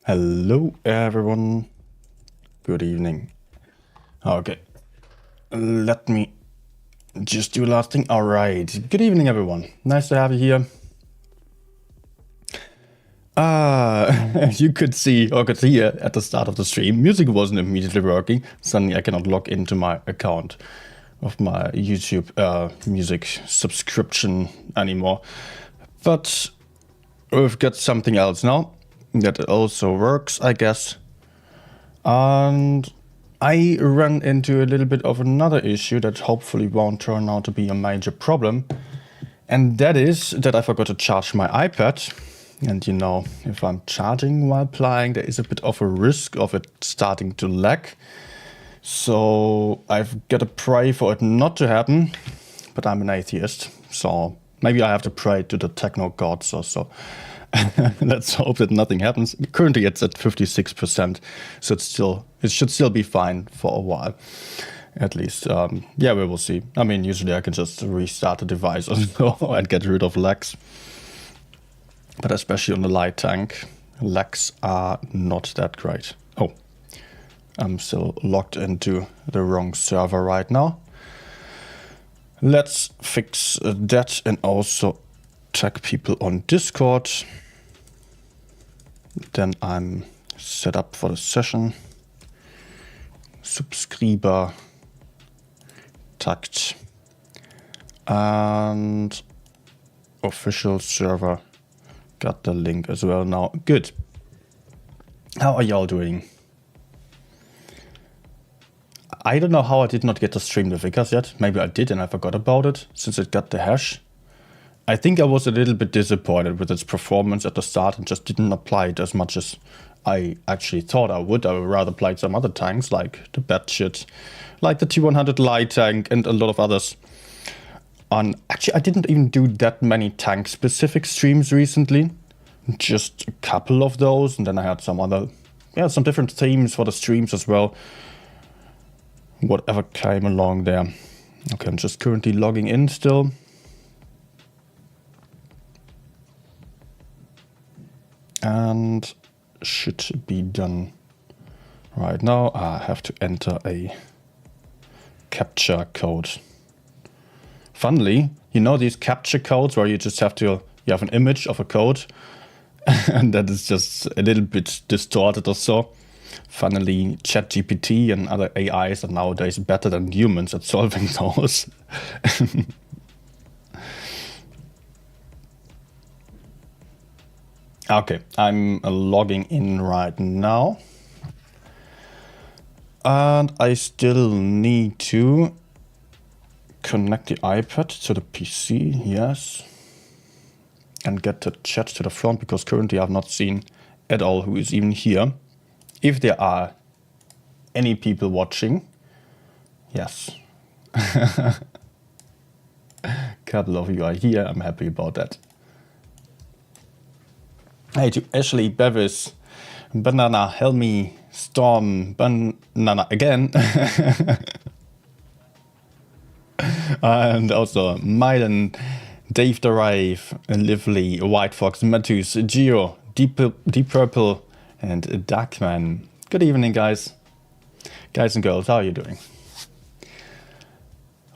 Hello everyone, good evening. Okay, let me just do last thing. All right, good evening everyone, nice to have you here. You could see or could hear at the start of the stream, music wasn't immediately working. Suddenly I cannot log into my account of my YouTube music subscription anymore. But we've got something else now that also works, I guess. And I ran into a little bit of another issue that hopefully won't turn out to be a major problem. And that is that I forgot to charge my iPad. And you know, if I'm charging while playing, there is a bit of a risk of it starting to lag. So I've got to pray for it not to happen. But I'm an atheist, so maybe I have to pray to the techno gods or so. Let's hope that nothing happens. Currently it's at 56%, so it should still be fine for a while, at least. Yeah, we will see. I mean, usually I can just restart the device or so and get rid of lags. But especially on the light tank, lags are not that great. Oh, I'm still logged into the wrong server right now. Let's fix that and also tag people on Discord. Then I'm set up for the session. Subscriber tagged and official server got the link as well now. Good. How are y'all doing? I don't know how I did not get to stream the Vickers yet. Maybe I did and I forgot about it since it got the HESH. I think I was a little bit disappointed with its performance at the start and just didn't apply it as much as I actually thought I would. I would rather play some other tanks like the Batshit, like the T100 light tank and a lot of others. And actually, I didn't even do that many tank specific streams recently. Just a couple of those, and then I had some other, some different themes for the streams as well. Whatever came along there. Okay, I'm just currently logging in still. And should be done right now. I have to enter a captcha code. Funnily, you know these captcha codes where you just have to, you have an image of a code and that is just a little bit distorted or so. Funnily, ChatGPT and other AIs are nowadays better than humans at solving those. Okay, I'm logging in right now. And I still need to connect the iPad to the PC, yes. And get the chat to the front, because currently I've not seen at all who is even here. If there are any people watching, yes. A couple of you are here, I'm happy about that. Hey to Ashley, Bevis, Banana, Helmi, Storm, Banana again. And also Mylan, Dave the Rave, Lively, White Fox, Matus, Geo, Deep Purple, and Darkman. Good evening, guys. Guys and girls, how are you doing?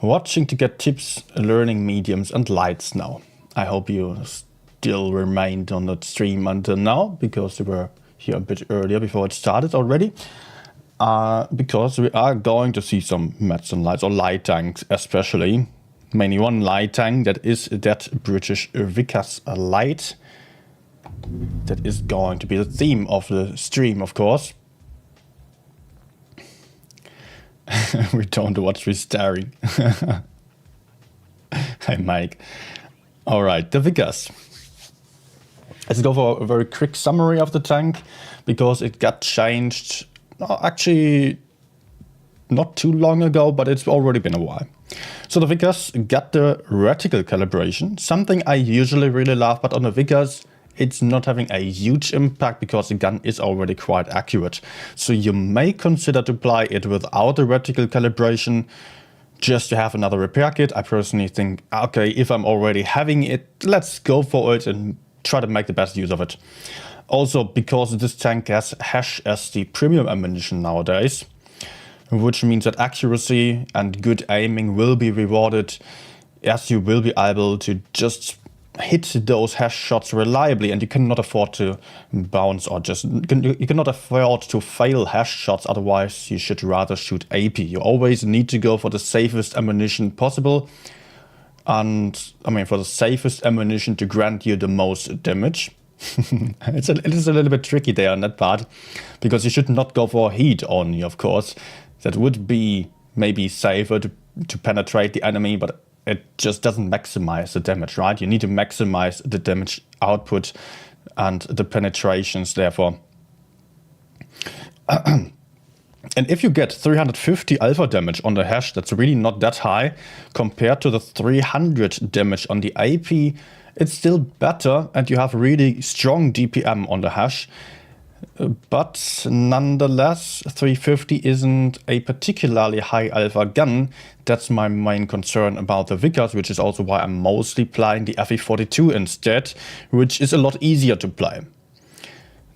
Watching to get tips, learning mediums and lights now. I hope you still remained on the stream until now, because you were here a bit earlier before it started already. Because we are going to see some mats and lights, or light tanks especially. Mainly one light tank, that is that British Vickers light. That is going to be the theme of the stream, of course. We don't watch, we're staring. Hi, Mike. Alright, the Vickers. Let's go for a very quick summary of the tank, because it got changed, actually not too long ago, but it's already been a while. So the Vickers got the reticle calibration, something I usually really love, but on the Vickers it's not having a huge impact because the gun is already quite accurate. So you may consider to apply it without the reticle calibration, just to have another repair kit. I personally think, okay, if I'm already having it, let's go for it and try to make the best use of it. Also, because this tank has HESH as the premium ammunition nowadays, which means that accuracy and good aiming will be rewarded, as you will be able to just hit those HESH shots reliably, and you cannot afford to bounce, or just you cannot afford to fail HESH shots. Otherwise you should rather shoot AP. You always need to go for the safest ammunition possible, and I mean for the safest ammunition to grant you the most damage. It is a little bit tricky there on that part, because you should not go for heat only, of course. That would be maybe safer to penetrate the enemy, but it just doesn't maximize the damage, right? You need to maximize the damage output and the penetrations, therefore. And if you get 350 alpha damage on the HESH, that's really not that high. Compared to the 300 damage on the AP, it's still better, and you have really strong DPM on the HESH. But nonetheless, 350 isn't a particularly high alpha gun. That's my main concern about the Vickers, which is also why I'm mostly playing the FE42 instead, which is a lot easier to play.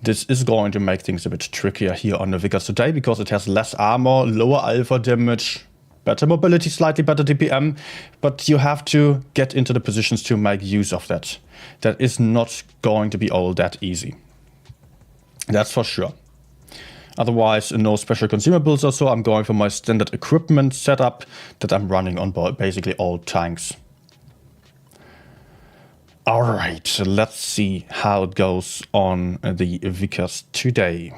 This is going to make things a bit trickier here on the Vickers today, because it has less armor, lower alpha damage, better mobility, slightly better DPM, but you have to get into the positions to make use of that. That is not going to be all that easy. That's for sure. Otherwise, no special consumables or so. I'm going for my standard equipment setup that I'm running on basically all tanks. Alright, let's see how it goes on the Vickers today.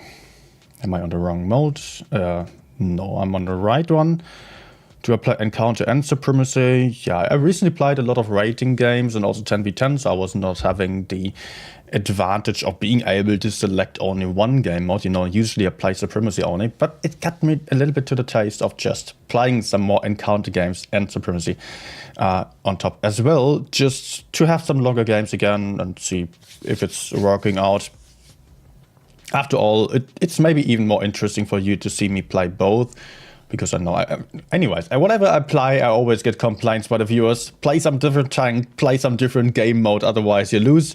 Am I on the wrong mode? No, I'm on the right one. Do I play Encounter and Supremacy? Yeah, I recently played a lot of rating games and also 10v10, so I was not having the advantage of being able to select only one game mode. You know, usually I play Supremacy only, but it got me a little bit to the taste of just playing some more Encounter games and Supremacy on top as well, just to have some longer games again and see if it's working out. After all, it's maybe even more interesting for you to see me play both, because I know, anyways, whenever I play, I always get complaints by the viewers. Play some different tank, play some different game mode, otherwise you lose.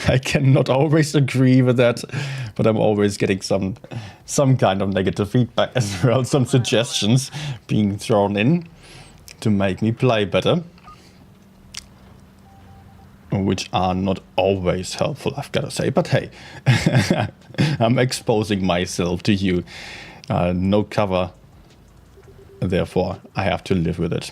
I cannot always agree with that, but I'm always getting some kind of negative feedback as well, some suggestions being thrown in to make me play better, which are not always helpful, I've got to say. But hey, I'm exposing myself to you. No cover, therefore I have to live with it.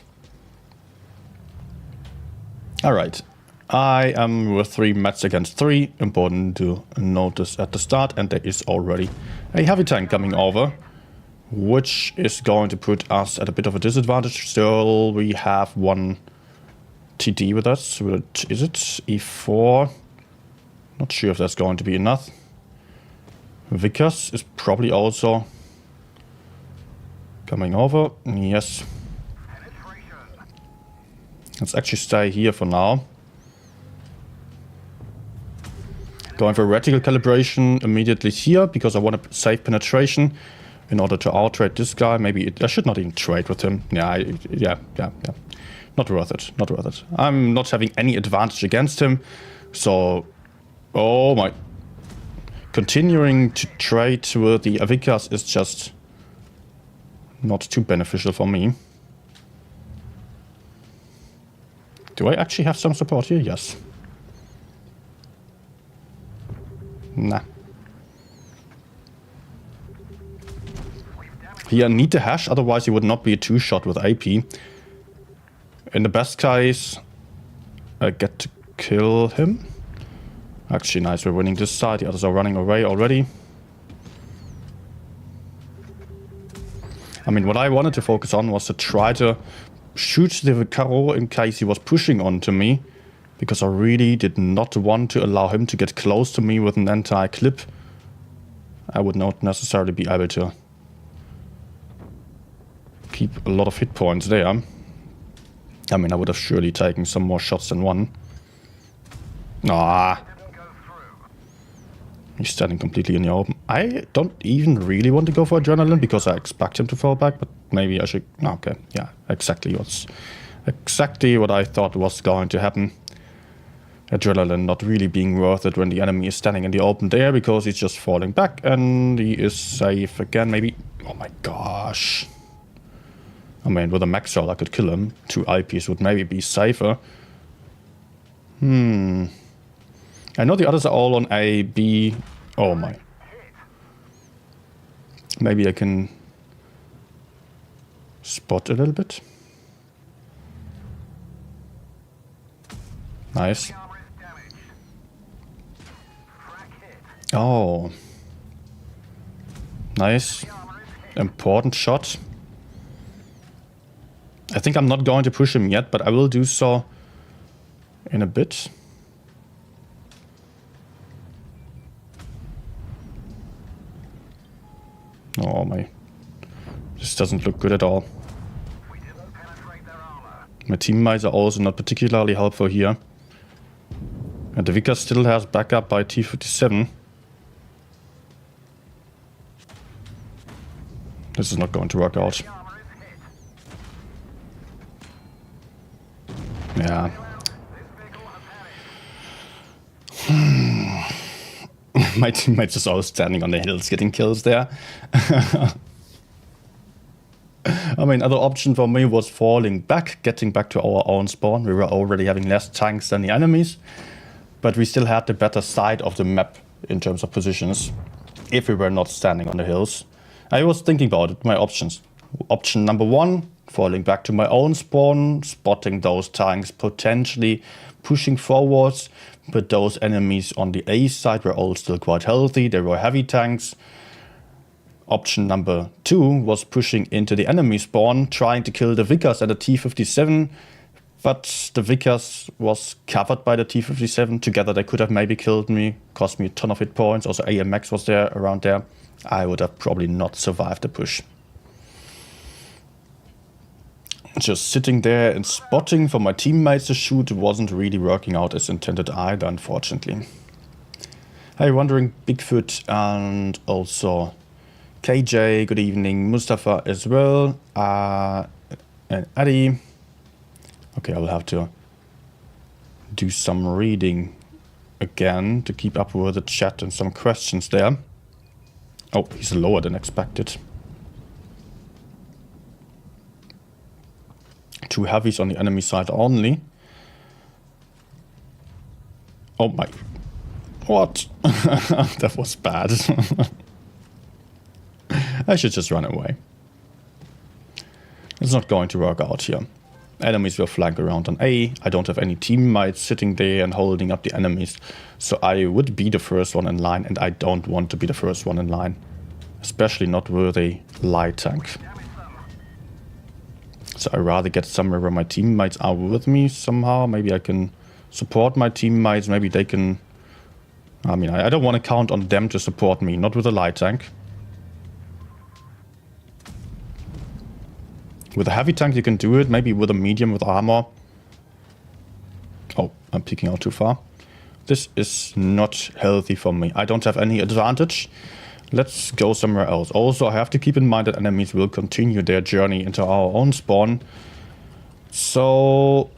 Alright, I am with 3 mats against 3. Important to notice at the start. And there is already a heavy tank coming over, which is going to put us at a bit of a disadvantage. Still, we have 1 TD with us. Is it E4? Not sure if that's going to be enough. Vickers is probably also coming over. Yes. Let's actually stay here for now. Going for reticle calibration immediately here because I want to save penetration in order to out-trade this guy. Maybe I should not even trade with him. Yeah. Not worth it. Not worth it. I'm not having any advantage against him. So, oh my. Continuing to trade with the Vickers is just not too beneficial for me. Do I actually have some support here? Yes. Nah. Here I need the HESH, otherwise he would not be a 2-shot with AP. In the best case, I get to kill him. Actually, nice, we're winning this side. The others are running away already. I mean, what I wanted to focus on was to try to shoot the Vickero in case he was pushing onto me. Because I really did not want to allow him to get close to me with an anti-clip. I would not necessarily be able to keep a lot of hit points there. I mean, I would have surely taken some more shots than one. Ah. He's standing completely in the open. I don't even really want to go for adrenaline because I expect him to fall back, but maybe I should... Okay, yeah, exactly what I thought was going to happen. Adrenaline not really being worth it when the enemy is standing in the open there because he's just falling back and he is safe again, maybe. Oh my gosh. I mean, with a max roll I could kill him. 2 IPs would maybe be safer. I know the others are all on A, B. Oh my. Maybe I can spot a little bit. Nice. Oh. Nice. Important shot. I think I'm not going to push him yet, but I will do so in a bit. Oh my. This doesn't look good at all. My teammates are also not particularly helpful here. And the Vickers still has backup by T57. This is not going to work out. Yeah. My teammates just all standing on the hills getting kills there. I mean, other option for me was falling back, getting back to our own spawn. We were already having less tanks than the enemies, but we still had the better side of the map in terms of positions if we were not standing on the hills. I was thinking about it, my options. Option number 1, falling back to my own spawn, spotting those tanks, potentially pushing forwards, but those enemies on the A side were all still quite healthy, they were heavy tanks. Option number 2 was pushing into the enemy spawn, trying to kill the Vickers at a T57, but the Vickers was covered by the T57. Together they could have maybe killed me, cost me a ton of hit points. Also AMX was there, around there. I would have probably not survived the push. Just sitting there and spotting for my teammates to shoot wasn't really working out as intended either, unfortunately. Hey, Wandering Bigfoot and also KJ, good evening, Mustafa as well, and Addy. Okay, I will have to do some reading again to keep up with the chat and some questions there. Oh, he's lower than expected. 2 heavies on the enemy side only. Oh my... What? That was bad. I should just run away. It's not going to work out here. Enemies will flank around on A. I don't have any teammates sitting there and holding up the enemies. So I would be the first one in line, and I don't want to be the first one in line. Especially not with a light tank. So I'd rather get somewhere where my teammates are with me somehow. Maybe I can support my teammates. Maybe they can... I mean, I don't want to count on them to support me. Not with a light tank. With a heavy tank you can do it, maybe with a medium with armor. Oh, I'm peeking out too far. This is not healthy for me. I don't have any advantage. Let's go somewhere else. Also, I have to keep in mind that enemies will continue their journey into our own spawn. So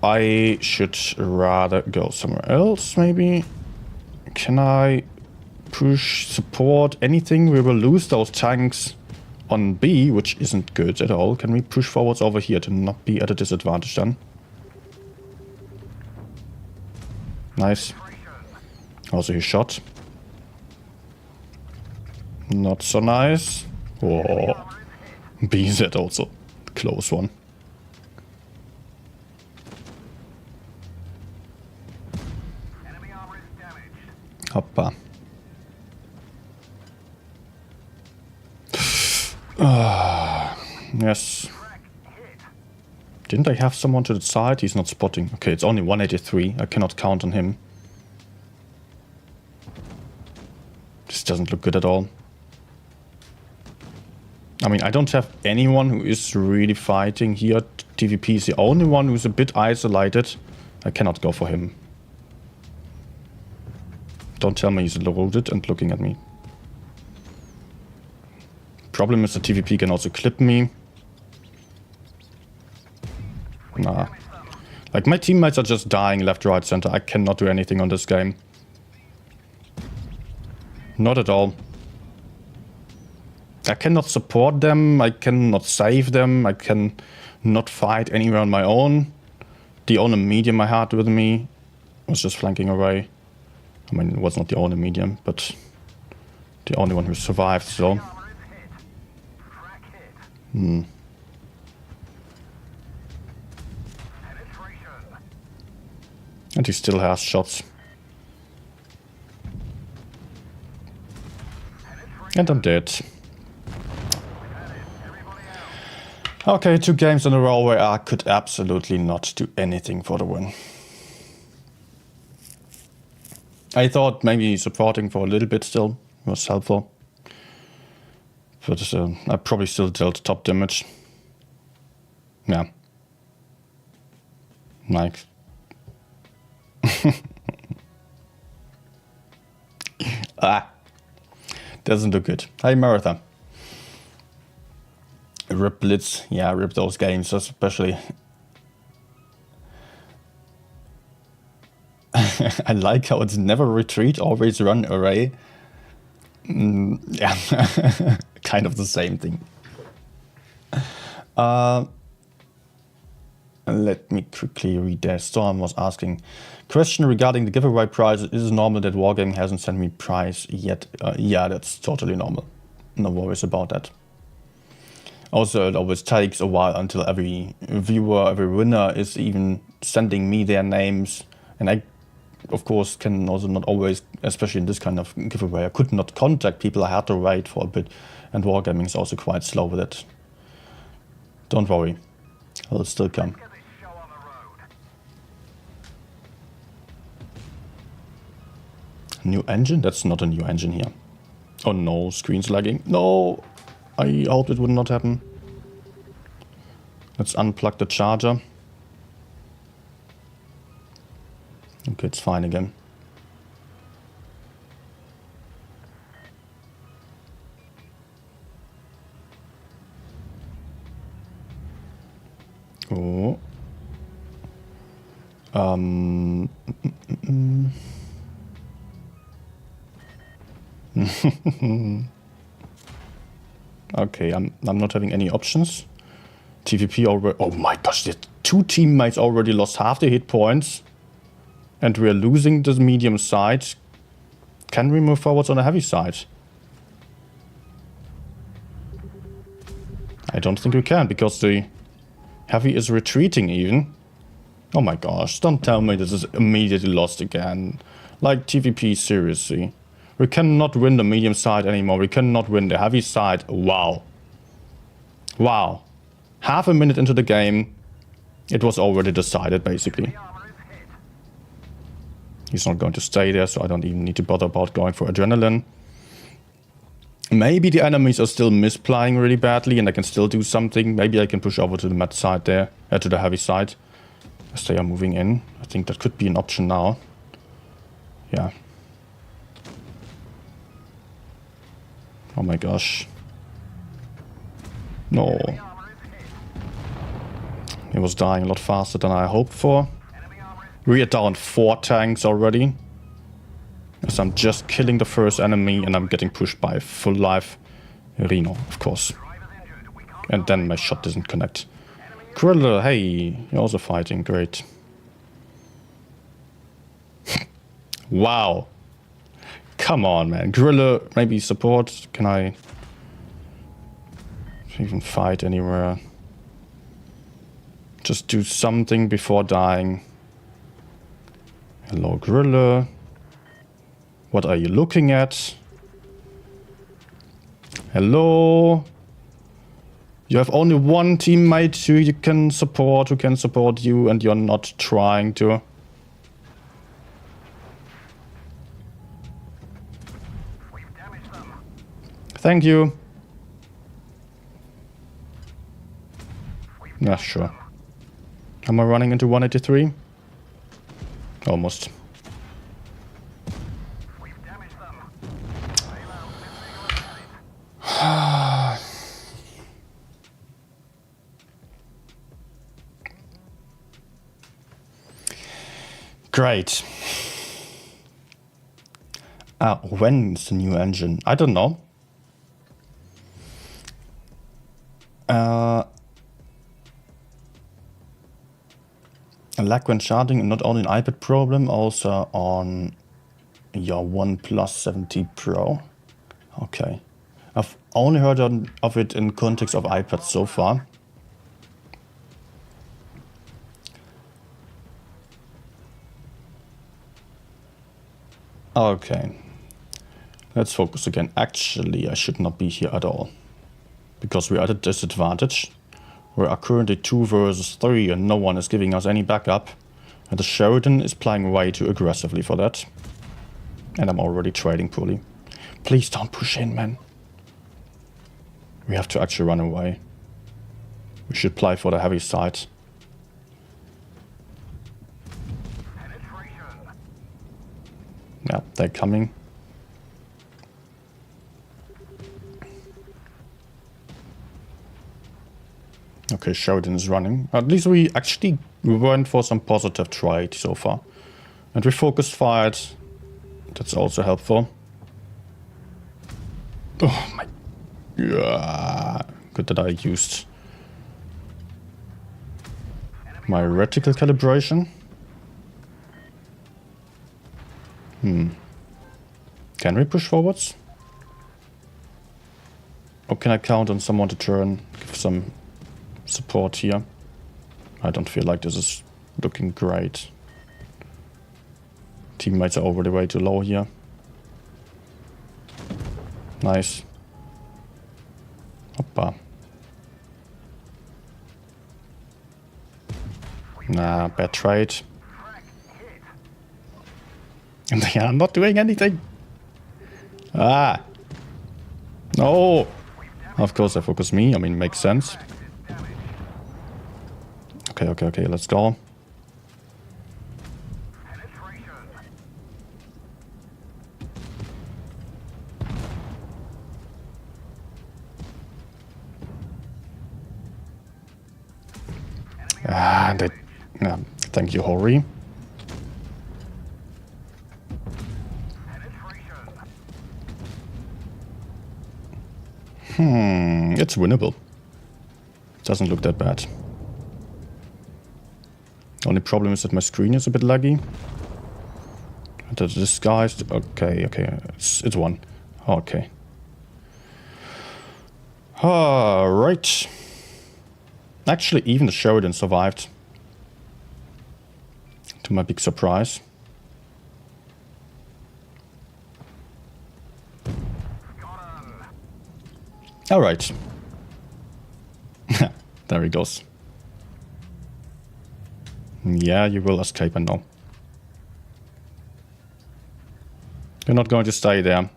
I should rather go somewhere else, maybe. Can I push support anything? We will lose those tanks on B, which isn't good at all. Can we push forwards over here to not be at a disadvantage then? Nice. Also he shot. Not so nice. Oh. BZ also. Close one. Hoppa. Yes. Didn't I have someone to the side? He's not spotting. Okay, it's only 183. I cannot count on him. This doesn't look good at all. I mean, I don't have anyone who is really fighting here. TVP is the only one who's a bit isolated. I cannot go for him. Don't tell me he's loaded and looking at me. Problem is the TVP can also clip me. Nah. Like, my teammates are just dying left, right, center. I cannot do anything on this game. Not at all. I cannot support them. I cannot save them. I can not fight anywhere on my own. The only medium I had with me was just flanking away. I mean, it was not the only medium, but the only one who survived, so... And he still has shots. And I'm dead. Okay, 2 games in a row where I could absolutely not do anything for the win. I thought maybe supporting for a little bit still was helpful. But I probably still dealt top damage. Yeah. Like. Doesn't look good. Hi, Maratha. Rip Blitz. Yeah, rip those games, especially. I like how it's never retreat, always run array. Yeah, kind of the same thing. Let me quickly read that. Storm was asking, question regarding the giveaway prize. Is it normal that Wargaming hasn't sent me prize yet? Yeah, that's totally normal. No worries about that. Also, it always takes a while until every viewer, every winner is even sending me their names. And I, of course, can also not always, especially in this kind of giveaway, I could not contact people. I had to wait for a bit. And Wargaming is also quite slow with it. Don't worry. It'll still come. New engine? That's not a new engine here. Oh no, screen's lagging. No! I hoped it would not happen. Let's unplug the charger. Okay, it's fine again. Oh. Okay, I'm not having any options. TVP already... Oh my gosh, the 2 teammates already lost half the hit points. And we're losing the medium side. Can we move forwards on the heavy side? I don't think we can, because the Heavy is retreating even. Oh my gosh, don't tell me this is immediately lost again. Like TVP, seriously. We cannot win the medium side anymore. We cannot win the heavy side. Wow. Wow. Half a minute into the game, it was already decided, basically. He's not going to stay there, so I don't even need to bother about going for adrenaline. Maybe the enemies are still misplaying really badly and I can still do something. Maybe I can push over to the med side there, to the heavy side. As they are moving in. I think that could be an option now. Yeah. Oh my gosh. No. He was dying a lot faster than I hoped for. We are down 4 tanks already. As I'm just killing the first enemy and I'm getting pushed by full life Reno, of course. And then my shot doesn't connect. Kriller, hey, you're also fighting, great. Wow. Come on, man. Gorilla, maybe support. Can I even fight anywhere? Just do something before dying. Hello, Gorilla. What are you looking at? Hello? You have only one teammate who you can support, who can support you, and you're not trying to. Thank you. Yeah, sure. Am I running into 183? Almost. Great. When is the new engine? I don't know. A lag when charging, not only an iPad problem, also on your OnePlus 7T Pro. Okay. I've only heard of it in context of iPads so far. Okay. Let's focus again. Actually, I should not be here at all. Because we are at a disadvantage. We are currently 2 versus 3 and no one is giving us any backup. And the Sheridan is playing way too aggressively for that. And I'm already trading poorly. Please don't push in, man. We have to actually run away. We should play for the heavy side. Yeah, they're coming. Okay, Sheridan is running. At least we actually went for some positive trade so far. And we focused fight. That's also helpful. Oh my... Yeah. Good that I used my reticle calibration. Can we push forwards? Or can I count on someone to turn, give some support here? I don't feel like this is looking great. Teammates are already way too low here. Nice. Hoppa. Nah, bad trade. And they are not doing anything. Ah. No. Of course they focus me. I mean, makes sense. Okay, let's go. Ah, they... Yeah, thank you, Hori. It's winnable. Doesn't look that bad. Only problem is that my screen is a bit laggy. And the disguised... Okay, it's one. Okay. Alright. Actually, even the Sheridan survived. To my big surprise. Alright. There he goes. Yeah, you will escape, I know. You're not going to stay there.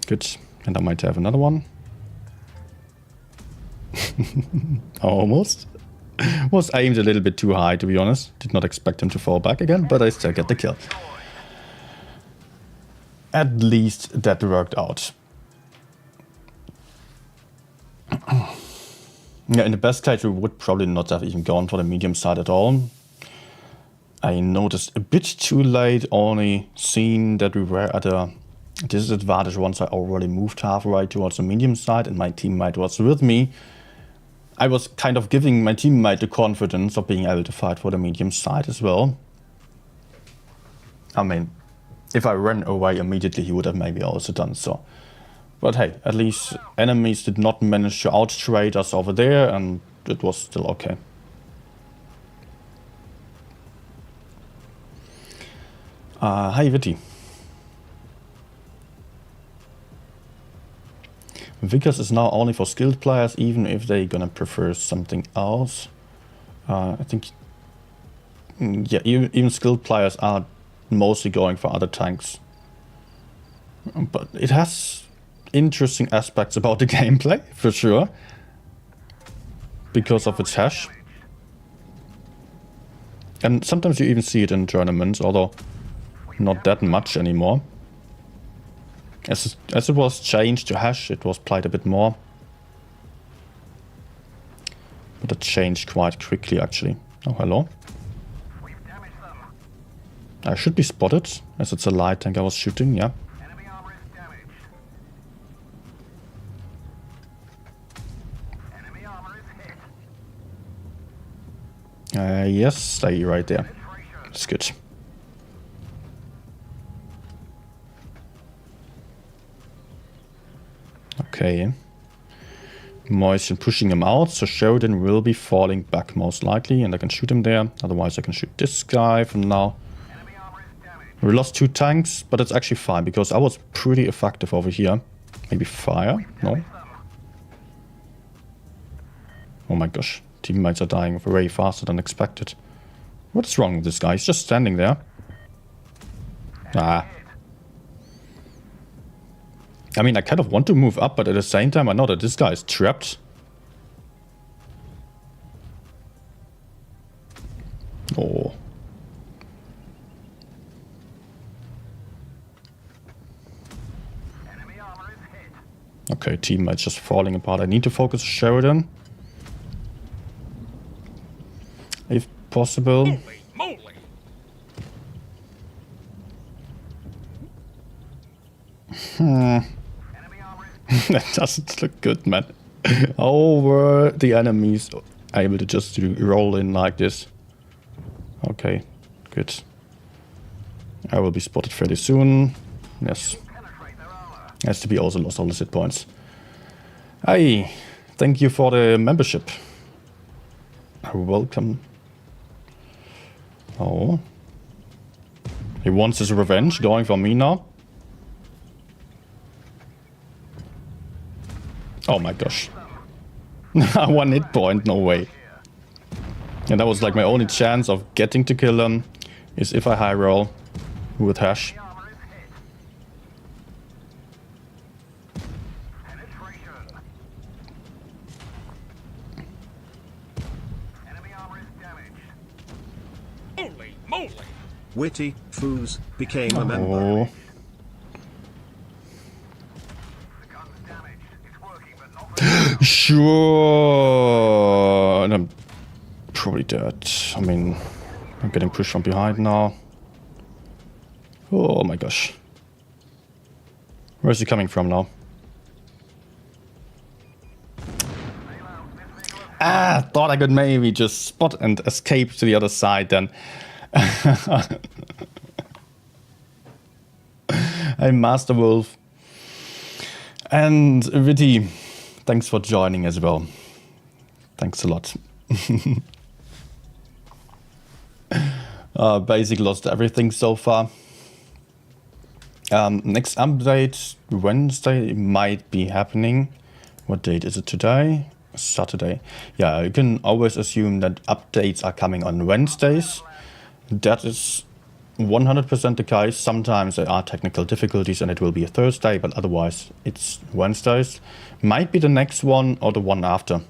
Good. And I might have another one. Almost. Was aimed a little bit too high, to be honest. Did not expect him to fall back again, but I still get the kill. At least that worked out. Yeah, in the best case, we would probably not have even gone for the medium side at all. I noticed a bit too late, only seen that we were at a disadvantage once I already moved halfway towards the medium side and my teammate was with me. I was kind of giving my teammate the confidence of being able to fight for the medium side as well. I mean, if I ran away immediately, he would have maybe also done so. But hey, at least enemies did not manage to outtrade us over there, and it was still okay. Hi, Vitty. Vickers is now only for skilled players, even if they're gonna prefer something else. I think, yeah, even skilled players are mostly going for other tanks. But it has interesting aspects about the gameplay, for sure. Because of its HESH. And sometimes you even see it in tournaments, although not that much anymore. As it was changed to HESH, it was played a bit more. But it changed quite quickly, actually. Oh, hello. I should be spotted, as it's a light tank I was shooting, yeah. Yes, stay right there. That's good. Okay. Moisten pushing him out, so Sheridan will be falling back most likely, and I can shoot him there. Otherwise I can shoot this guy from now. We lost 2 tanks, but it's actually fine, because I was pretty effective over here. Maybe fire? No? Oh my gosh. Teammates are dying way faster than expected. What is wrong with this guy? He's just standing there. Ah. I mean, I kind of want to move up, but at the same time I know that this guy is trapped. Oh. Okay, teammates just falling apart. I need to focus Sheridan. If possible. Holy moly. That doesn't look good, man. How were the enemies able to just roll in like this? Okay, good. I will be spotted fairly soon. Yes. Has to be also lost all the hit points. Hey, thank you for the membership. Welcome. Oh. He wants his revenge, going for me now. Oh my gosh. 1 hit point, no way. And that was like my only chance of getting to kill him, is if I high roll with HESH. Holy moly. Witty Foos became a member. Oh. Sure. And I'm probably dead. I mean, I'm getting pushed from behind now. Oh my gosh. Where's he coming from now? Ah, thought I could maybe just spot and escape to the other side then. Hey, Master Wolf. And Viti, thanks for joining as well. Thanks a lot. Basic lost everything so far. Next update, Wednesday, might be happening. What date is it today? Saturday. Yeah, you can always assume that updates are coming on Wednesdays. That is 100% the case. Sometimes there are technical difficulties and it will be a Thursday, but otherwise it's Wednesdays. Might be the next one or the one after.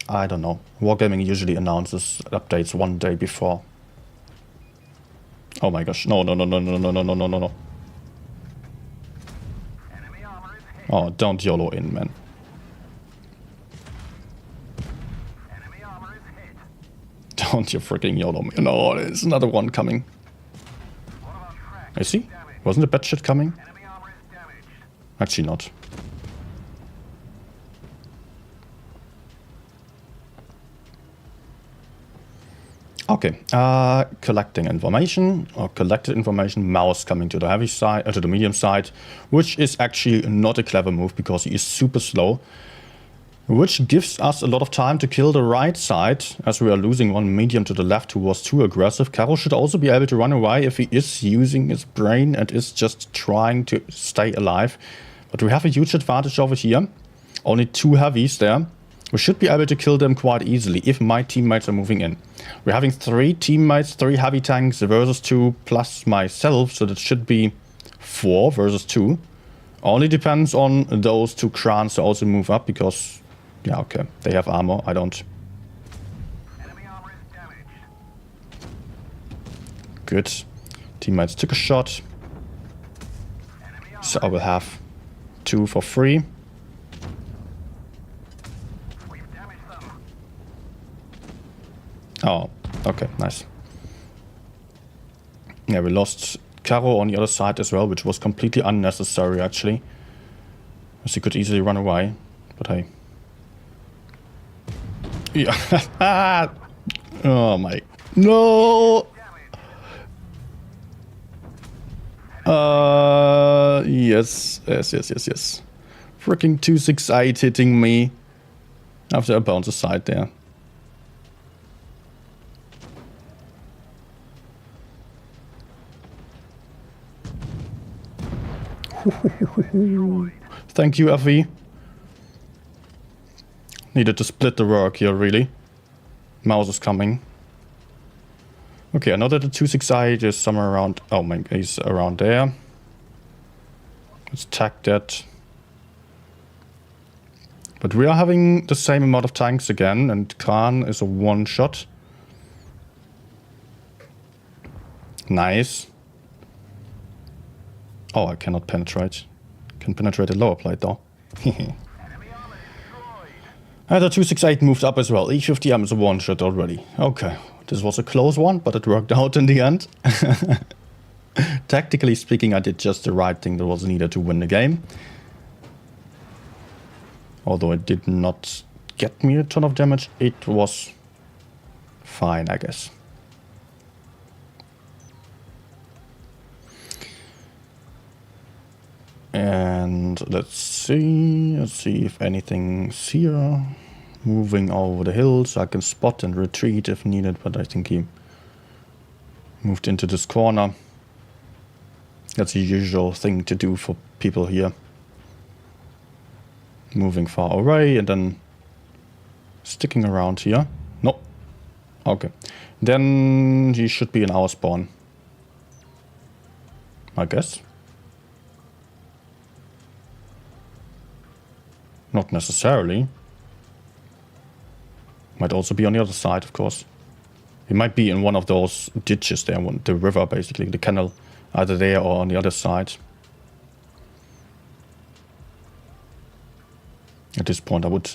I don't know. Wargaming usually announces updates one day before. Oh my gosh. No, no, no, no, no, no, no, no, no, no, no. Oh, don't YOLO in, man. Don't you freaking YOLO me. No, there's another one coming. I see. Wasn't the bad shit coming? Actually not. Okay, collecting information or collected information. Mouse coming to the heavy side, to the medium side, which is actually not a clever move because he is super slow, which gives us a lot of time to kill the right side as we are losing one medium to the left who was too aggressive. Caro should also be able to run away if he is using his brain and is just trying to stay alive. But we have a huge advantage over here. Only 2 heavies there. We should be able to kill them quite easily if my teammates are moving in. We're having 3 teammates, 3 heavy tanks versus 2 plus myself, so that should be 4 versus 2. Only depends on those 2 crans to also move up because, yeah, okay, they have armor, I don't. Good. Teammates took a shot. So I will have 2 for free. Oh, okay, nice. Yeah, we lost Caro on the other side as well, which was completely unnecessary, actually. As he could easily run away, but hey. Yeah. Oh my. No! Yes. Freaking 268 hitting me after I bounced aside there. Thank you, Effie. Needed to split the work here, really. Mouse is coming. Okay, I know that the 268 is somewhere around... Oh my, he's around there. Let's attack that. But we are having the same amount of tanks again, and Khan is a one-shot. Nice. Oh, I cannot penetrate. Can penetrate the lower plate though. And the 268 moved up as well. Each of the is a one-shot already. Okay, this was a close one, but it worked out in the end. Tactically speaking, I did just the right thing that was needed to win the game. Although it did not get me a ton of damage, it was fine, I guess. And let's see if anything's here. Moving over the hill so I can spot and retreat if needed, but I think he moved into this corner. That's a usual thing to do for people here. Moving far away and then sticking around here. No. Okay. Then he should be in our spawn, I guess. Not necessarily. Might also be on the other side, of course. He might be in one of those ditches there, the river basically, the canal, either there or on the other side. At this point I would...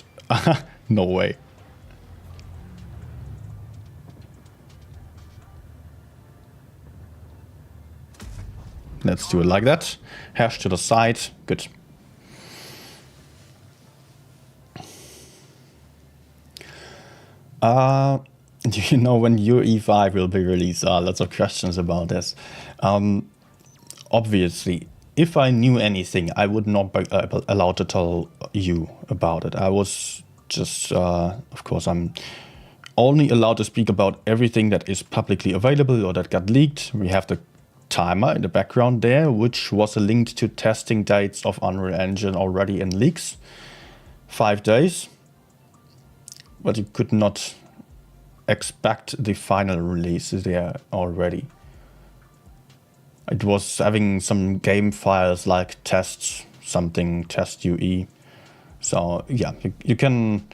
No way. Let's do it like that. HESH to the side. Good. Do you know when your E5 will be released? Lots of questions about this. Obviously, if I knew anything, I would not be allowed to tell you about it. I was just, of course, I'm only allowed to speak about everything that is publicly available or that got leaked. We have the timer in the background there, which was linked to testing dates of Unreal Engine already in leaks. 5 days. But you could not expect the final release there already. It was having some game files like tests, something, test UE. So yeah, you can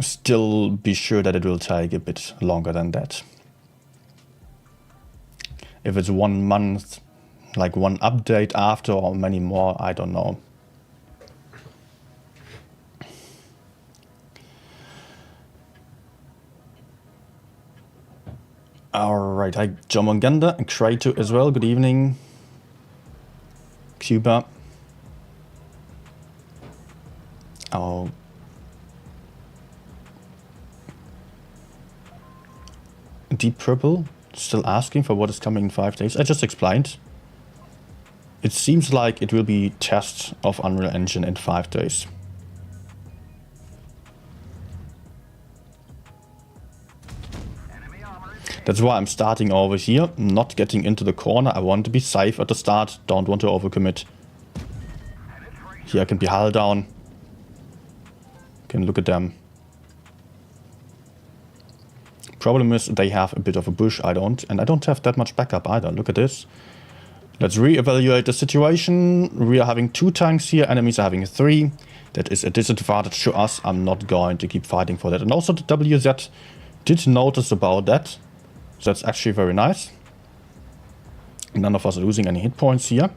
still be sure that it will take a bit longer than that. If it's 1 month, like one update after or many more, I don't know. Alright, hi John Mongenda and Krato as well, good evening. Cuba. Oh. Deep Purple, still asking for what is coming in 5 days. I just explained. It seems like it will be test of Unreal Engine in 5 days. That's why I'm starting over here, not getting into the corner. I want to be safe at the start, don't want to overcommit. Here I can be hull down. Can look at them. Problem is they have a bit of a bush, I don't. And I don't have that much backup either, look at this. Let's re-evaluate the situation. We are having 2 tanks here, enemies are having 3. That is a disadvantage to us. I'm not going to keep fighting for that. And also the WZ did notice about that. So that's actually very nice. None of us are losing any hit points here.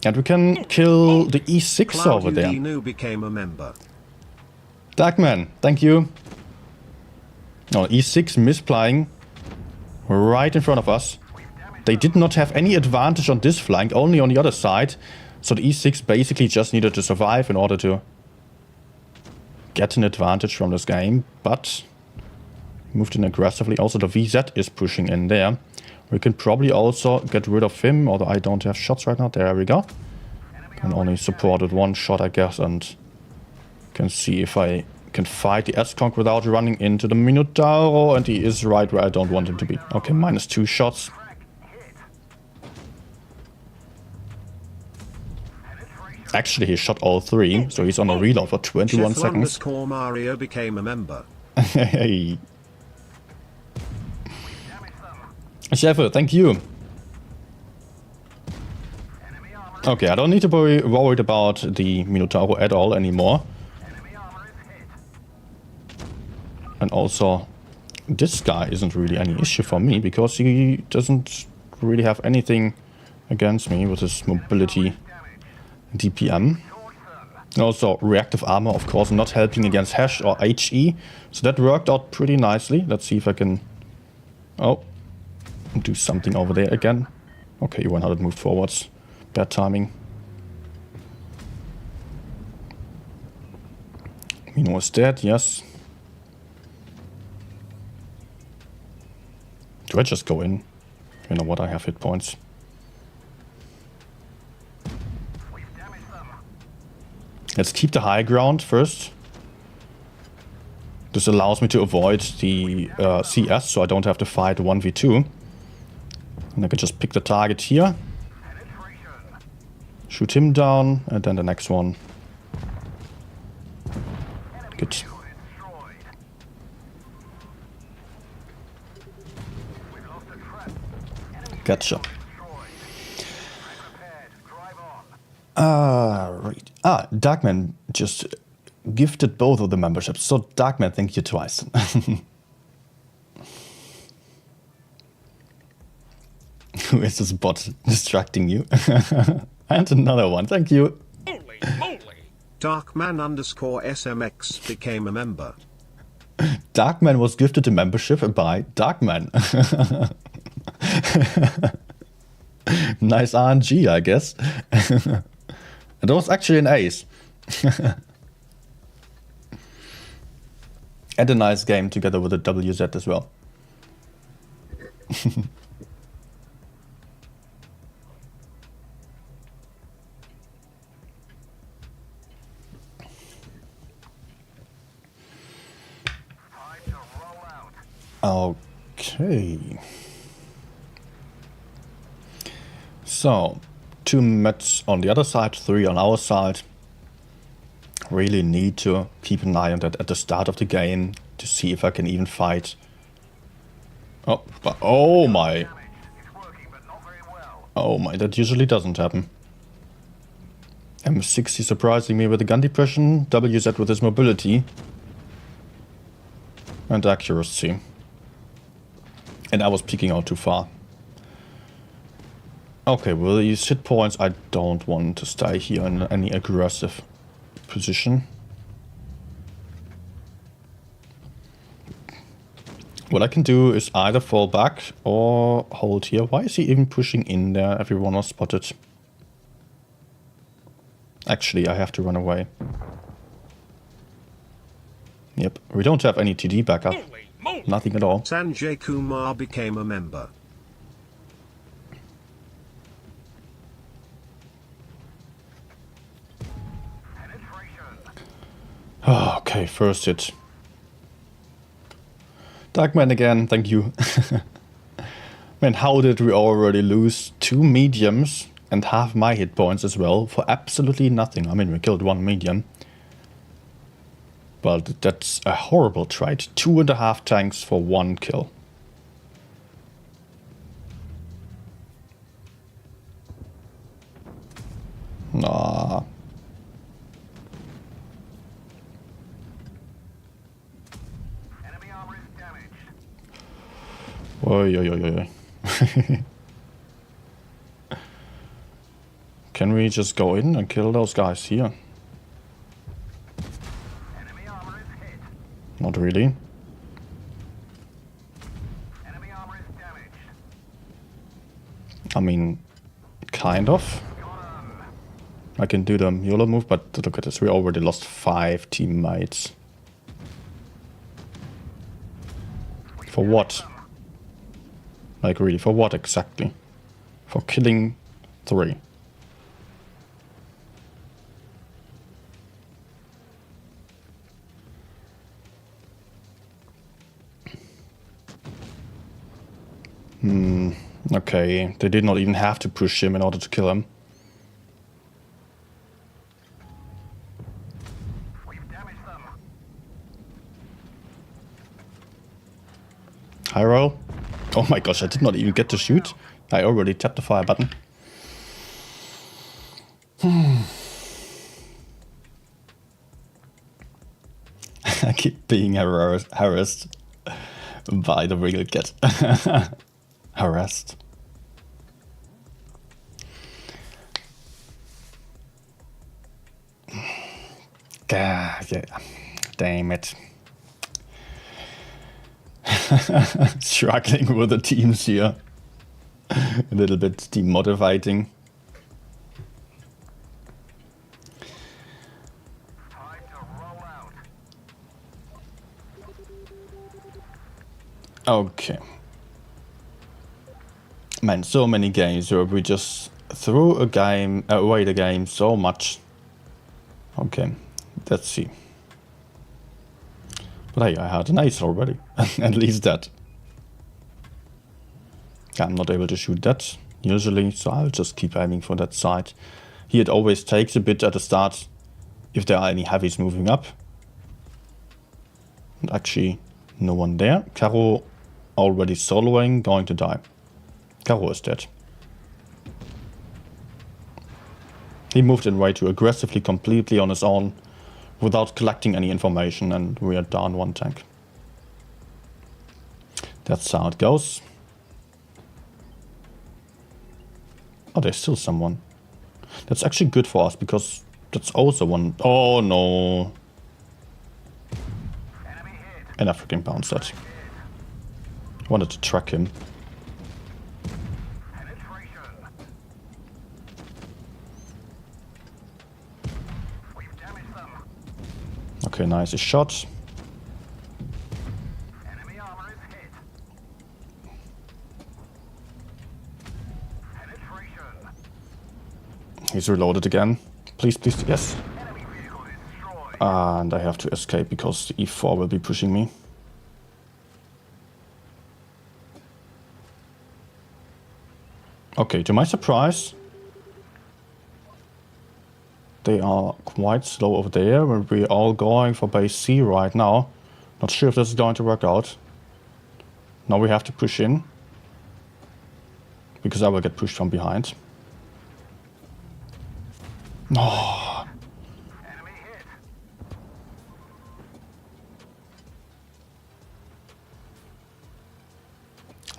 And we can kill the E6 over there. Became a member. Darkman, thank you. Oh, E6 misplying right in front of us. They did not have any advantage on this flank, only on the other side. So the E6 basically just needed to survive in order to get an advantage from this game. But moved in aggressively. Also the VZ is pushing in there. We can probably also get rid of him, although I don't have shots right now. There we go. Can only support with 1 shot, I guess, and can see if I can fight the S-Conk without running into the Minotauro, and he is right where I don't want him to be. Okay, -2 shots. Actually, he shot all 3, so he's on a reload for 21 seconds. Mario became a member. Hey. Chef, thank you. Okay, I don't need to be worried about the Minotauro at all anymore. And also, this guy isn't really any issue for me, because he doesn't really have anything against me with his mobility DPM. And also, reactive armor, of course, not helping against HESH or HE. So that worked out pretty nicely. Let's see if I can... Oh. Do something over there again. Okay, 100 moved forwards. Bad timing. Mino is dead, yes. Do I just go in? You know what, I have hit points. Let's keep the high ground first. This allows me to avoid the CS, so I don't have to fight 1v2. And I can just pick the target here. Shoot him down, and then the next one. Good. Gotcha. Right. Darkman just gifted both of the memberships. So Darkman, thank you twice. Who is this bot distracting you? And another one, thank you. Holy moly! Darkman_SMX became a member. Darkman was gifted a membership by Darkman. Nice RNG, I guess. It was actually an ace. And a nice game together with the WZ as well. Okay. So, 2 meds on the other side, 3 on our side. Really need to keep an eye on that at the start of the game to see if I can even fight. Oh, but oh my. Oh my, that usually doesn't happen. M60 surprising me with the gun depression, WZ with his mobility. And accuracy. And I was peeking out too far. Okay, with these hit points, I don't want to stay here in any aggressive position. What I can do is either fall back or hold here. Why is he even pushing in there? Everyone was spotted. Actually, I have to run away. Yep, we don't have any TD backup. Nothing at all. Sanjay Kumar became a member. Okay, first hit. Darkman again, thank you. Man, how did we already lose 2 mediums and half my hit points as well for absolutely nothing? I mean, we killed 1 medium. But that's a horrible trade. 2.5 tanks for 1 kill. Nah. Enemy armor is damaged. Oi, oi, oi, oi. Can we just go in and kill those guys here? Enemy armor is hit. Not really. Enemy armor is damaged. I mean, kind of. I can do the YOLO move, but look at this. We already lost 5 teammates. For what? Like really, for what exactly? For killing 3. Okay, they did not even have to push him in order to kill him. We've damaged them. High roll. Oh my gosh, I did not even get to shoot. I already tapped the fire button. I keep being harassed by the real cat. Harassed. Yeah, damn it. Struggling with the teams here. A little bit demotivating. Time to roll out. Okay. Man, so many games where we just threw away the game so much. Okay, let's see. But hey, I had an ace already. At least that. I'm not able to shoot that usually, so I'll just keep aiming for that side. Here it always takes a bit at the start if there are any heavies moving up. And actually, no one there. Caro already soloing, going to die. Caro is dead. He moved in way too aggressively, completely on his own, without collecting any information, and we are down 1 tank. That's how it goes. Oh, there's still someone. That's actually good for us, because that's also one. Oh no. Enemy hit. And I freaking bounced that. Wanted to track him. Penetration. We've damaged them. Okay, nice. A shot. Enemy armor is hit. Penetration. He's reloaded again. Please, please, yes. Enemy vehicle destroyed. And I have to escape because the E4 will be pushing me. Okay, to my surprise, they are quite slow over there, and we're all going for base C right now. Not sure if this is going to work out. Now we have to push in, because I will get pushed from behind. Oh. Enemy hit.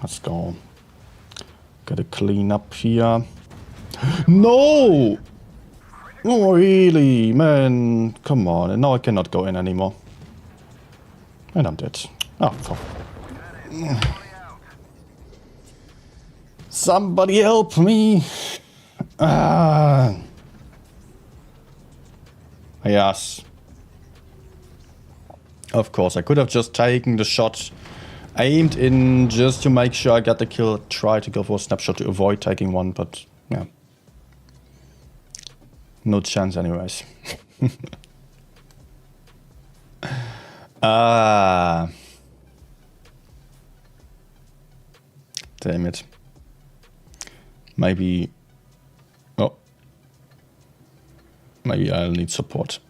Let's go. Gotta clean up here. No! Oh, really? Man, come on. And now I cannot go in anymore. And I'm dead. Oh, fuck. Somebody help me! Ah. Yes. Of course, I could have just taken the shot, aimed in just to make sure I got the kill, try to go for a snapshot to avoid taking one, but yeah. No chance anyways. Ah. Damn it. Maybe... Oh. Maybe I'll need support.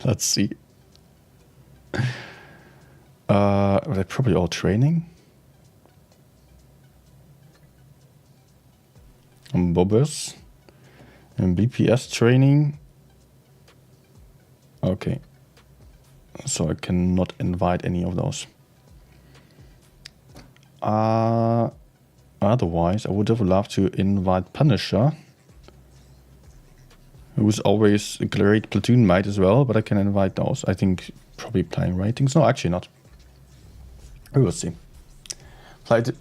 Let's see. Are they probably all training? Bobbers. And BPS training. Okay. So I cannot invite any of those. Otherwise, I would have loved to invite Punisher, who's always a great platoon mate as well, but I can invite those. I think probably playing ratings. No, actually not. We will see.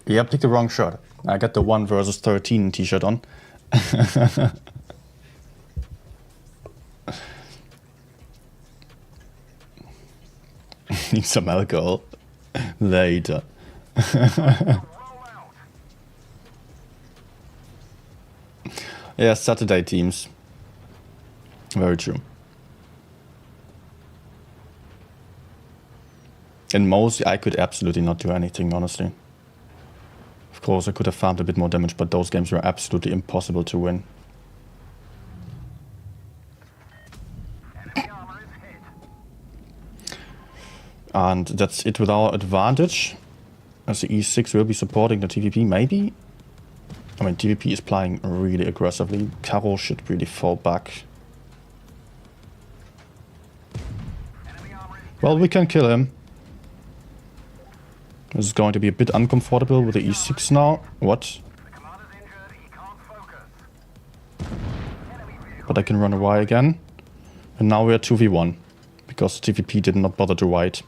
Yeah, I picked the wrong shirt. I got the 1 versus 13 t-shirt on. Need some alcohol later. Yeah, Saturday teams. Very true. And mostly I could absolutely not do anything, honestly. Of course, I could have farmed a bit more damage, but those games were absolutely impossible to win. Enemy armor is hit. And that's it with our advantage. As the E6 will be supporting the TVP, maybe? I mean, TVP is playing really aggressively. Caro should really fall back. Enemy armor is Well, we can kill him. This is going to be a bit uncomfortable with the E6 now. What? the commander's injured. He can't focus. Enemy vehicle. But I can run away again. And now we are 2v1. Because the TVP did not bother to wait.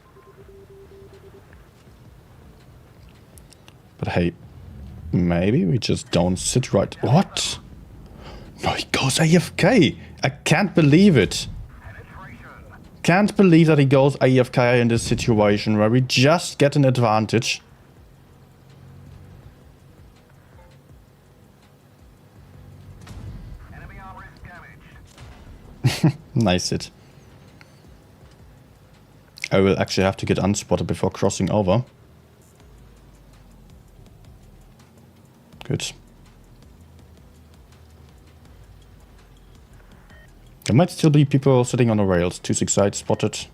But hey, maybe we just don't sit right. What? No, he goes AFK. I can't believe it. Penetration. Can't believe that he goes AFK in this situation where we just get an advantage. Enemy armor is damaged. Nice hit. I will actually have to get unspotted before crossing over. Good. There might still be people sitting on the rails. 268 spotted.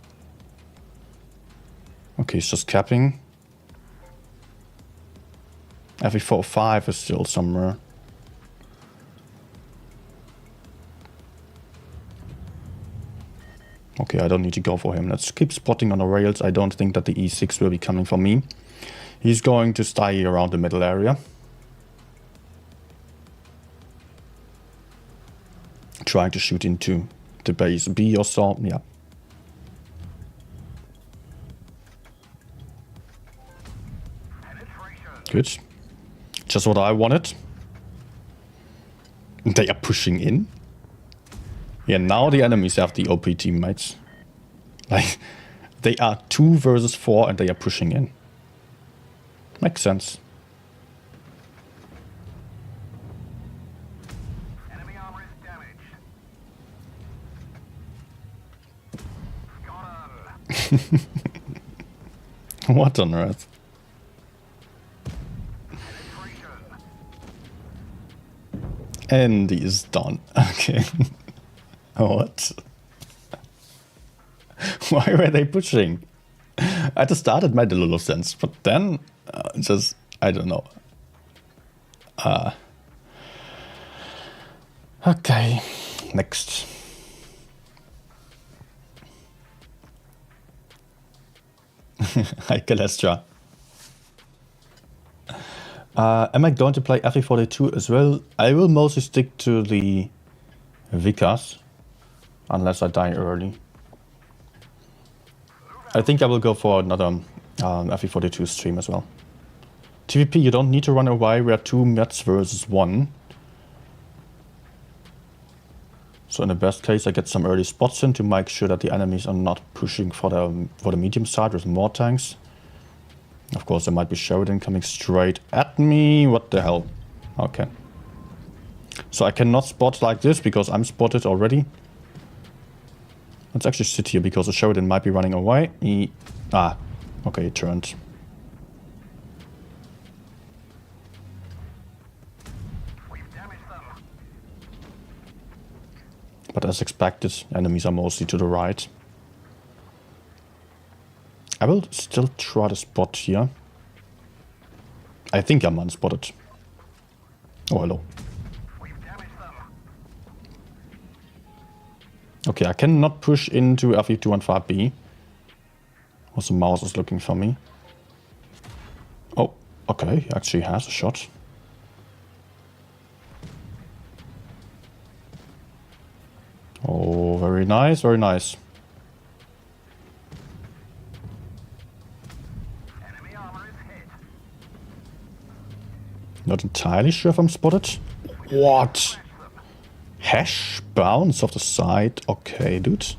Okay, he's just capping. FE45 is still somewhere. Okay, I don't need to go for him. Let's keep spotting on the rails. I don't think that the E6 will be coming for me. He's going to stay around the middle area. Trying to shoot into the base B or so. Yeah. Good. Just what I wanted. They are pushing in. Yeah, now the enemies have the OP teammates. Like, they are 2 versus 4 and they are pushing in. Makes sense. Enemy armor is damaged. Got him. What on earth? Penetration. And he is done. Okay. What? Why were they pushing? At the start it made a little sense, but then just, I don't know. Okay, next. Hi, Calestra. Am I going to play FE42 as well? I will mostly stick to the Vickers, unless I die early. I think I will go for another FE42 stream as well. TVP, you don't need to run away. We are 2 mets versus 1. So in the best case, I get some early spots in to make sure that the enemies are not pushing for the medium side with more tanks. Of course, there might be Sheridan coming straight at me. What the hell? Okay. So I cannot spot like this because I'm spotted already. Let's actually sit here because the Sheridan might be running away. Okay, he turned. We've damaged them. But as expected, enemies are mostly to the right. I will still try to spot here. I think I'm unspotted. Oh, hello. We've damaged them. Okay, I cannot push into FE215B. Because the mouse is looking for me. Oh, okay, he actually has a shot. Oh, very nice, very nice. Enemy armor is hit. Not entirely sure if I'm spotted. What? HESH bounce off the side. Okay, dude.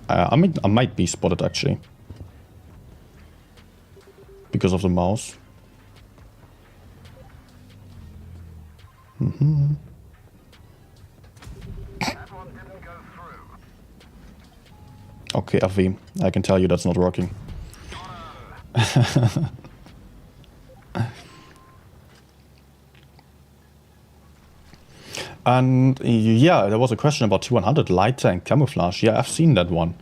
I might be spotted actually. Because of the mouse. That one didn't go through. Okay, FV. I can tell you that's not working. And yeah, there was a question about T100 light tank camouflage. Yeah, I've seen that one.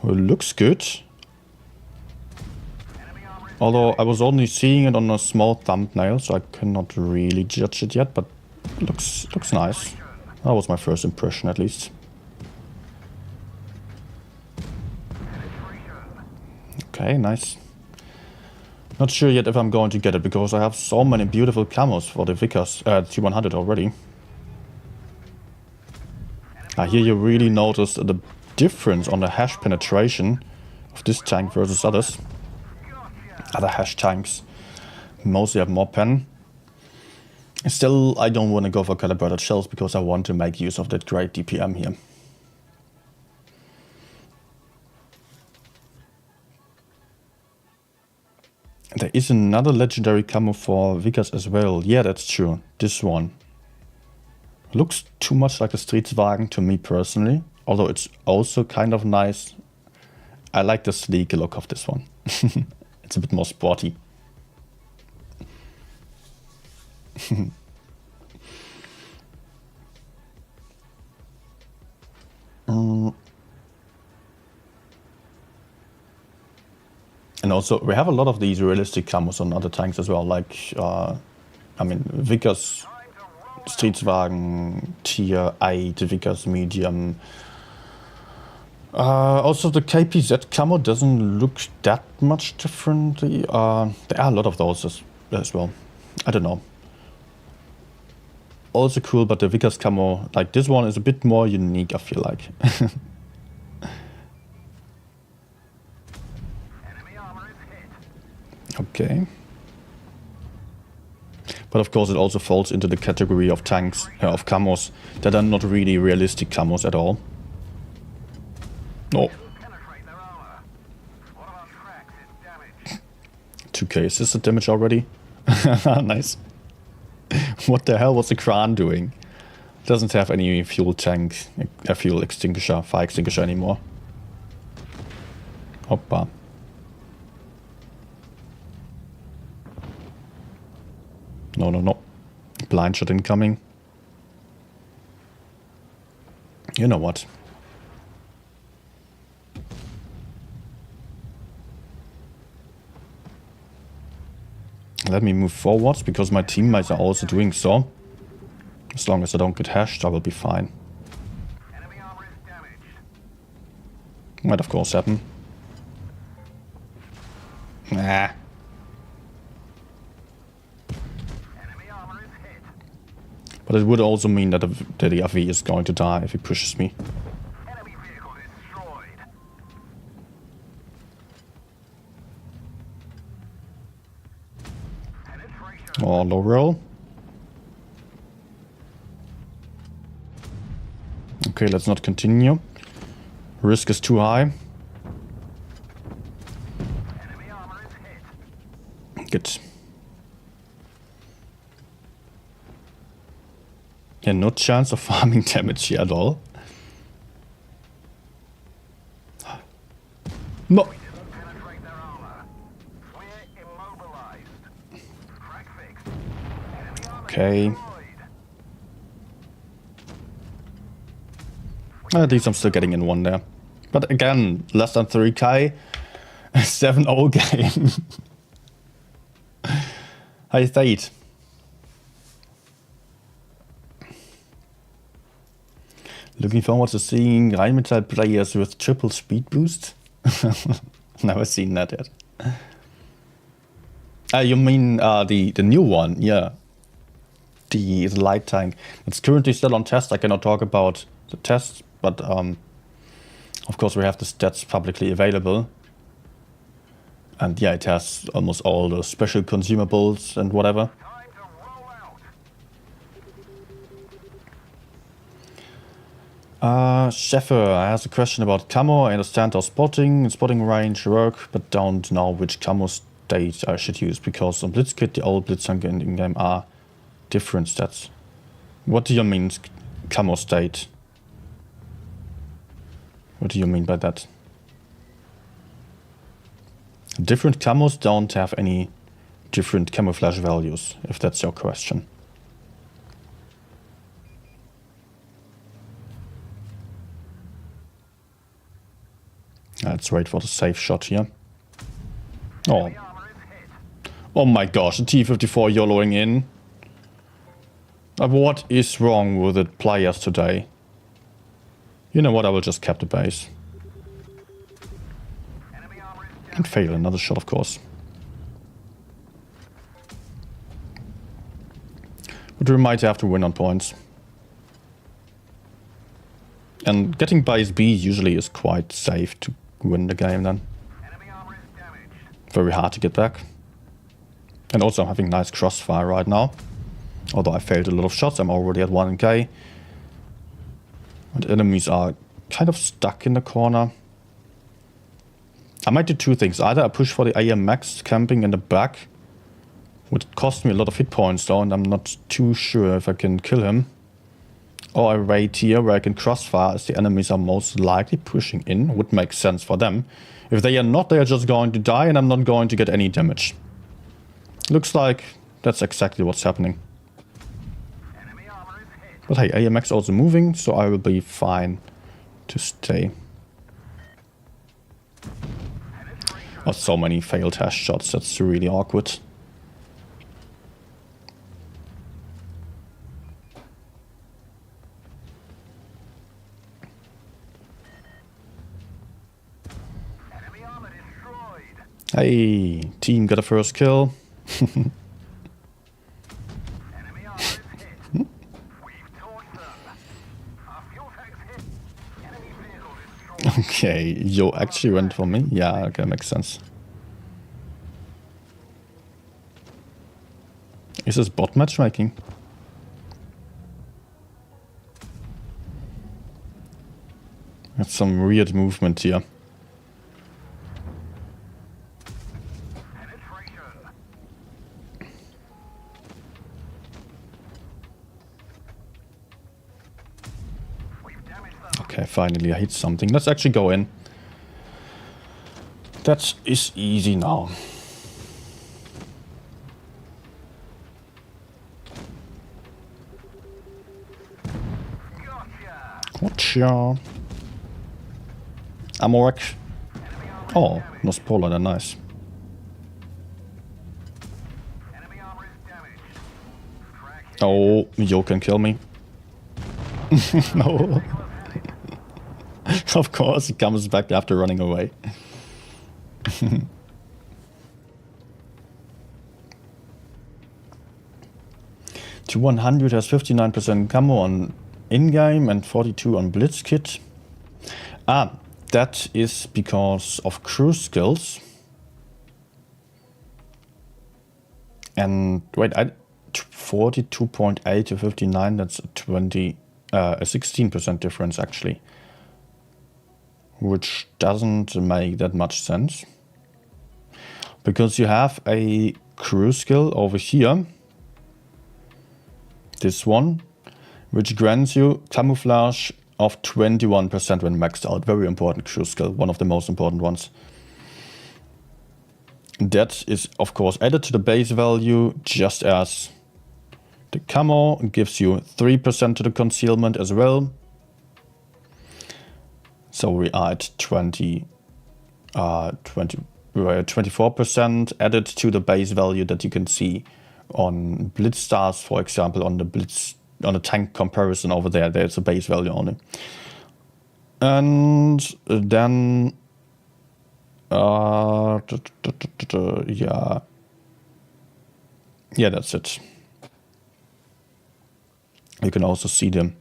Looks good. Although I was only seeing it on a small thumbnail, so I cannot really judge it yet, but it looks nice. That was my first impression at least. Okay, nice. Not sure yet if I'm going to get it because I have so many beautiful camos for the Vickers T100 already. Here you really notice the difference on the HESH penetration of this tank versus others. Other HESH tanks mostly have more pen. Still, I don't want to go for calibrated shells because I want to make use of that great DPM here. There is another legendary camo for Vickers as well. Yeah, that's true. This one. Looks too much like a Streetswagen to me personally. Although it's also kind of nice. I like the sleek look of this one. It's a bit more sporty. And also, we have a lot of these realistic camos on other tanks as well. Like, I mean, Vickers Streetswagen Tier 8, Vickers Medium. Also, the KPZ camo doesn't look that much differently. There are a lot of those as well. I don't know. Also cool, but the Vickers camo, like this one, is a bit more unique, I feel like. Enemy armor is hit. Okay. But of course it also falls into the category of tanks, of camos, that are not really realistic camos at all. Oh. Penetrate their armor. One of our tracks is damaged. 2k assisted damage already. Nice. What the hell was the Kran doing? Doesn't have any fuel tank, fuel extinguisher, fire extinguisher anymore. Hoppa. No, no, no. blind shot incoming. You know what? Let me move forwards, because my teammates are also doing so. As long as I don't get hashed, I will be fine. Enemy armor is damaged. Might of course happen. Nah. Enemy armor is hit. But it would also mean that the AV is going to die if he pushes me. Enemy vehicle destroyed. Penetration. Or low roll. Okay, let's not continue. Risk is too high. Enemy armor is hit. Good. Yeah, no chance of farming damage here at all. No. Didn't penetrate their armor. We're immobilized. Crack fixed. Enemy armor Okay. destroyed. At least I'm still getting in one there. But again, less than 3k. 7-0 game. I stayed. Looking forward to seeing Rheinmetall players with triple speed boost. Never seen that yet. You mean the new one? Yeah. The light tank. It's currently still on test. I cannot talk about the test, but of course we have the stats publicly available. And yeah, it has almost all the special consumables and whatever. Time to roll out. Sheffer has a question about camo. I understand how spotting and spotting range work, but don't know which camo state I should use, because on Blitzkit the old Blitzhunker and in-game are different stats. What do you mean camo state? What do you mean by that? Different camos don't have any different camouflage values, if that's your question. Let's wait for the safe shot here. Oh. Enemy armor is hit. Oh my gosh, the T-54 YOLOing in. What is wrong with the players today? You know what, I will just cap the base. Enemy armor is And damaged. fail another shot, of course. But we might have to win on points. And getting base B usually is quite safe to win the game then. Enemy armor is damaged. Very hard to get back. And also I'm having nice crossfire right now. Although I failed a lot of shots, I'm already at 1k. And enemies are kind of stuck in the corner. I might do two things. Either I push for the AM max camping in the back. Would cost me a lot of hit points though, and I'm not too sure if I can kill him. Or I wait here where I can crossfire as the enemies are most likely pushing in. Would make sense for them. If they are not, they are just going to die and I'm not going to get any damage. Looks like that's exactly what's happening. Enemy armor is hit. But hey, AMX also moving, so I will be fine to stay. Oh, so many failed HESH shots, that's really awkward. Enemy armor destroyed. Hey, team got a first kill. Enemy armor is hit. We've torched them. Our fuel tanks hit. Enemy vehicle destroyed. Okay, yo actually went for me. Yeah, okay, makes sense. Is this bot matchmaking? That's some weird movement here. Penetration. We've damaged them. Okay, finally I hit something. Let's actually go in. That is easy now. Sure. Ammo rack. Oh, no spoiler, then nice. Enemy armor is damaged. Track Oh, you can kill me. No. Of course, he comes back after running away. To 100 has 59% camo on in-game and 42 on blitz kit. Ah, that is because of crew skills. And wait, 42.8 to 59, that's a 16% difference actually. Which doesn't make that much sense. Because you have a crew skill over here. This one, which grants you camouflage of 21% when maxed out. Very important crew skill, one of the most important ones. That is, of course, added to the base value, just as the camo gives you 3% to the concealment as well. So we are at 24% added to the base value that you can see on blitz stars, for example, on the tank comparison over there. There's a base value only. And then yeah, that's it. You can also see the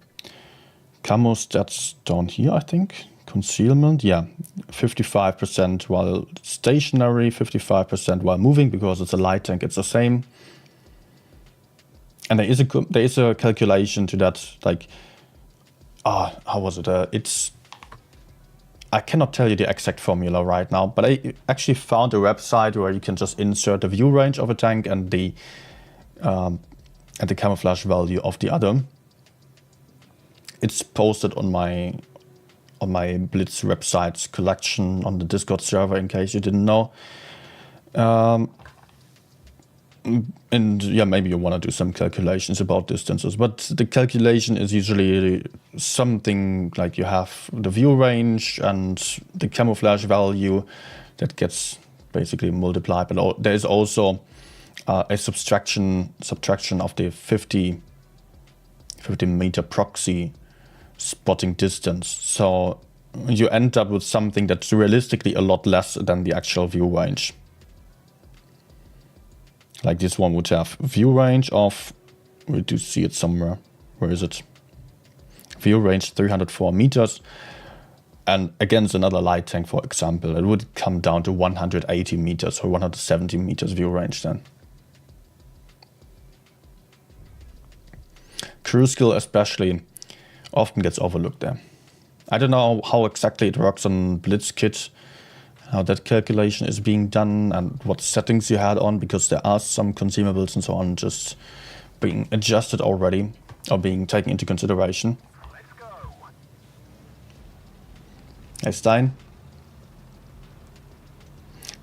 camo stats down here, I think. Concealment, yeah, 55% while stationary, 55% while moving, because it's a light tank, it's the same. And there is a calculation to that, like, how was it? I cannot tell you the exact formula right now, but I actually found a website where you can just insert the view range of a tank and the camouflage value of the other. It's posted on my Blitz website's collection on the Discord server, in case you didn't know. And yeah, maybe you want to do some calculations about distances, but the calculation is usually something like you have the view range and the camouflage value that gets basically multiplied. But there is also a subtraction of the 50 meter proxy spotting distance. So you end up with something that's realistically a lot less than the actual view range. Like this one would have view range of, we do see it somewhere. Where is it? View range 304 meters. And against another light tank, for example, it would come down to 180 meters or 170 meters view range then. Crew skill especially often gets overlooked there. I don't know how exactly it works on Blitz Kit, how that calculation is being done and what settings you had on, because there are some consumables and so on just being adjusted already or being taken into consideration. Let's go. Hey Stein.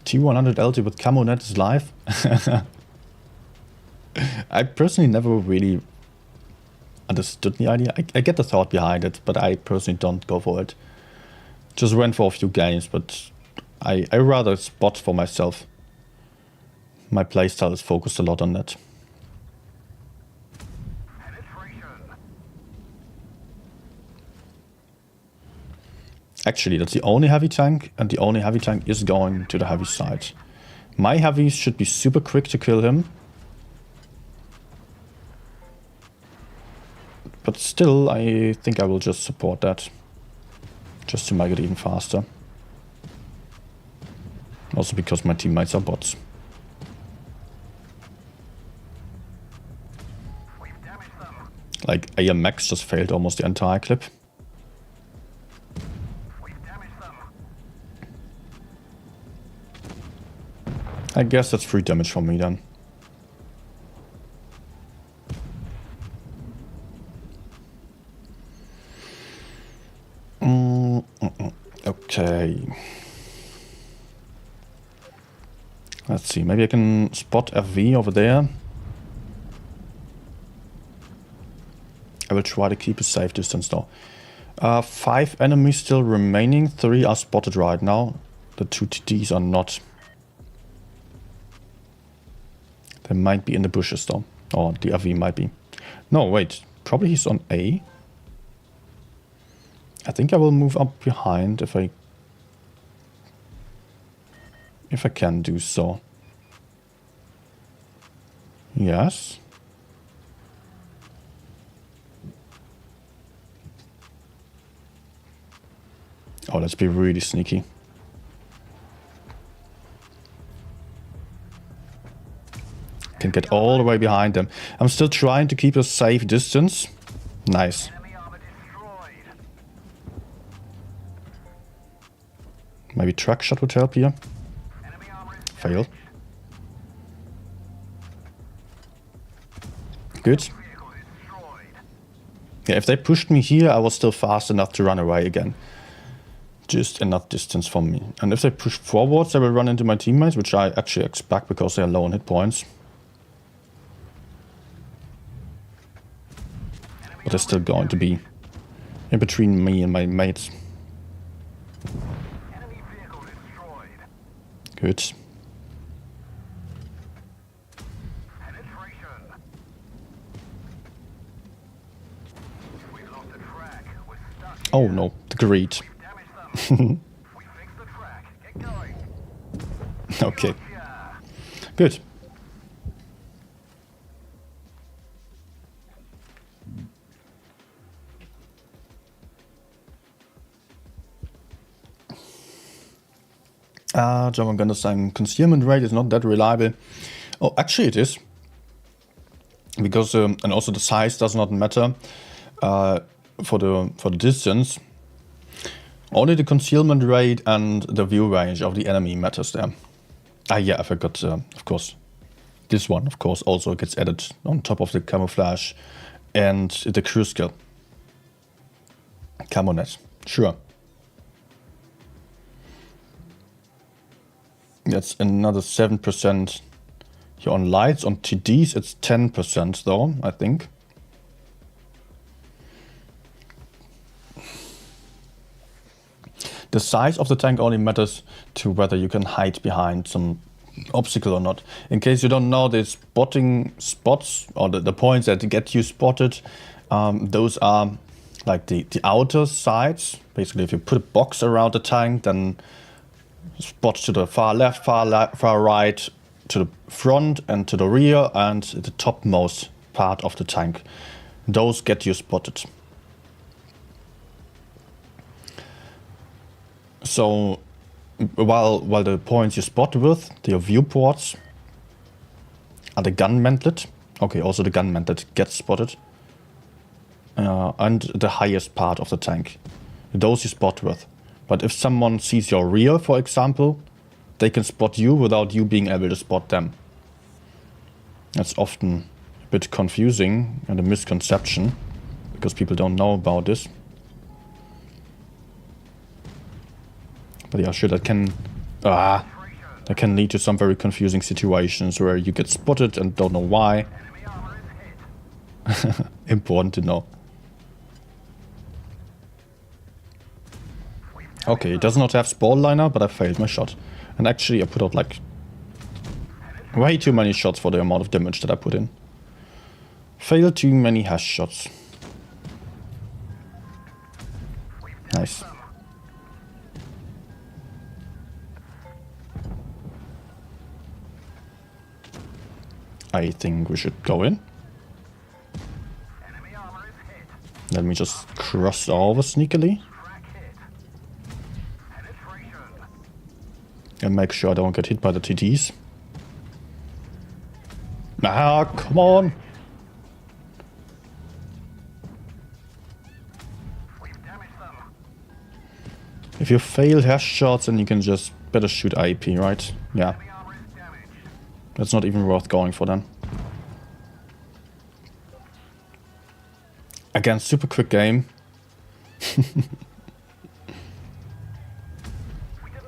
T100 LT with camo net is live. I personally never really understood the idea. I get the thought behind it, but I personally don't go for it. Just ran for a few games, but I rather spot for myself. My playstyle is focused a lot on that. Penetration. Actually, that's the only heavy tank, and the only heavy tank is going to the heavy side. My heavies should be super quick to kill him. But still, I think I will just support that. Just to make it even faster. Also because my teammates are bots. We've damaged them. Like AM Max just failed almost the entire clip. We've damaged them. I guess that's free damage for me then. Okay. Let's see, maybe I can spot FV over there. I will try to keep a safe distance though. 5 enemies still remaining. 3 are spotted right now. The 2 TDs are not. They might be in the bushes though. Or the RV might be. No, wait. Probably he's on A. I think I will move up behind if I can do so. Yes. Oh, let's be really sneaky. Can get all the way behind them. I'm still trying to keep a safe distance. Nice. Enemy armor destroyed. Maybe truck shot would help here. Enemy armor is Fail. Good. vehicle destroyed. Yeah, if they pushed me here, I was still fast enough to run away again. Just enough distance from me. And if they push forwards, they will run into my teammates, which I actually expect because they are low on hit points. But they're still going to be in between me and my mates. Enemy vehicle destroyed. Good. Penetration. We've lost the track. We're stuck. Oh no, the greed. Damage them. We fixed the track. Get going. Okay, Yeah. good. German gunner saying concealment rate is not that reliable. Oh, actually it is. Because, and also the size does not matter for the distance. Only the concealment rate and the view range of the enemy matters there. Ah yeah, I forgot, of course. This one, of course, also gets added on top of the camouflage and the crew skill. Camonet, sure. That's another 7% here on lights. On TDs, it's 10% though, I think. The size of the tank only matters to whether you can hide behind some obstacle or not. In case you don't know, the spotting spots or the points that get you spotted, those are like the outer sides. Basically, if you put a box around the tank, then spots to the far left, far right, to the front and to the rear, and the topmost part of the tank. Those get you spotted. So while the points you spot with, the viewports, are the gun mantlet. Okay, also the gun mantlet gets spotted. And the highest part of the tank. Those you spot with. But if someone sees your rear, for example, they can spot you without you being able to spot them. That's often a bit confusing and a misconception, because people don't know about this. But yeah, sure, that can lead to some very confusing situations where you get spotted and don't know why. Enemy armor is hit. Important to know. Okay, it does not have spawn liner, but I failed my shot. And actually I put out like way too many shots for the amount of damage that I put in. Failed too many HESH shots. Nice. I think we should go in. Enemy armor is hit. Let me just cross over sneakily. Track hit. Penetration. And make sure I don't get hit by the TDs. Ah, come on! We've damaged them. If you fail HESH shots, then you can just better shoot IP, right? Yeah, Enemy armor is damaged. that's not even worth going for then. Again, super quick game. We didn't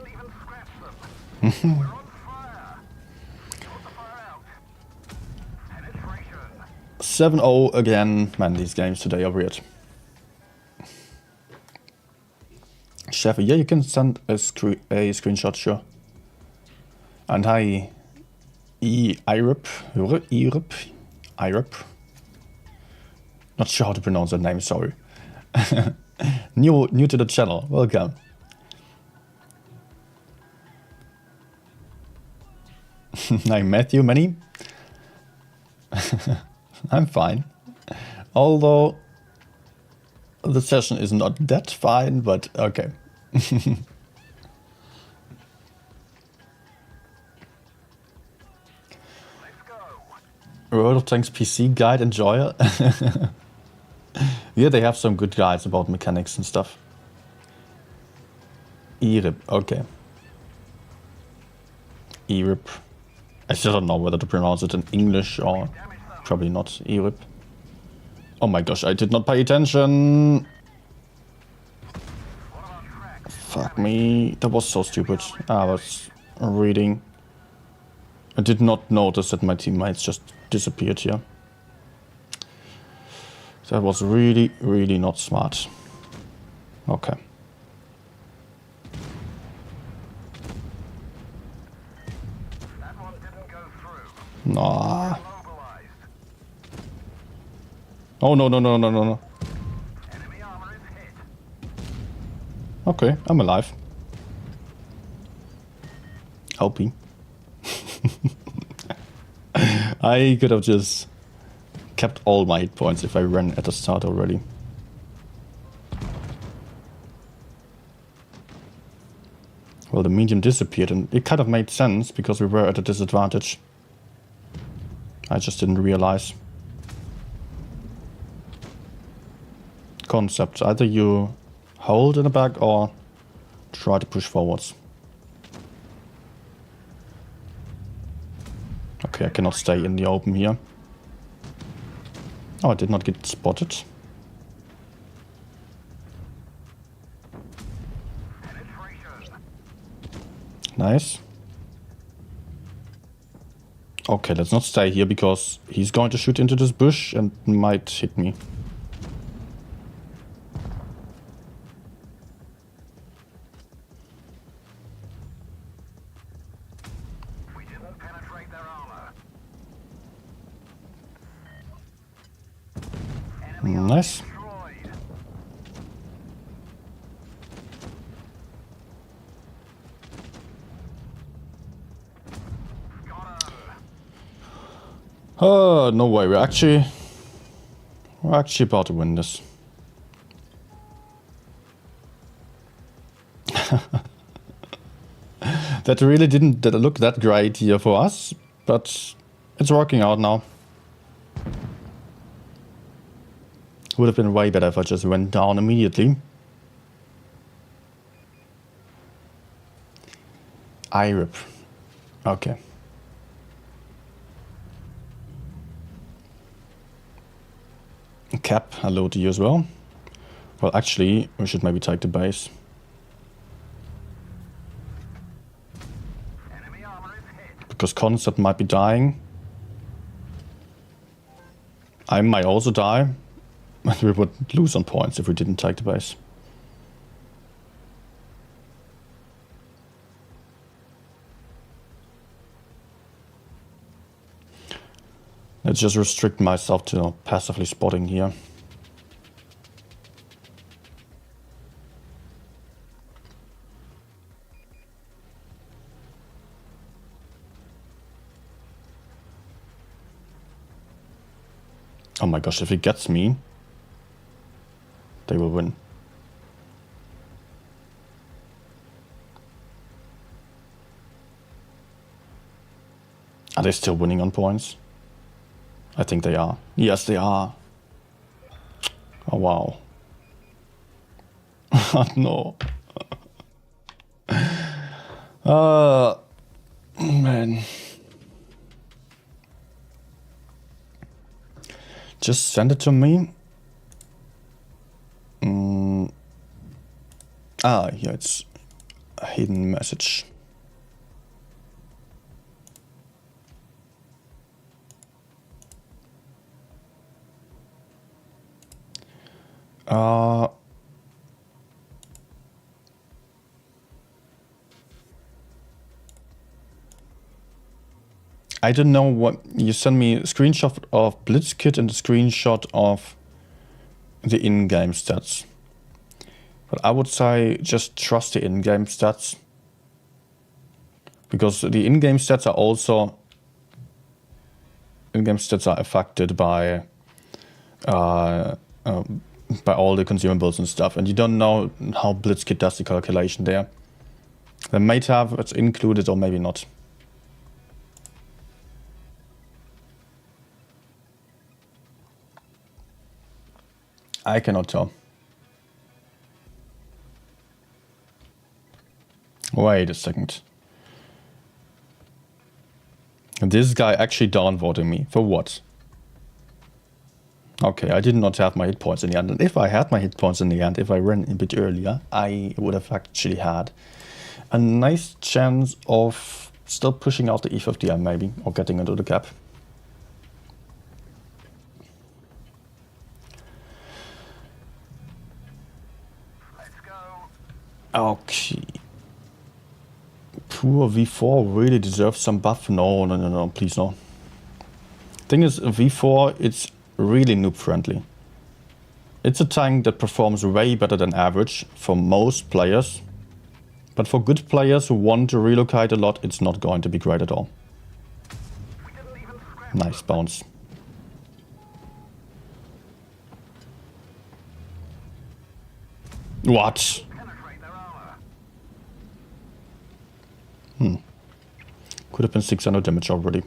even scratch them. We're on fire. Put the fire out. Penetration. 7-0 again. Man, these games today are weird. chef. Yeah, you can send a screenshot, sure. And hi, Irip. Irip. Not sure how to pronounce that name, sorry. new to the channel, welcome. Hi Matthew, Manny. I'm fine. Although the session is not that fine, but okay. World of Tanks PC guide, enjoyer. Yeah, they have some good guides about mechanics and stuff. Irip, okay. Irip. I still don't know whether to pronounce it in English or probably not. Irip. Oh my gosh, I did not pay attention. Fuck me. That was so stupid. I was reading. I did not notice that my teammates just disappeared here. That was really, really not smart. Okay. That one didn't go through. Nah. Mobilized. Oh no, no, no, no, no, no. Enemy armor is hit. Okay, I'm alive. Helping. I could have just kept all my hit points if I ran at the start already. Well, the medium disappeared and it kind of made sense because we were at a disadvantage. I just didn't realize. Concept, either you hold in the back or try to push forwards. Okay, I cannot stay in the open here. Oh, I did not get spotted. Nice. Okay, let's not stay here because he's going to shoot into this bush and might hit me. We didn't penetrate their armor. Nice. Destroyed. Got him. Oh, no way. We're actually about to win this. That really didn't look that great here for us, but it's working out now. Would have been way better if I just went down immediately. Irip. Okay. Cap, hello to you as well. Well, actually, we should maybe take the base. Enemy armor is hit. Because Concept might be dying. I might also die. But we would lose on points if we didn't take the base. Let's just restrict myself to passively spotting here. Oh my gosh, if he gets me, they will win. Are they still winning on points? I think they are. Yes, they are. Oh, wow. No. Man. Just send it to me. Ah, yeah, it's a hidden message. I don't know what you sent me a screenshot of Blitzkit and a screenshot of the in-game stats. But I would say just trust the in-game stats. Because the in-game stats are also affected by all the consumables and stuff, and you don't know how Blitzkit does the calculation there. They might have it included or maybe not. I cannot tell. Wait a second. This guy actually downvoted me. For what? Okay, I did not have my hit points in the end. And if I had my hit points in the end, if I ran a bit earlier, I would have actually had a nice chance of still pushing out the E50M maybe, or getting into the cap. Let's go. Okay. Poor V4 really deserves some buff. No, please no. Thing is, V4, it's really noob friendly. It's a tank that performs way better than average for most players. But for good players who want to relocate a lot, it's not going to be great at all. We didn't even scrap. Nice bounce. What? Penetrate their armor. Could have been 600 damage already.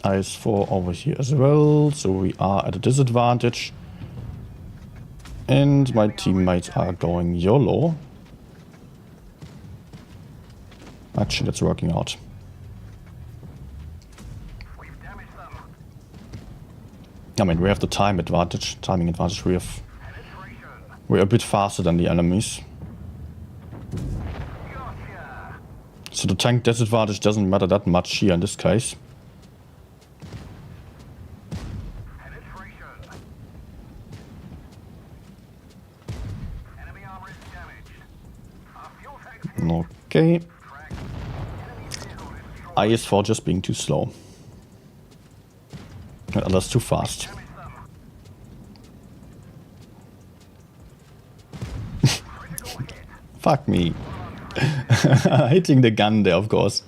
IS-4 over here as well, so we are at a disadvantage. And my teammates are going YOLO. Actually, that's working out. We've damaged them. I mean, we have the timing advantage. Penetration. We're a bit faster than the enemies. Gotcha. So the tank disadvantage doesn't matter that much here in this case. Penetration. Enemy armor is damaged. Our fuel tanks hit. Okay. Track. Enemy vehicle is destroyed. IS-4 just being too slow. And others too fast. Damage them. Critical hit. Fuck me. Hitting the gun there, of course.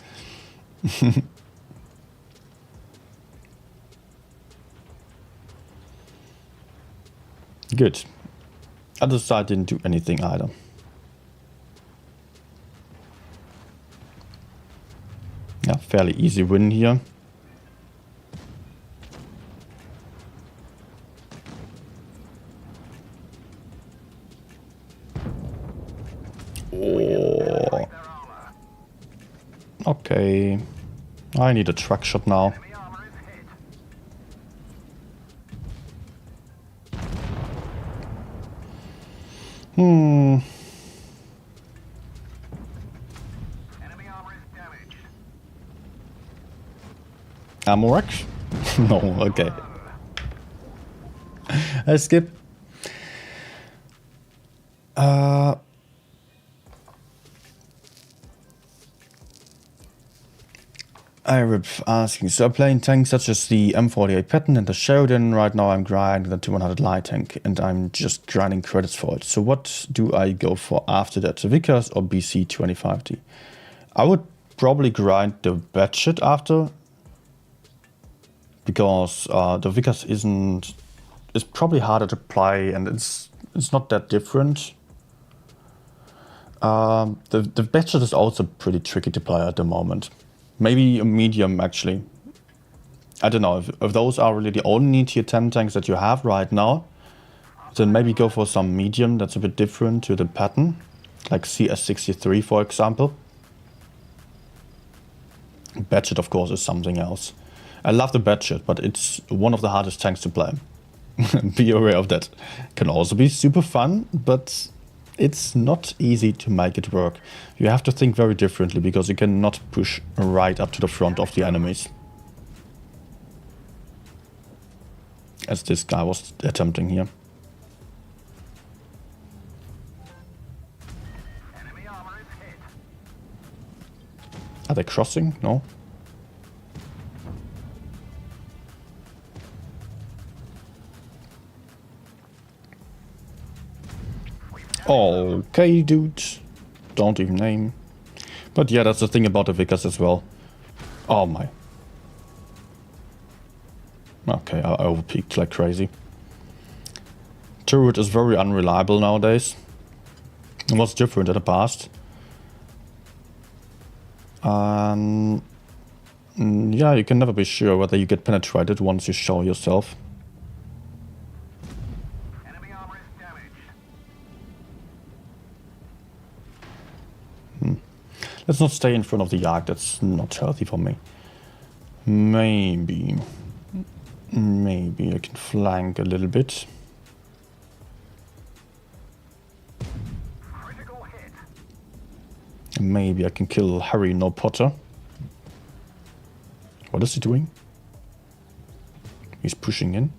Good. Other side didn't do anything either. Yeah, fairly easy win here. Oh. Their armor. Okay. I need a truck shot now. Enemy armor is hit. Enemy armor is damaged. Ammo rack? No, okay. I skip. Irip asking, so I'm playing tanks such as the M48 Patton and the Sheridan. Right now I'm grinding the 200 light tank and I'm just grinding credits for it. So what do I go for after that? The Vickers or BC 25D? I would probably grind the Batchet after, because the Vickers it's probably harder to play and it's not that different. The Batchet is also pretty tricky to play at the moment. Maybe a medium, actually. I don't know, if those are really the only tier 10 tanks that you have right now, then maybe go for some medium that's a bit different to the pattern, like CS63, for example. Batchet, of course, is something else. I love the Batchet, but it's one of the hardest tanks to play. Be aware of that. Can also be super fun, but it's not easy to make it work. You have to think very differently because you cannot push right up to the front of the enemies, as this guy was attempting here. Are they crossing? No. Okay, dude. Don't even name. But yeah, that's the thing about the Vickers as well. Oh my. Okay, I overpeaked like crazy. Turret is very unreliable nowadays. It was different in the past. Yeah, you can never be sure whether you get penetrated once you show yourself. Enemy armor is damaged. Let's not stay in front of the Yak, that's not healthy for me. Maybe I can flank a little bit. Critical hit. Maybe I can kill Harry No Potter. What is he doing? He's pushing in.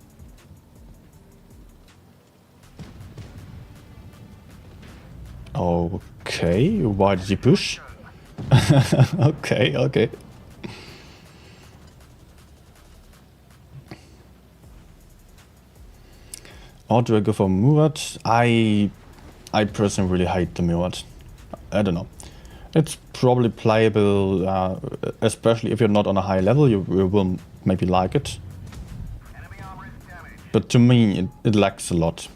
Okay, why did he push? Okay. Or do I go for Murat? I personally really hate the Murat. I don't know. It's probably playable, especially if you're not on a high level, you will maybe like it. Enemy armor is damaged. But to me, it lacks a lot.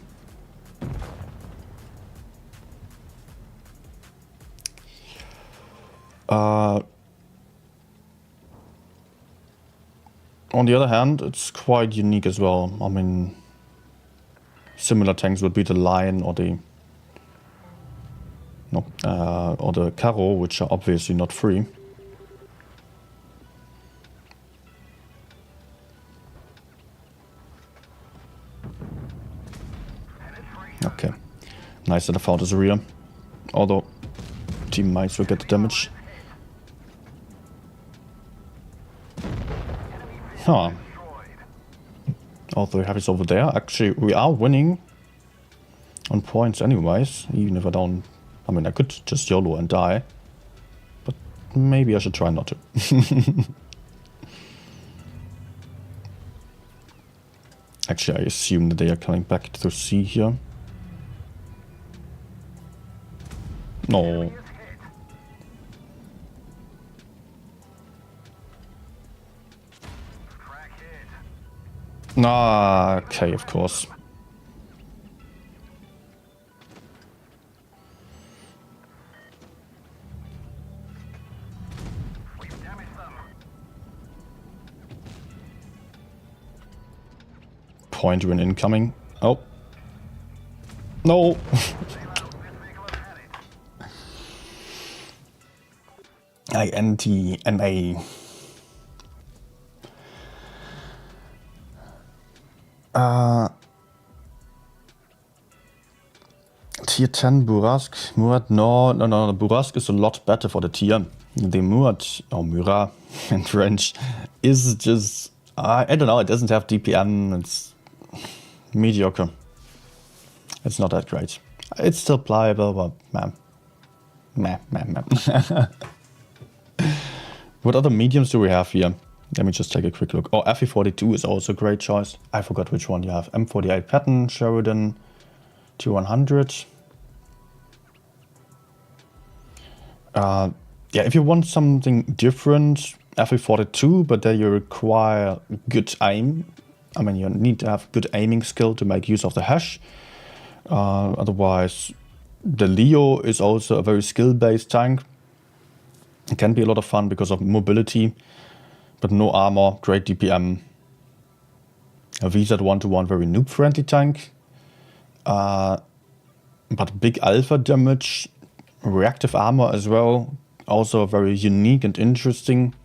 On the other hand, it's quite unique as well. I mean, similar tanks would be the Lion or the or the Caro, which are obviously not free. Okay, nice that I found his rear. Although teammates will get the damage. Huh. All three heavies over there. Actually, we are winning on points anyways, even if I don't... I mean, I could just YOLO and die. But maybe I should try not to. Actually, I assume that they are coming back to C here. No. Ah, okay, of course. We've damaged them. Point win incoming. Oh. No. INTMA. Tier 10 Burask. Murat, no. Burask is a lot better for the tier. The Murat, or Mura in French, is just... I don't know, it doesn't have DPM, it's mediocre. It's not that great. It's still pliable, but meh. What other mediums do we have here? Let me just take a quick look. Oh, FE42 is also a great choice. I forgot which one you have. M48 Patton, Sheridan, T100. Yeah, if you want something different, FE42, but then you require good aim. I mean, you need to have good aiming skill to make use of the HESH. Otherwise, the Leo is also a very skill-based tank. It can be a lot of fun because of mobility, but no armor, great DPM. A VZ 1-to-1 very noob-friendly tank. But big alpha damage, reactive armor as well. Also very unique and interesting.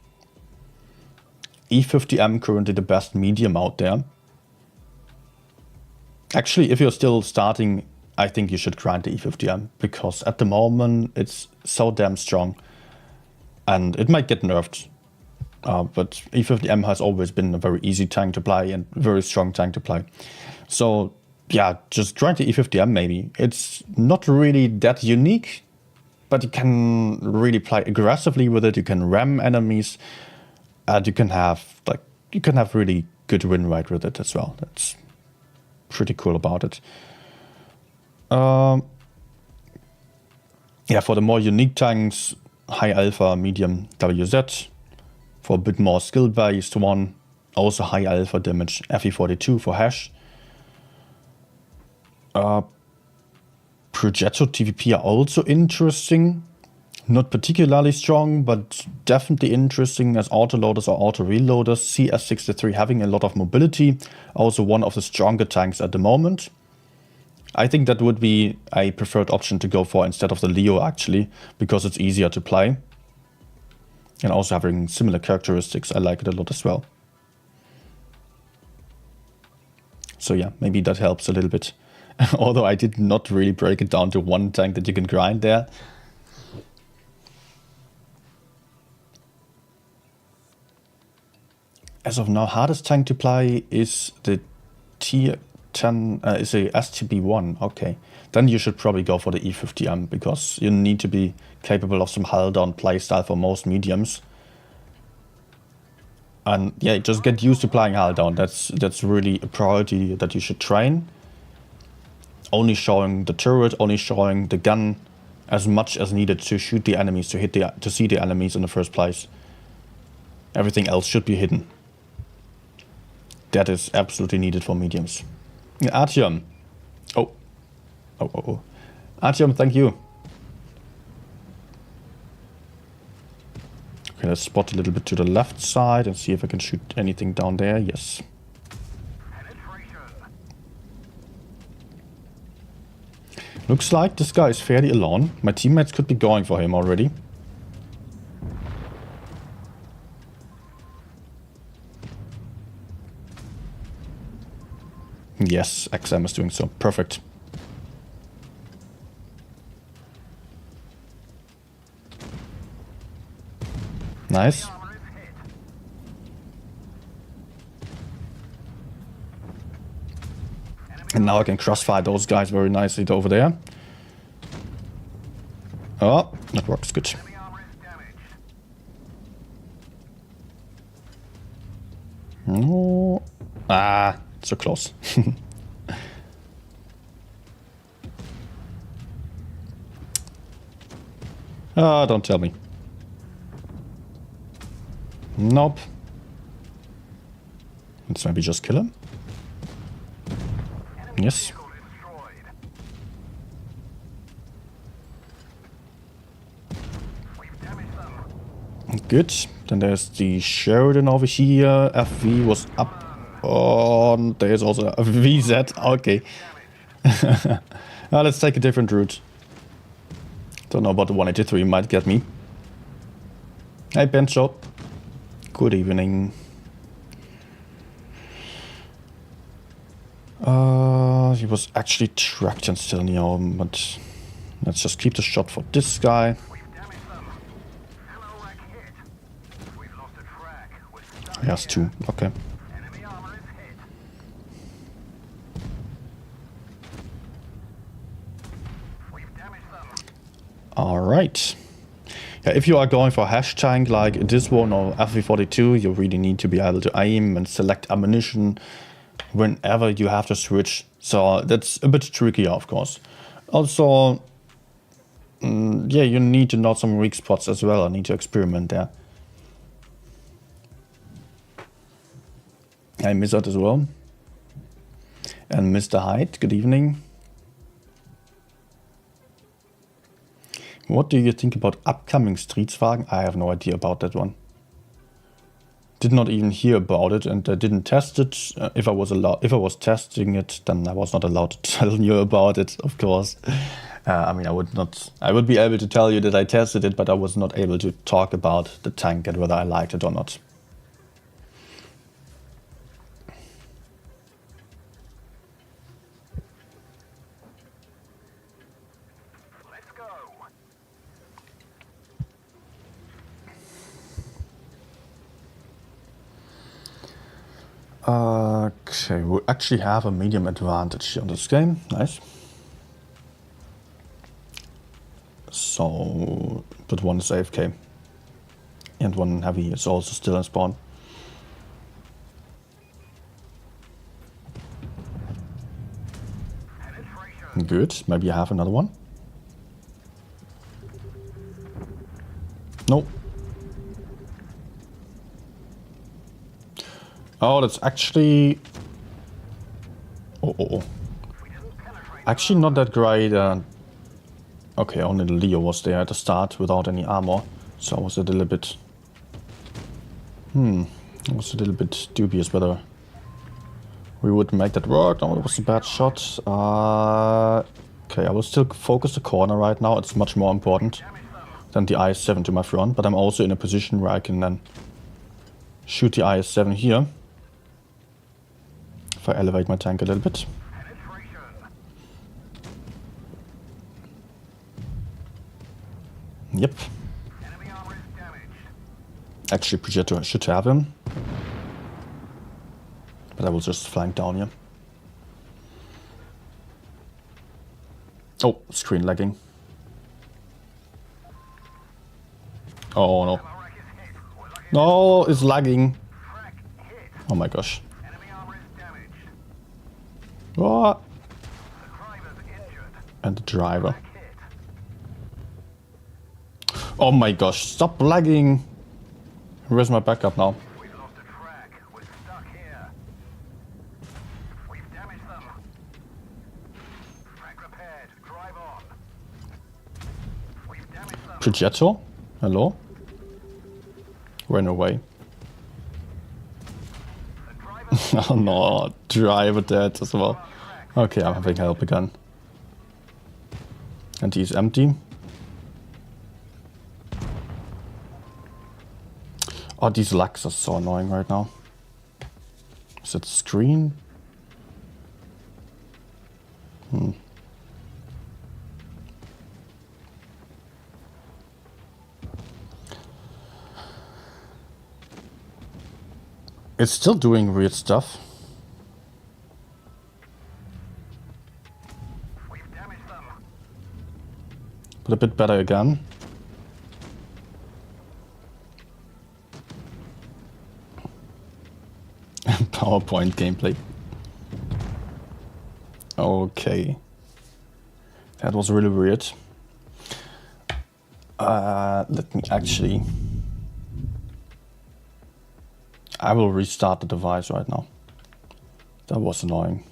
E50M currently the best medium out there. Actually, if you're still starting, I think you should grind the E50M, because at the moment it's so damn strong. And it might get nerfed. But E50M has always been a very easy tank to play and very strong tank to play. So yeah, just grind the E50M maybe. It's not really that unique, but you can really play aggressively with it. You can ram enemies, and you can have really good win rate with it as well. That's pretty cool about it. Yeah, for the more unique tanks, high alpha, medium WZ. For a bit more skill-based one, also high alpha damage, FE42 for HESH. Progetto TVP are also interesting. Not particularly strong, but definitely interesting as autoloaders or auto-reloaders. CS63 having a lot of mobility, also one of the stronger tanks at the moment. I think that would be a preferred option to go for instead of the Leo actually, because it's easier to play. And also having similar characteristics, I like it a lot as well. So yeah, maybe that helps a little bit. Although I did not really break it down to one tank that you can grind there. As of now, hardest tank to play is the T10, is a STB1. Okay, then you should probably go for the E50M because you need to be capable of some hull down playstyle for most mediums. And yeah, just get used to playing hull down. That's really a priority that you should train. Only showing the turret, only showing the gun as much as needed to shoot the enemies, to see the enemies in the first place. Everything else should be hidden. That is absolutely needed for mediums. Artyom. Oh. Artyom, thank you. Okay, let's spot a little bit to the left side and see if I can shoot anything down there. Yes. Looks like this guy is fairly alone. My teammates could be going for him already. Yes, XM is doing so. Perfect. Nice. And now I can crossfire those guys very nicely over there. Oh, that works good. Oh, so close. Don't tell me. Nope. Let's maybe just kill him. Yes. Good. Then there's the Sheridan over here. FV was up. Oh, there's also a VZ. Okay. Let's take a different route. Don't know about the 183, might get me. Hey, Bencho. Good evening. He was actually tracked and still near him, but let's just keep the shot for this guy. He has two, okay. Alright. Yeah, if you are going for a HESH tank like this one or FV42, you really need to be able to aim and select ammunition whenever you have to switch. So that's a bit trickier, of course. Also, yeah, you need to know some weak spots as well. I need to experiment there. I miss that as well. And Mr. Hyde, good evening. What do you think about upcoming Streetswagen? I have no idea about that one. Did not even hear about it, and I didn't test it. If I was testing it, then I was not allowed to tell you about it, of course. I mean, I would be able to tell you that I tested it, but I was not able to talk about the tank and whether I liked it or not. Okay, we actually have a medium advantage on this game. Nice. So, but one is AFK. And one heavy is also still in spawn. Good, maybe I have another one. No. Oh, that's actually... Oh. Actually not that great. Okay, only the Leo was there at the start without any armor. So I was a little bit... I was a little bit dubious whether we would make that work. No, it was a bad shot. Okay, I will still focus the corner right now. It's much more important than the IS-7 to my front. But I'm also in a position where I can then shoot the IS-7 here. If I elevate my tank a little bit. Yep. Actually, Progetto should have him. But I will just flank down here. Oh, screen lagging. Oh no. No, it's lagging. Oh my gosh. What? And the driver. Oh my gosh, stop lagging. Where's my backup now? We've lost a track. We're stuck here. We've damaged them. Track repaired. Drive on. We've damaged them. Progetto? Hello? Ran away. Oh no, driver dead as well. Okay, I'm having help again. And he's empty. Oh, these lags are so annoying right now. Is it screen? It's still doing weird stuff. We've damaged them. But a bit better again. PowerPoint gameplay. Okay. That was really weird. Let me actually... I will restart the device right now. That was annoying.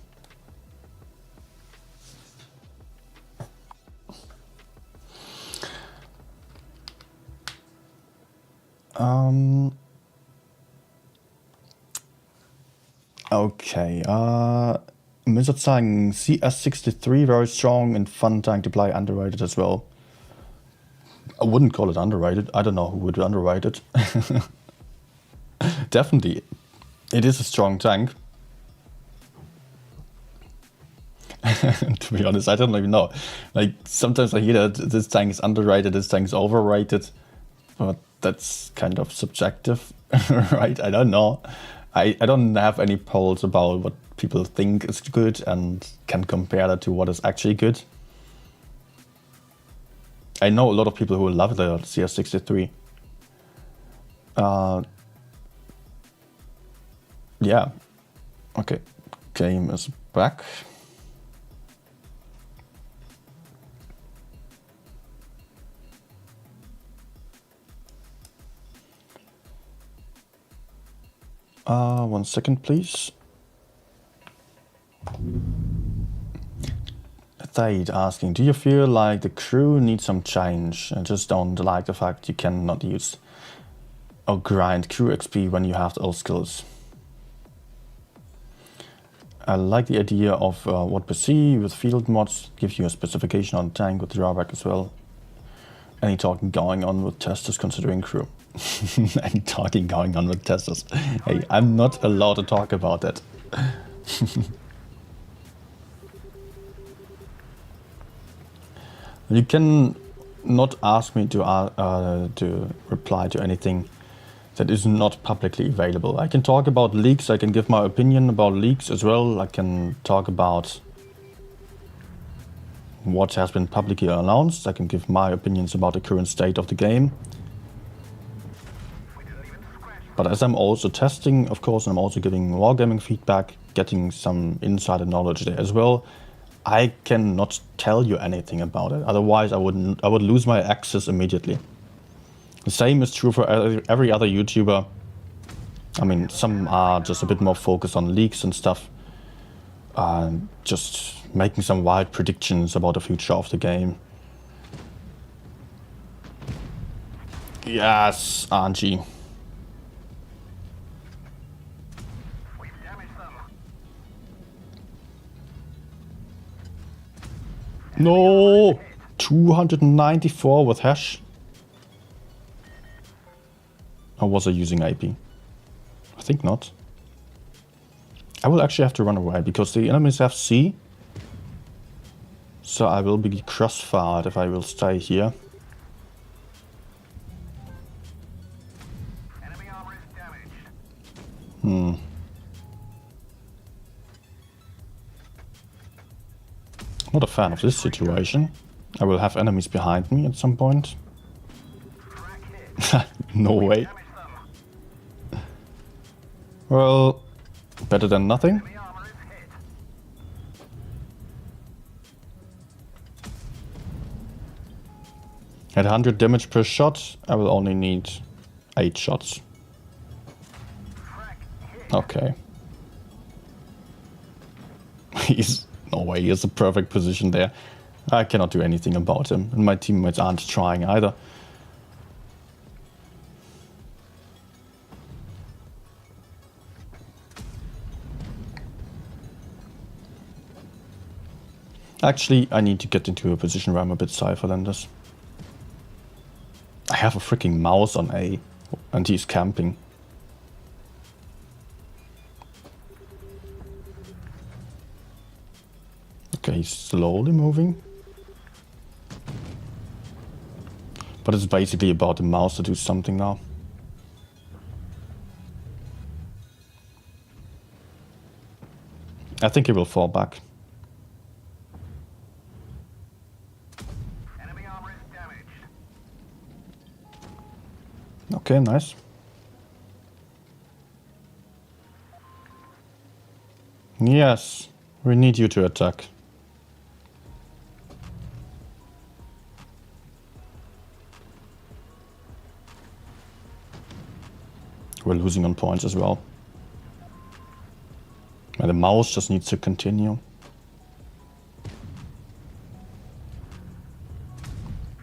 Okay, Mizot saying CS63 very strong and fun tank to play, underrated as well. I wouldn't call it underrated. I don't know who would underrate it. Definitely, it is a strong tank. To be honest, I don't even know. Like, sometimes I hear that this tank is underrated, this tank is overrated. But that's kind of subjective, right? I don't know. I don't have any polls about what people think is good and can compare that to what is actually good. I know a lot of people who love the CS63. Yeah. Okay. Game is back. One second, please. Thade asking, do you feel like the crew needs some change? I just don't like the fact you cannot use or grind crew XP when you have those skills. I like the idea of what PC with field mods gives you a specification on the tank with drawback as well. Any talking going on with testers considering crew? Any talking going on with testers? Hey, I'm not allowed to talk about that. You can not ask me to reply to anything that is not publicly available. I can talk about leaks, I can give my opinion about leaks as well. I can talk about what has been publicly announced. I can give my opinions about the current state of the game. But as I'm also testing, of course, and I'm also giving wargaming feedback, getting some insider knowledge there as well, I cannot tell you anything about it. Otherwise, I would lose my access immediately. The same is true for every other YouTuber. I mean, some are just a bit more focused on leaks and stuff. Just making some wild predictions about the future of the game. Yes, RNG. No! 294 with HESH. Or was I using AP? I think not. I will actually have to run away because the enemies have C. So I will be crossfired if I will stay here. Enemy armor is damaged. Not a fan of this situation. I will have enemies behind me at some point. No way. Well, better than nothing. Enemy armor is hit. At 100 damage per shot, I will only need 8 shots. Okay. No way, he has a perfect position there. I cannot do anything about him, and my teammates aren't trying either. Actually, I need to get into a position where I'm a bit safer than this. I have a freaking mouse on A, and he's camping. Okay, he's slowly moving. But it's basically about the mouse to do something now. I think he will fall back. Enemy armor is damaged. Okay, nice. Yes, we need you to attack. We're losing on points as well. And the mouse just needs to continue.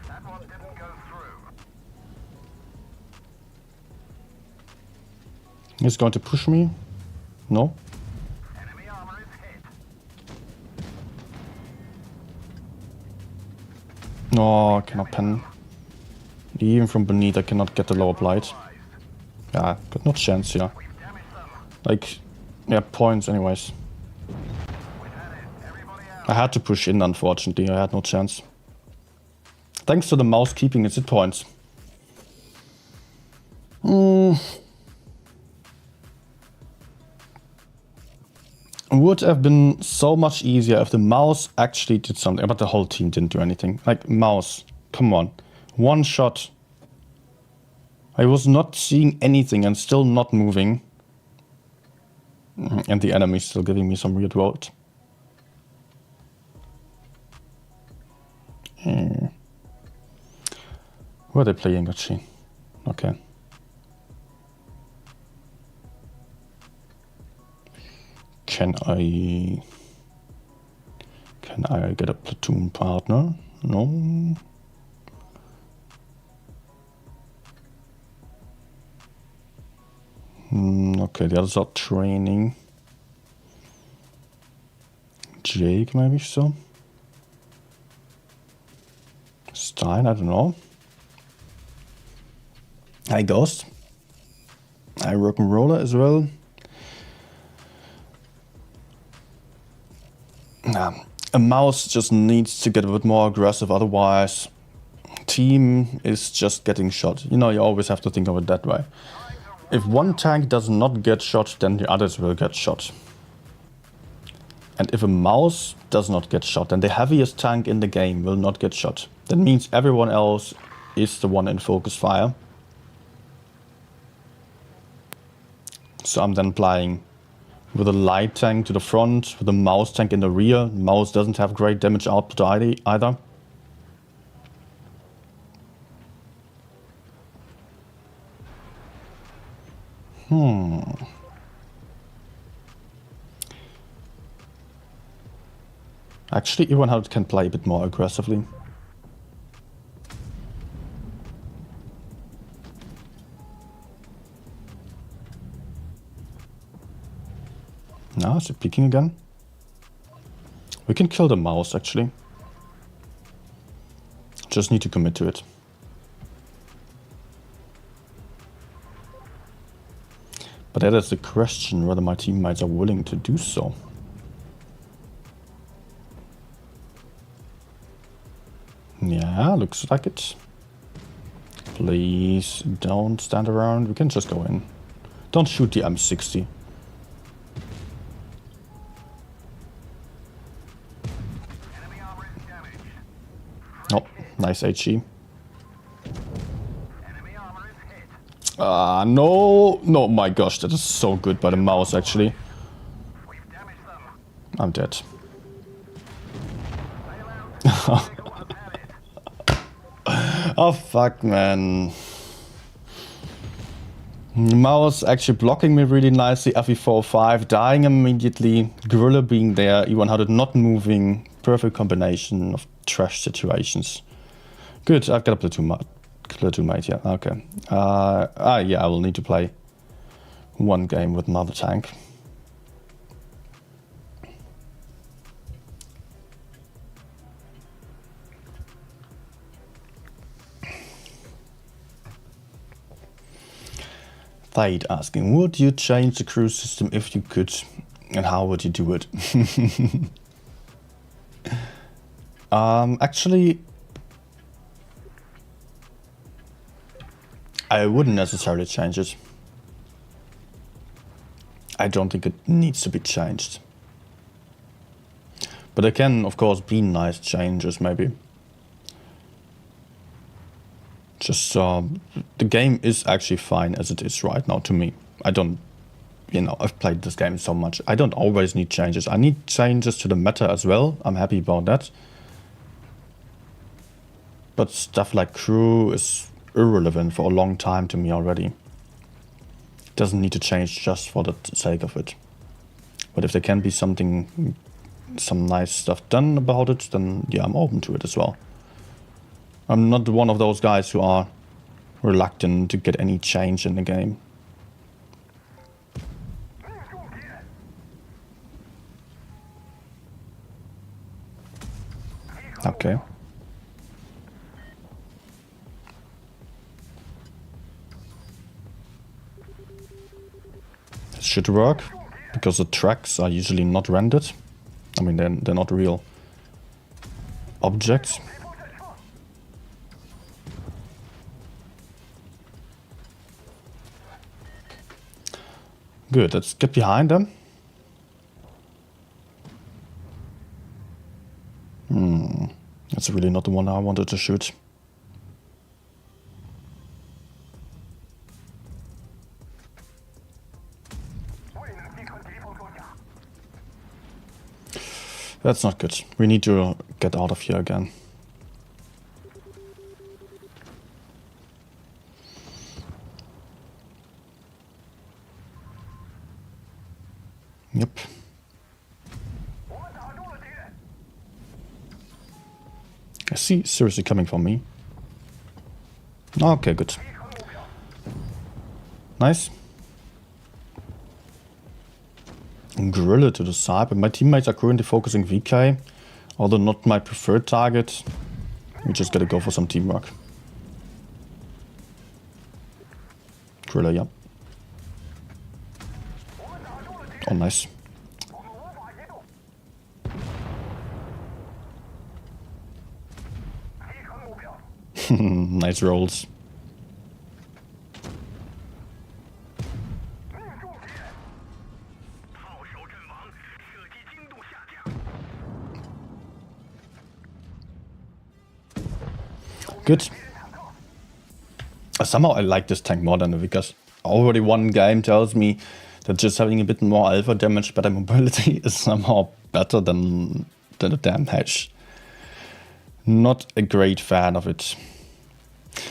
That one didn't go through. He's going to push me. No. Enemy armor is hit. No, I cannot pen. Even from beneath, I cannot get the lower blight. Yeah, got no chance here. We've damaged them. Like, yeah, points anyways. We've had it. Everybody out. I had to push in, unfortunately. I had no chance. Thanks to the mouse keeping its hit points. Would have been so much easier if the mouse actually did something, but the whole team didn't do anything. Like, mouse, come on. One shot. I was not seeing anything and still not moving. And the enemy's still giving me some weird road. Where are they playing actually? Okay. Can I get a platoon partner? No. Okay, the others are training. Jake, maybe so. Stein, I don't know. Hi, Ghost. Hi, Rock'n'Roller as well. A mouse just needs to get a bit more aggressive, otherwise team is just getting shot. You know, you always have to think of it that way. If one tank does not get shot, then the others will get shot. And if a mouse does not get shot, then the heaviest tank in the game will not get shot. That means everyone else is the one in focus fire. So I'm then playing with a light tank to the front, with a mouse tank in the rear. Mouse doesn't have great damage output either. Actually, E100 can play a bit more aggressively. Now is it peeking again? We can kill the mouse, actually. Just need to commit to it. But that is the question, whether my teammates are willing to do so. Yeah, looks like it. Please don't stand around. We can just go in. Don't shoot the M60. Enemy armor is damaged. Oh, nice HE. Enemy armor is hit. Ah, no. No, my gosh, that is so good by the mouse, actually. We've damaged them. I'm dead. Sail out. Take a look at it. Oh, fuck, man. Mouse actually blocking me really nicely. FE4-5 dying immediately. Gorilla being there. E100 not moving. Perfect combination of trash situations. Good, I've got a platoon mate, yeah, okay. Yeah, I will need to play one game with another tank. Thade asking, would you change the crew system if you could? And how would you do it? Actually, I wouldn't necessarily change it. I don't think it needs to be changed. But there can, of course, be nice changes, maybe. Just, the game is actually fine as it is right now to me. I don't, you know, I've played this game so much. I don't always need changes. I need changes to the meta as well. I'm happy about that. But stuff like crew is irrelevant for a long time to me already. It doesn't need to change just for the sake of it. But if there can be something, some nice stuff done about it, then yeah, I'm open to it as well. I'm not one of those guys who are reluctant to get any change in the game. Okay. This should work, because the tracks are usually not rendered. I mean, they're not real objects. Good, let's get behind them. That's really not the one I wanted to shoot. That's not good. We need to get out of here again. Yep. I see, seriously coming for me. Okay, good. Nice. Gorilla to the side, but my teammates are currently focusing VK, although not my preferred target. We just gotta go for some teamwork. Gorilla, yeah. Oh, nice. Nice rolls. Good. Somehow I like this tank more than the Vickers. Already one game tells me that just having a bit more alpha damage, better mobility is somehow better than the damn HESH. Not a great fan of it.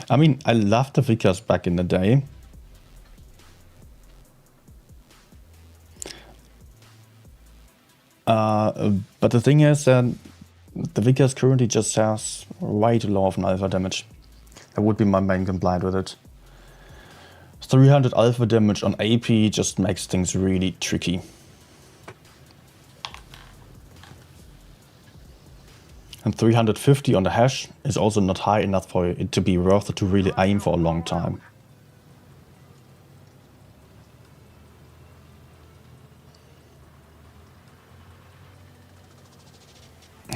I mean, I loved the Vickers back in the day. But the thing is that the Vickers currently just has way too low of an alpha damage. That would be my main complaint with it. 300 alpha damage on AP just makes things really tricky. And 350 on the HESH is also not high enough for it to be worth it to really aim for a long time.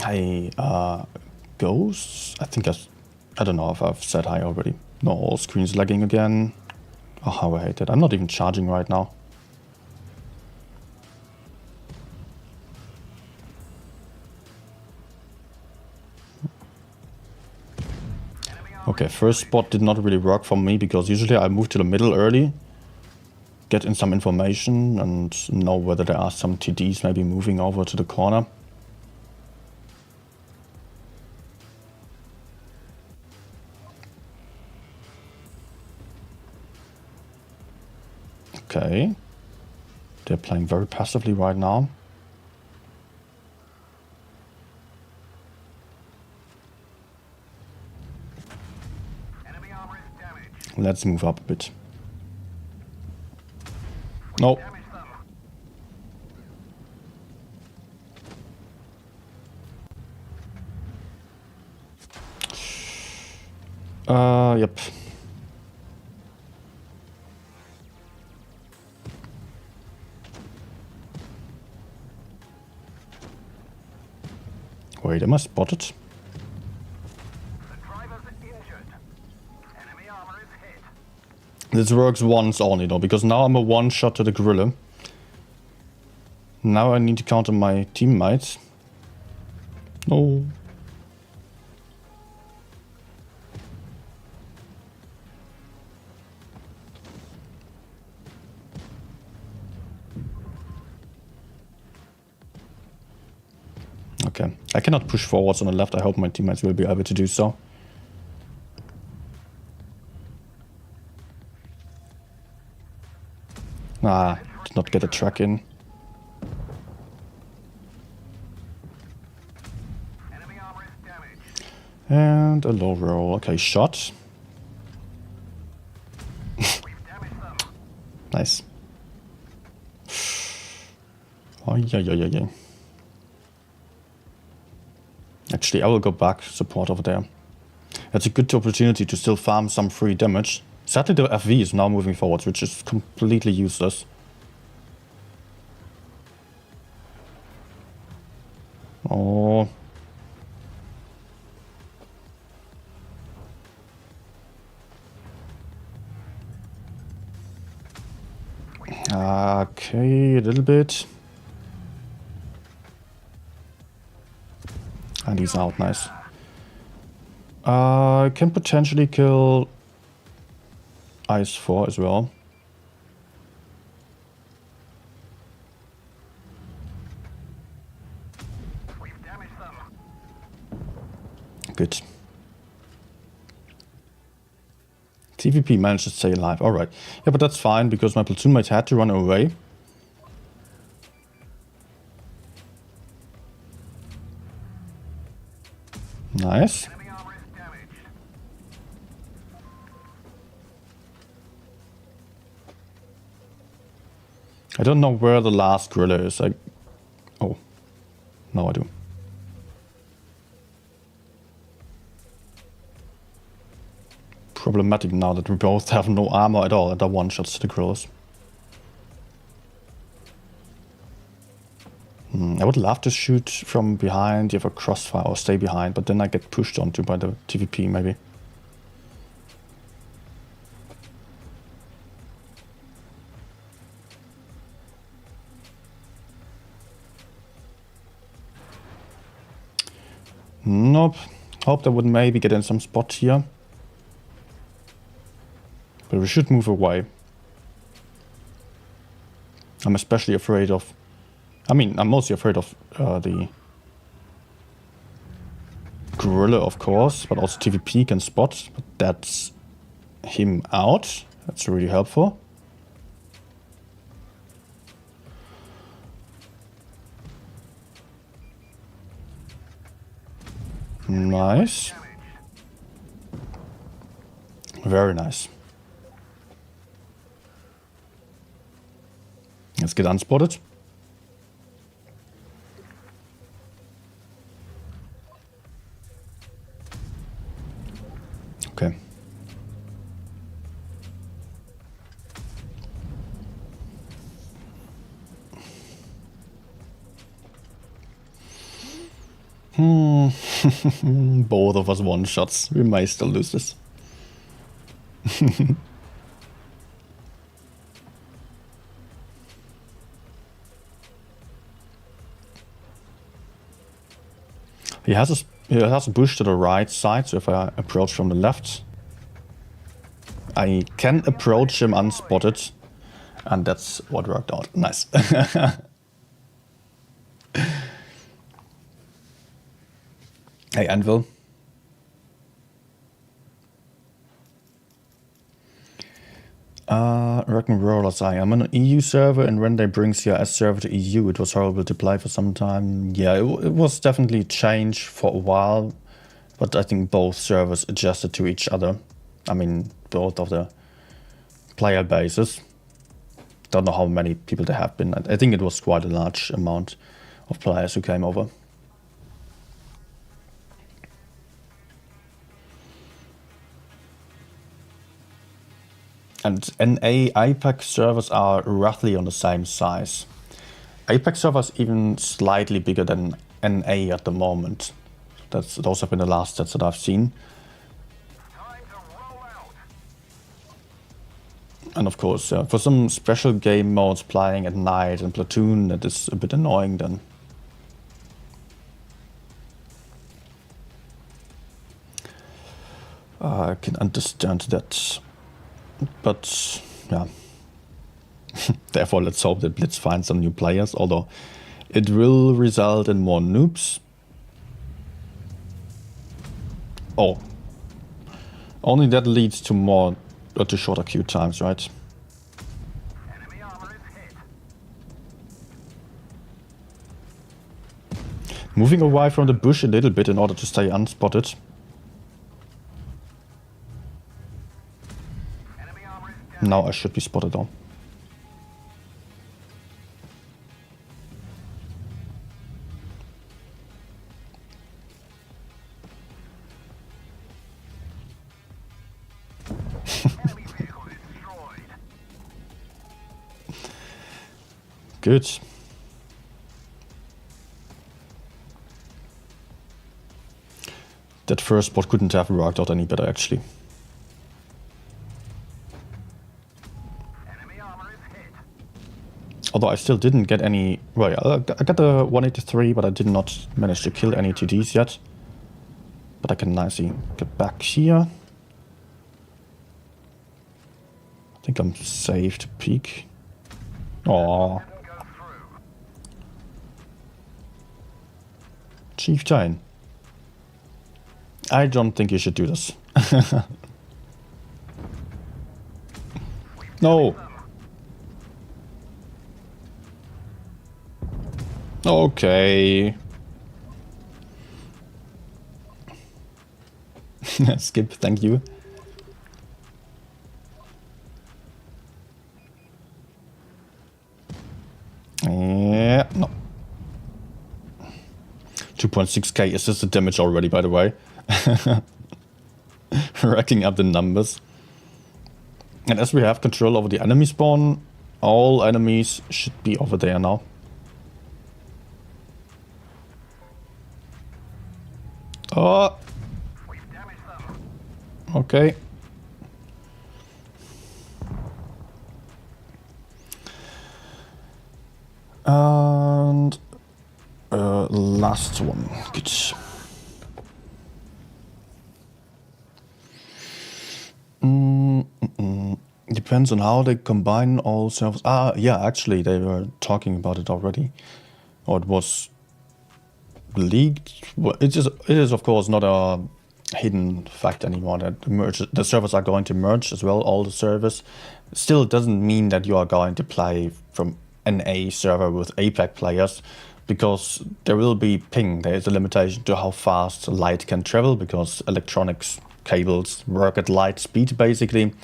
Hey, Ghosts? I don't know if I've said hi already. No, all screens lagging again. Oh, how I hate it. I'm not even charging right now. Okay, first spot did not really work for me because usually I move to the middle early, get in some information and know whether there are some TDs maybe moving over to the corner. Okay, they're playing very passively right now. Enemy armor is damaged. Let's move up a bit. No. Damage them. Yep. Wait, am I spotted? The driver's injured. Enemy armor is hit. This works once only though, because now I'm a one shot to the gorilla. Now I need to counter my teammates. No. Okay, I cannot push forwards on the left. I hope my teammates will be able to do so. Ah, did not get a track in. Enemy armor is damaged. And a low roll. Okay, shot. We've damaged them. Nice. Oh, yeah. Actually, I will go back support over there. That's a good opportunity to still farm some free damage. Sadly, the FV is now moving forwards, which is completely useless. Oh. Okay, a little bit. And he's out, nice. I can potentially kill Ice 4 as well. We've damaged them. Good. TVP managed to stay alive. Alright. Yeah, but that's fine because my platoon mate had to run away. Nice. Enemy armor is damaged. I don't know where the last gorilla is. Oh. No, I do. Problematic now that we both have no armor at all and are one-shots to the gorillas. I would love to shoot from behind, you have a crossfire or stay behind, but then I get pushed onto by the TVP maybe. Nope. Hope they would maybe get in some spot here. But we should move away. I'm especially afraid of... I mean, I'm mostly afraid of the gorilla, of course, but also TVP can spot. But that's him out. That's really helpful. Nice. Very nice. Let's get unspotted. Okay. Both of us one shots. We may still lose this. He has a bush to the right side, so if I approach from the left, I can approach him unspotted, and that's what worked out. Nice. Hey, Anvil. Rock'n'Rollers, I'm on an EU server, and when they bring CIS server to EU, it was horrible to play for some time. Yeah, it was definitely a change for a while, but I think both servers adjusted to each other. I mean, both of the player bases. Don't know how many people there have been. I think it was quite a large amount of players who came over. And NA APAC servers are roughly on the same size. APAC servers even slightly bigger than NA at the moment. Those have been the last stats that I've seen. Time to roll out. And of course, for some special game modes playing at night and Platoon, that is a bit annoying then. I can understand that. But, yeah. Therefore, let's hope that Blitz finds some new players, although it will result in more noobs. Oh. Only that leads to more, to shorter queue times, right? Enemy armor is hit. Moving away from the bush a little bit in order to stay unspotted. Enemy armor is down. Now I should be spotted though. Enemy vehicle destroyed. Good. That first spot couldn't have worked out any better actually. Enemy armor is hit. Although I still didn't get any... Well, yeah, I got the 183, but I did not manage to kill any TDs yet. But I can nicely get back here. I think I'm safe to peek. Aww. Didn't go through. Chieftain. I don't think you should do this. No. Okay. Skip, thank you. Yeah, no. 2.6k assisted damage already, by the way. Racking up the numbers. And as we have control over the enemy spawn, all enemies should be over there now. Oh, We've damaged them. okay. And last one. Good. depends on how they combine all servers. Yeah, actually, they were talking about it already. Or it was leaked. Well, it is of course not a hidden fact anymore that the servers are going to merge as well, all the servers. Still, it doesn't mean that you are going to play from an A server with APAC players, because there will be ping. There is a limitation to how fast light can travel, because electronics cables work at light speed basically.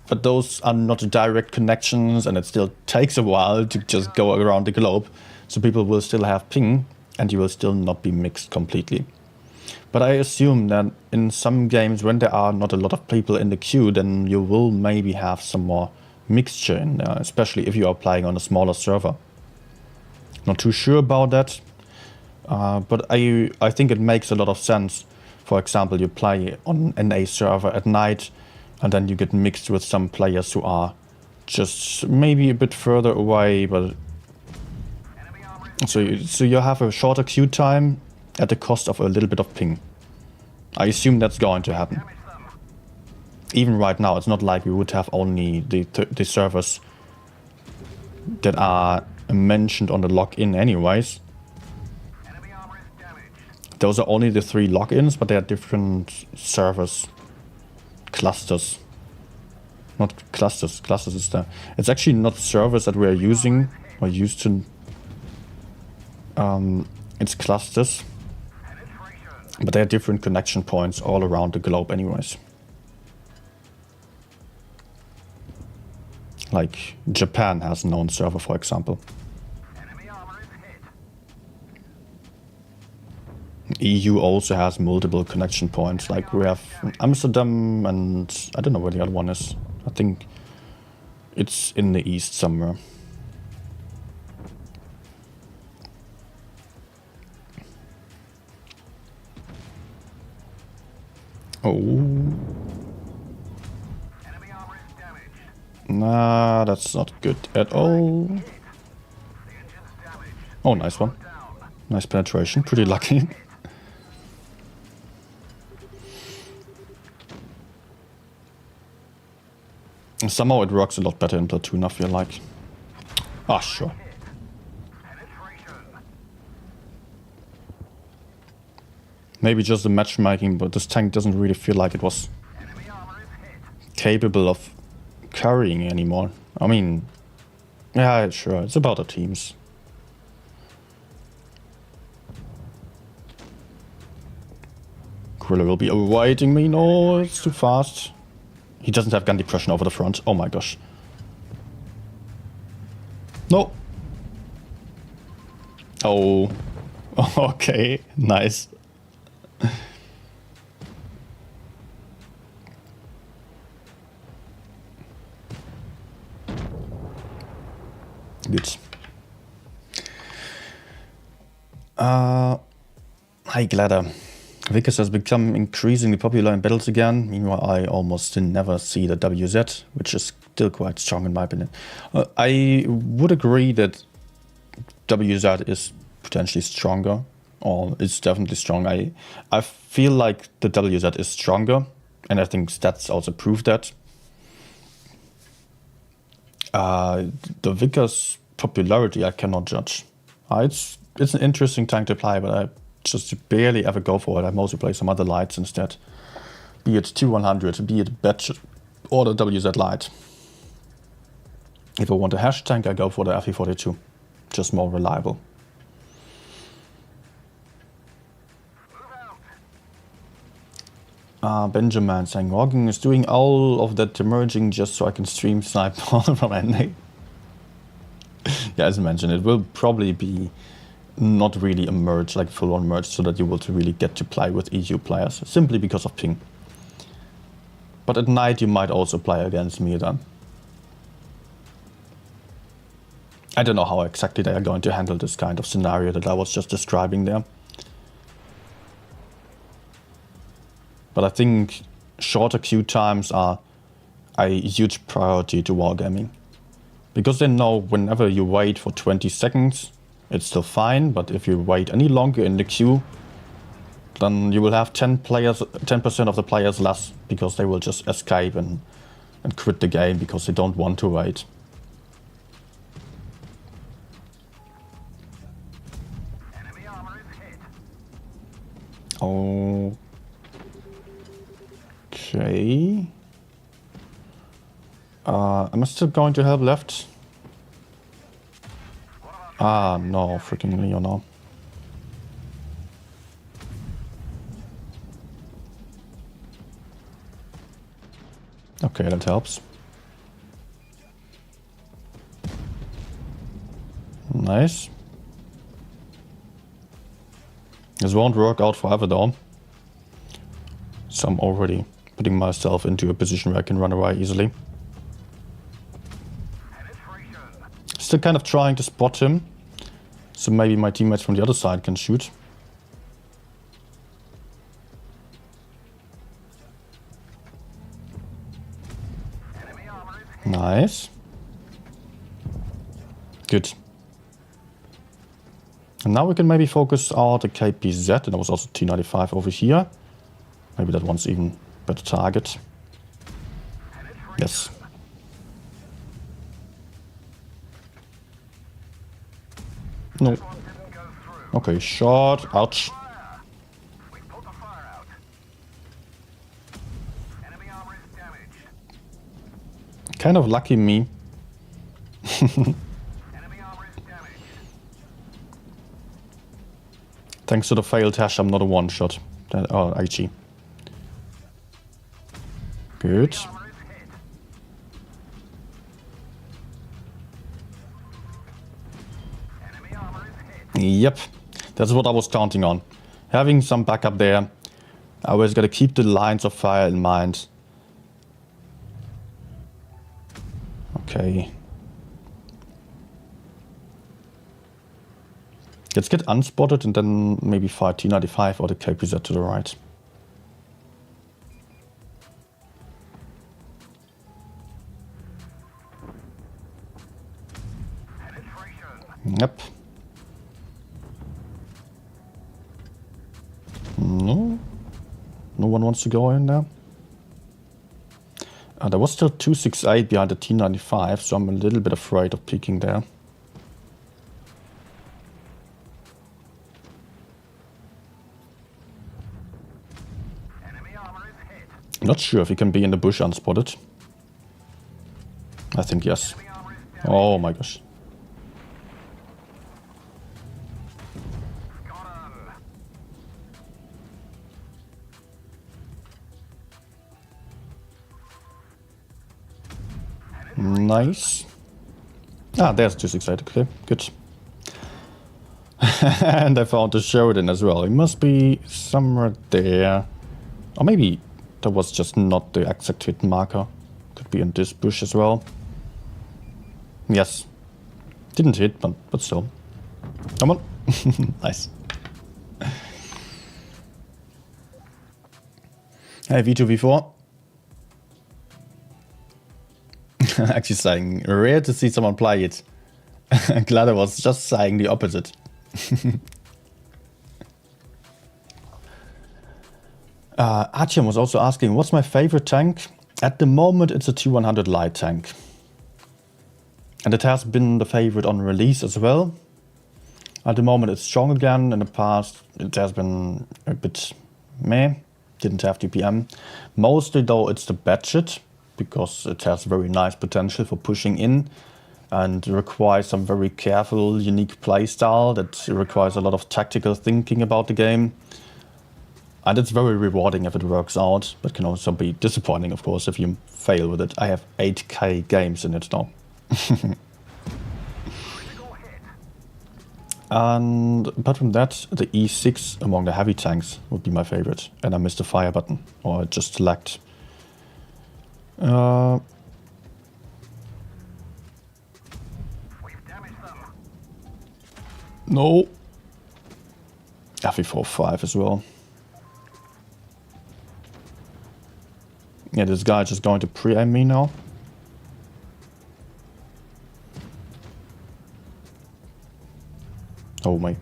But those are not direct connections, and it still takes a while to just go around the globe. So people will still have ping, and you will still not be mixed completely. But I assume that in some games, when there are not a lot of people in the queue, then you will maybe have some more mixture in there, especially if you are playing on a smaller server. Not too sure about that, but I think it makes a lot of sense. For example, you play on an A server at night, and then you get mixed with some players who are just maybe a bit further away, but so you have a shorter queue time at the cost of a little bit of ping. I assume that's going to happen. Even right now, it's not like we would have only the servers that are mentioned on the login anyways. Those are only the 3 logins, but they are different servers. Clusters. Not clusters. Clusters is there. It's actually not servers that we're using or used to. It's clusters. But there are different connection points all around the globe anyways. Like Japan has no own server, for example. EU also has multiple connection points, like we have Amsterdam, and I don't know where the other one is. I think it's in the east somewhere. Oh. Nah, that's not good at all. Oh, nice one. Nice penetration, pretty lucky. Somehow it works a lot better in Platoon, I feel like. Ah, sure. Maybe just the matchmaking, but this tank doesn't really feel like it was capable of carrying anymore. I mean, yeah, sure, it's about the teams. Gorilla will be awaiting me. No, it's too fast. He doesn't have gun depression over the front. Oh my gosh. No. Oh. Okay, nice. Good. Hi, Gladder. Vickers has become increasingly popular in battles again. Meanwhile, I almost never see the WZ, which is still quite strong in my opinion. I would agree that WZ is potentially stronger, or it's definitely strong. I feel like the WZ is stronger, and I think stats also prove that. The Vickers popularity I cannot judge. It's an interesting tank to play, but I just barely ever go for it. I mostly play some other lights instead. Be it T100, be it Batch, or the WZ light. If I want a HESH tank, I go for the FE42. Just more reliable. Benjamin saying, Morgan is doing all of that merging just so I can stream snipe from NA. Yeah, as mentioned, it will probably be not really a merge, like full-on merge, so that you will really get to play with EU players, simply because of ping. But at night you might also play against me then. I don't know how exactly they are going to handle this kind of scenario that I was just describing there. But I think shorter queue times are a huge priority to wargaming. Because they know whenever you wait for 20 seconds, it's still fine, but if you wait any longer in the queue, then you will have 10% of the players less, because they will just escape and and quit the game because they don't want to wait. Enemy armor is hit. Okay. Am I still going to help left? Ah, no, freaking Leo now. Okay, that helps. Nice. This won't work out forever though. So I'm already putting myself into a position where I can run away easily. Still kind of trying to spot him. So maybe my teammates from the other side can shoot. Nice. Good. And now we can maybe focus on the KPZ, and there was also T95 over here. Maybe that one's even better target. Yes. No. Okay, shot. Ouch. We put the fire out. Enemy armor is damaged. Kind of lucky me. Enemy armor is damaged. Thanks to the failed HESH, I'm not a one-shot. Oh, HE. Good. Armor is hit. Enemy armor is hit. Yep, that's what I was counting on. Having some backup there. I always gotta keep the lines of fire in mind. Okay. Let's get unspotted and then maybe fire T95 or the KPZ to the right. Yep. No. No one wants to go in there. There was still 268 behind the T95, so I'm a little bit afraid of peeking there. Enemy armor is hit. I'm not sure if he can be in the bush unspotted. I think yes. Enemy armor is damaged. Oh my gosh. Got him. Nice. Ah, there's 268. Okay, good. And I found the Sheridan as well. He must be somewhere there. Or maybe that was just not the exact hit marker. Could be in this bush as well. Yes. Didn't hit, but still. Come on. Nice. Hey, V2, V4. Actually saying, rare to see someone play it. Glad I was just saying the opposite. Artyom was also asking, what's my favorite tank? At the moment, it's a T100 light tank. And it has been the favorite on release as well. At the moment, it's strong again. In the past, it has been a bit meh. Didn't have DPM. Mostly, though, it's the Badget, because it has very nice potential for pushing in and requires some very careful, unique playstyle that requires a lot of tactical thinking about the game. And it's very rewarding if it works out, but can also be disappointing, of course, if you fail with it. I have 8K games in it now. And apart from that, the E6 among the heavy tanks would be my favorite. And I missed the fire button, or it just lagged. We've damaged them. No. FE45 as well. Yeah, this guy just going to pre-aim me now. Oh my.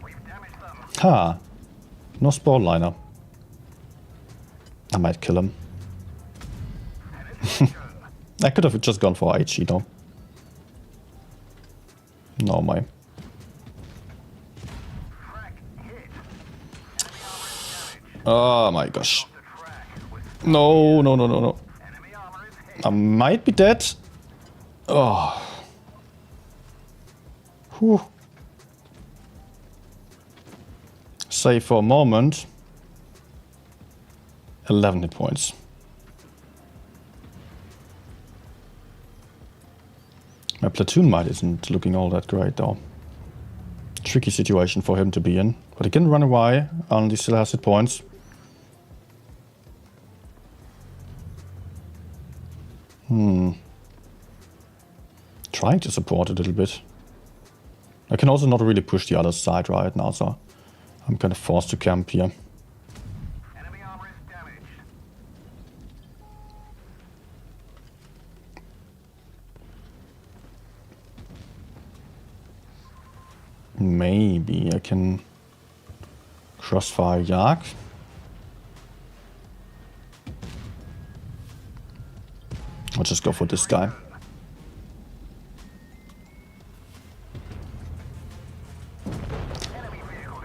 We've damaged them. Ha! No spawn liner. I might kill him. I could have just gone for HE though. No, my. Oh my gosh. No, no, no, no, no. I might be dead. Oh. Whew. Save for a moment. 11 hit points. My platoon might isn't looking all that great though. Tricky situation for him to be in. But he can run away and he still has hit points. Trying to support a little bit. I can also not really push the other side right now, so I'm kind of forced to camp here. Enemy armor is damaged. Maybe I can crossfire Yak. I'll just go for this guy.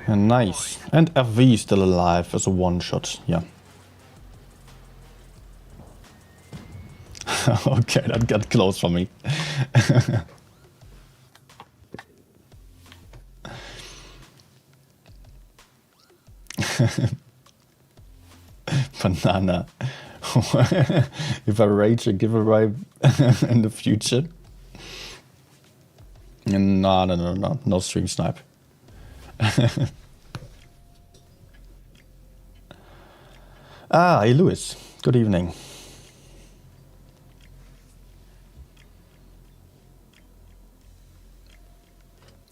And nice. And FV still alive as a one-shot, yeah. Okay, that got close for me. Banana. If I rage a giveaway in the future. No, no, no, no. No stream snipe. Ah, hey Lewis. Good evening.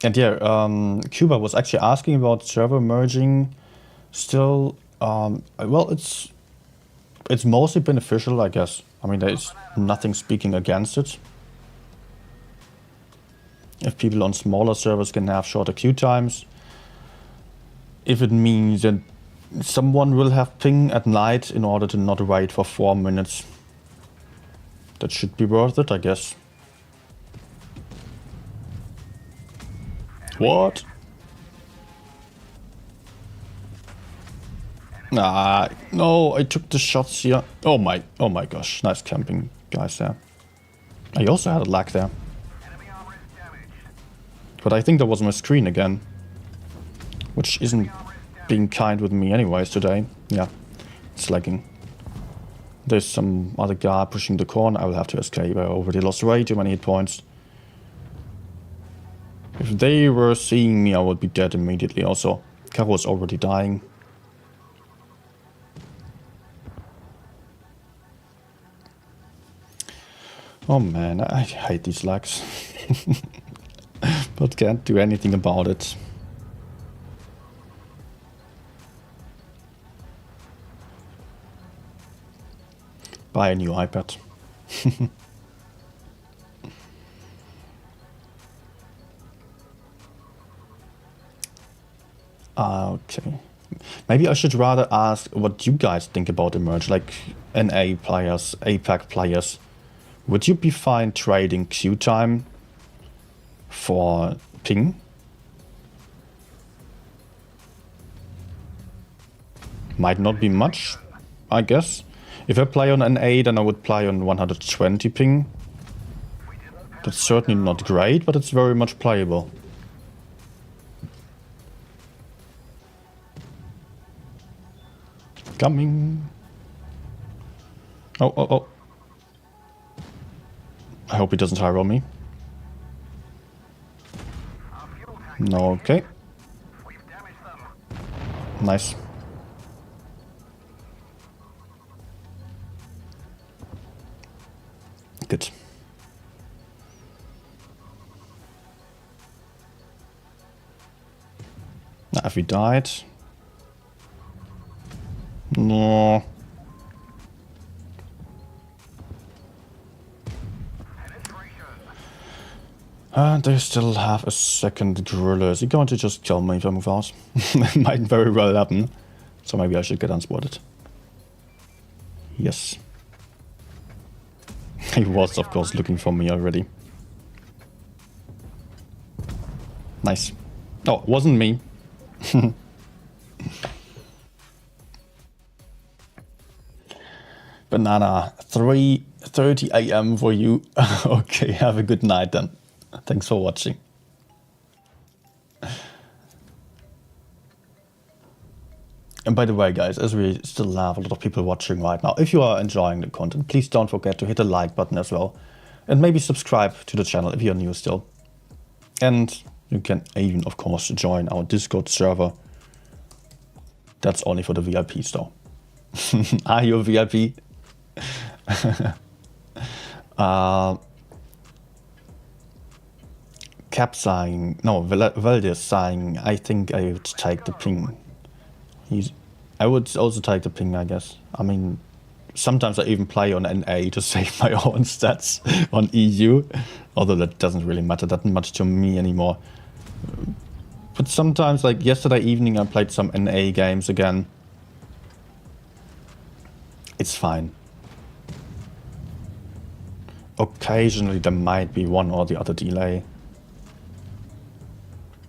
And yeah, Cuba was actually asking about server merging. Still, well, it's mostly beneficial, I guess. I mean, there's nothing speaking against it. If people on smaller servers can have shorter queue times, if it means that someone will have ping at night in order to not wait for 4 minutes, that should be worth it, I guess. What? Nah, no, I took the shots here. Oh my gosh, nice camping guys there. I also had a lag there. But I think that was my screen again, which isn't being kind with me anyways today. Yeah, it's lagging. There's some other guy pushing the corner. I will have to escape. I already lost way too many hit points. If they were seeing me, I would be dead immediately. Also, Caro was already dying. Oh man, I hate these lags. But can't do anything about it. Buy a new iPad. Okay. Maybe I should rather ask what you guys think about the merge, like NA players, APAC players. Would you be fine trading queue time for ping? Might not be much, I guess. If I play on NA, then I would play on 120 ping. That's certainly not great, but it's very much playable. Coming. Oh, oh, oh. I hope he doesn't hire on me. No, okay. Nice. Good. Now, if he died... No. And they still have a second driller. Is he going to just kill me if I move out? That might very well happen. So maybe I should get unspotted. Yes. He was, of course, looking for me already. Nice. Oh, wasn't me. Banana, 3:30 AM for you. Okay, have a good night then. Thanks for watching. And by the way, guys, as we still have a lot of people watching right now, if you are enjoying the content, please don't forget to hit the like button as well. And maybe subscribe to the channel if you're new still. And you can even, of course, join our Discord server. That's only for the VIPs though. Are you a VIP? Cap saying, no, Valdez saying, I think I would take the ping. I would also take the ping, I guess. I mean, sometimes I even play on NA to save my own stats on EU, although that doesn't really matter that much to me anymore. But sometimes, like yesterday evening, I played some NA games again. It's fine. Occasionally there might be one or the other delay.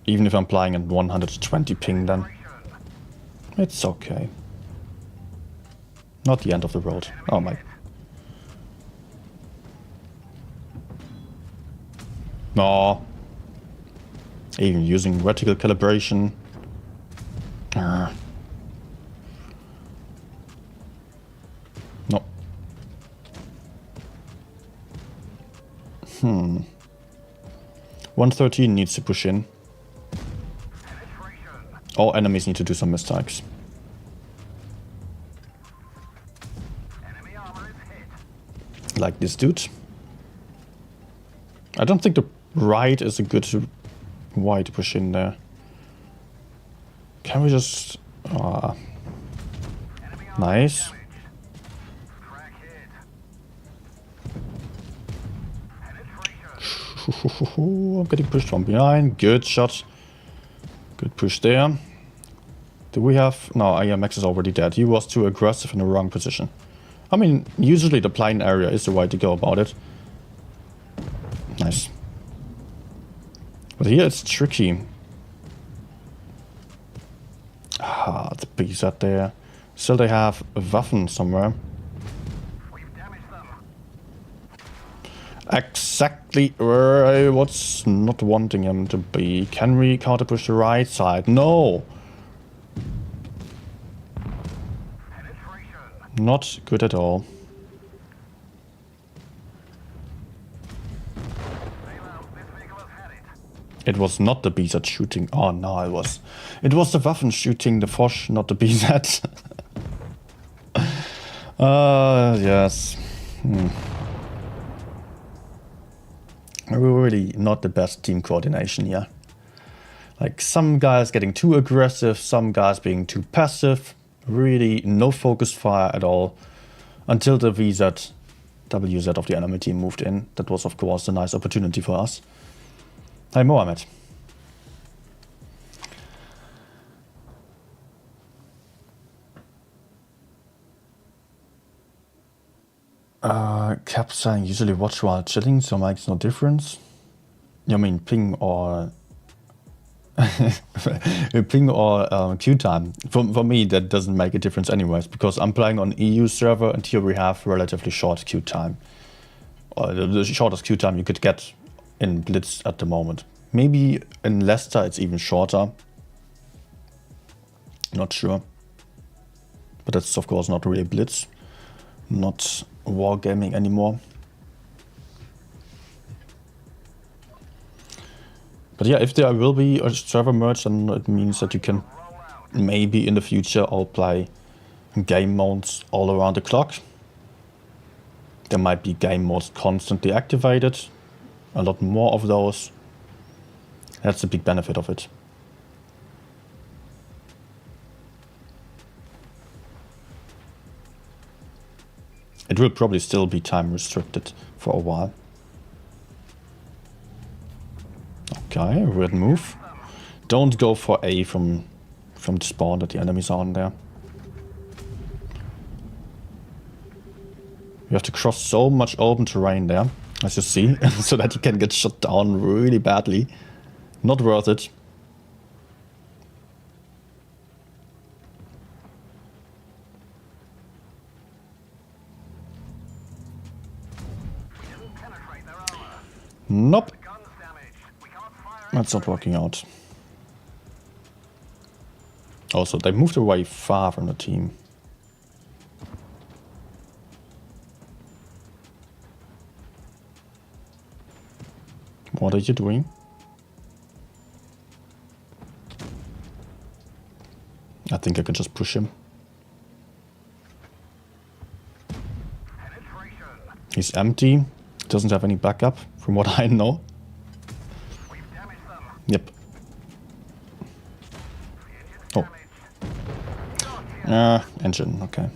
Even if I'm playing at 120 ping then. It's okay. Not the end of the world. Oh my. No. Even using vertical calibration. No. 113 needs to push in. All enemies need to do some mistakes. Enemy armor is hit. Like this dude. I don't think the right is a good way to push in there. Can we just... Enemy armor nice. damaged. Crack hit. Penetration. I'm getting pushed from behind. Good shot. Good push there. Do we have... No, IMX is already dead. He was too aggressive in the wrong position. I mean, usually the plain area is the way to go about it. Nice. But here it's tricky. Ah, the bees out there. Still they have a Waffen somewhere. We've damaged them. Exactly where I was not wanting him to be. Can we counter push the right side? No! Penetration. Not good at all. Bail out. This vehicle has had it. It was not the BZ shooting. Oh no, it was. It was the Waffen shooting the Foch, not the BZ. Yes. We're really not the best team coordination here. Like some guys getting too aggressive, some guys being too passive. Really no focus fire at all. Until the WZ of the enemy team moved in. That was of course a nice opportunity for us. Hi Mohammed. Cap saying usually watch while chilling, so makes no difference. You mean ping or ping or queue time? For me, that doesn't make a difference anyways, because I'm playing on EU server and here we have relatively short queue time. Or the shortest queue time you could get in Blitz at the moment. Maybe in Leicester it's even shorter. Not sure. But that's of course not really Blitz. Not wargaming anymore. But yeah, if there will be a server merge, then it means that you can maybe in the future all play game modes all around the clock. There might be game modes constantly activated. A lot more of those. That's a big benefit of it. It will probably still be time restricted for a while. Okay, weird move. Don't go for A from the spawn that the enemies are on there. You have to cross so much open terrain there, as you see, so that you can get shot down really badly. Not worth it. We didn't penetrate their armor. Nope. The gun's damaged. We can't fire That's not working out. Also, they moved away far from the team. What are you doing? I think I can just push him. penetration. He's empty. Doesn't have any backup, from what I know. We've damaged them. Yep. The Oh. engine's damaged. Engine, okay.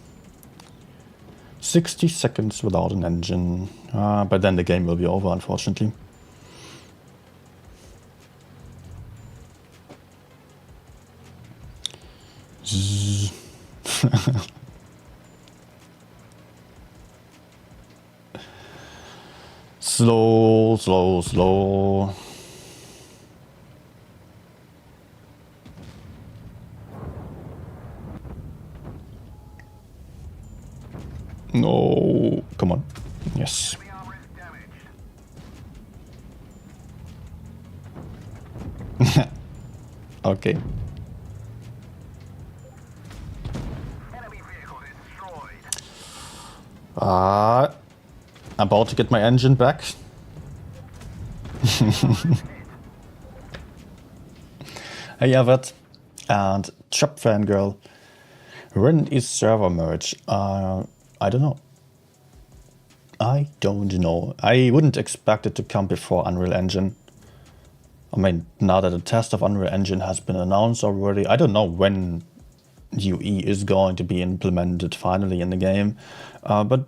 60 seconds without an engine. But then the game will be over, unfortunately. Zzz. Slow, slow, slow. No, come on. Yes. The armor is damaged. Okay. Enemy vehicle destroyed. About to get my engine back. Hey, Everett and Chop Fangirl. When is server merge? I don't know. I don't know. I wouldn't expect it to come before Unreal Engine. I mean, now that the test of Unreal Engine has been announced already, I don't know when UE is going to be implemented finally in the game. But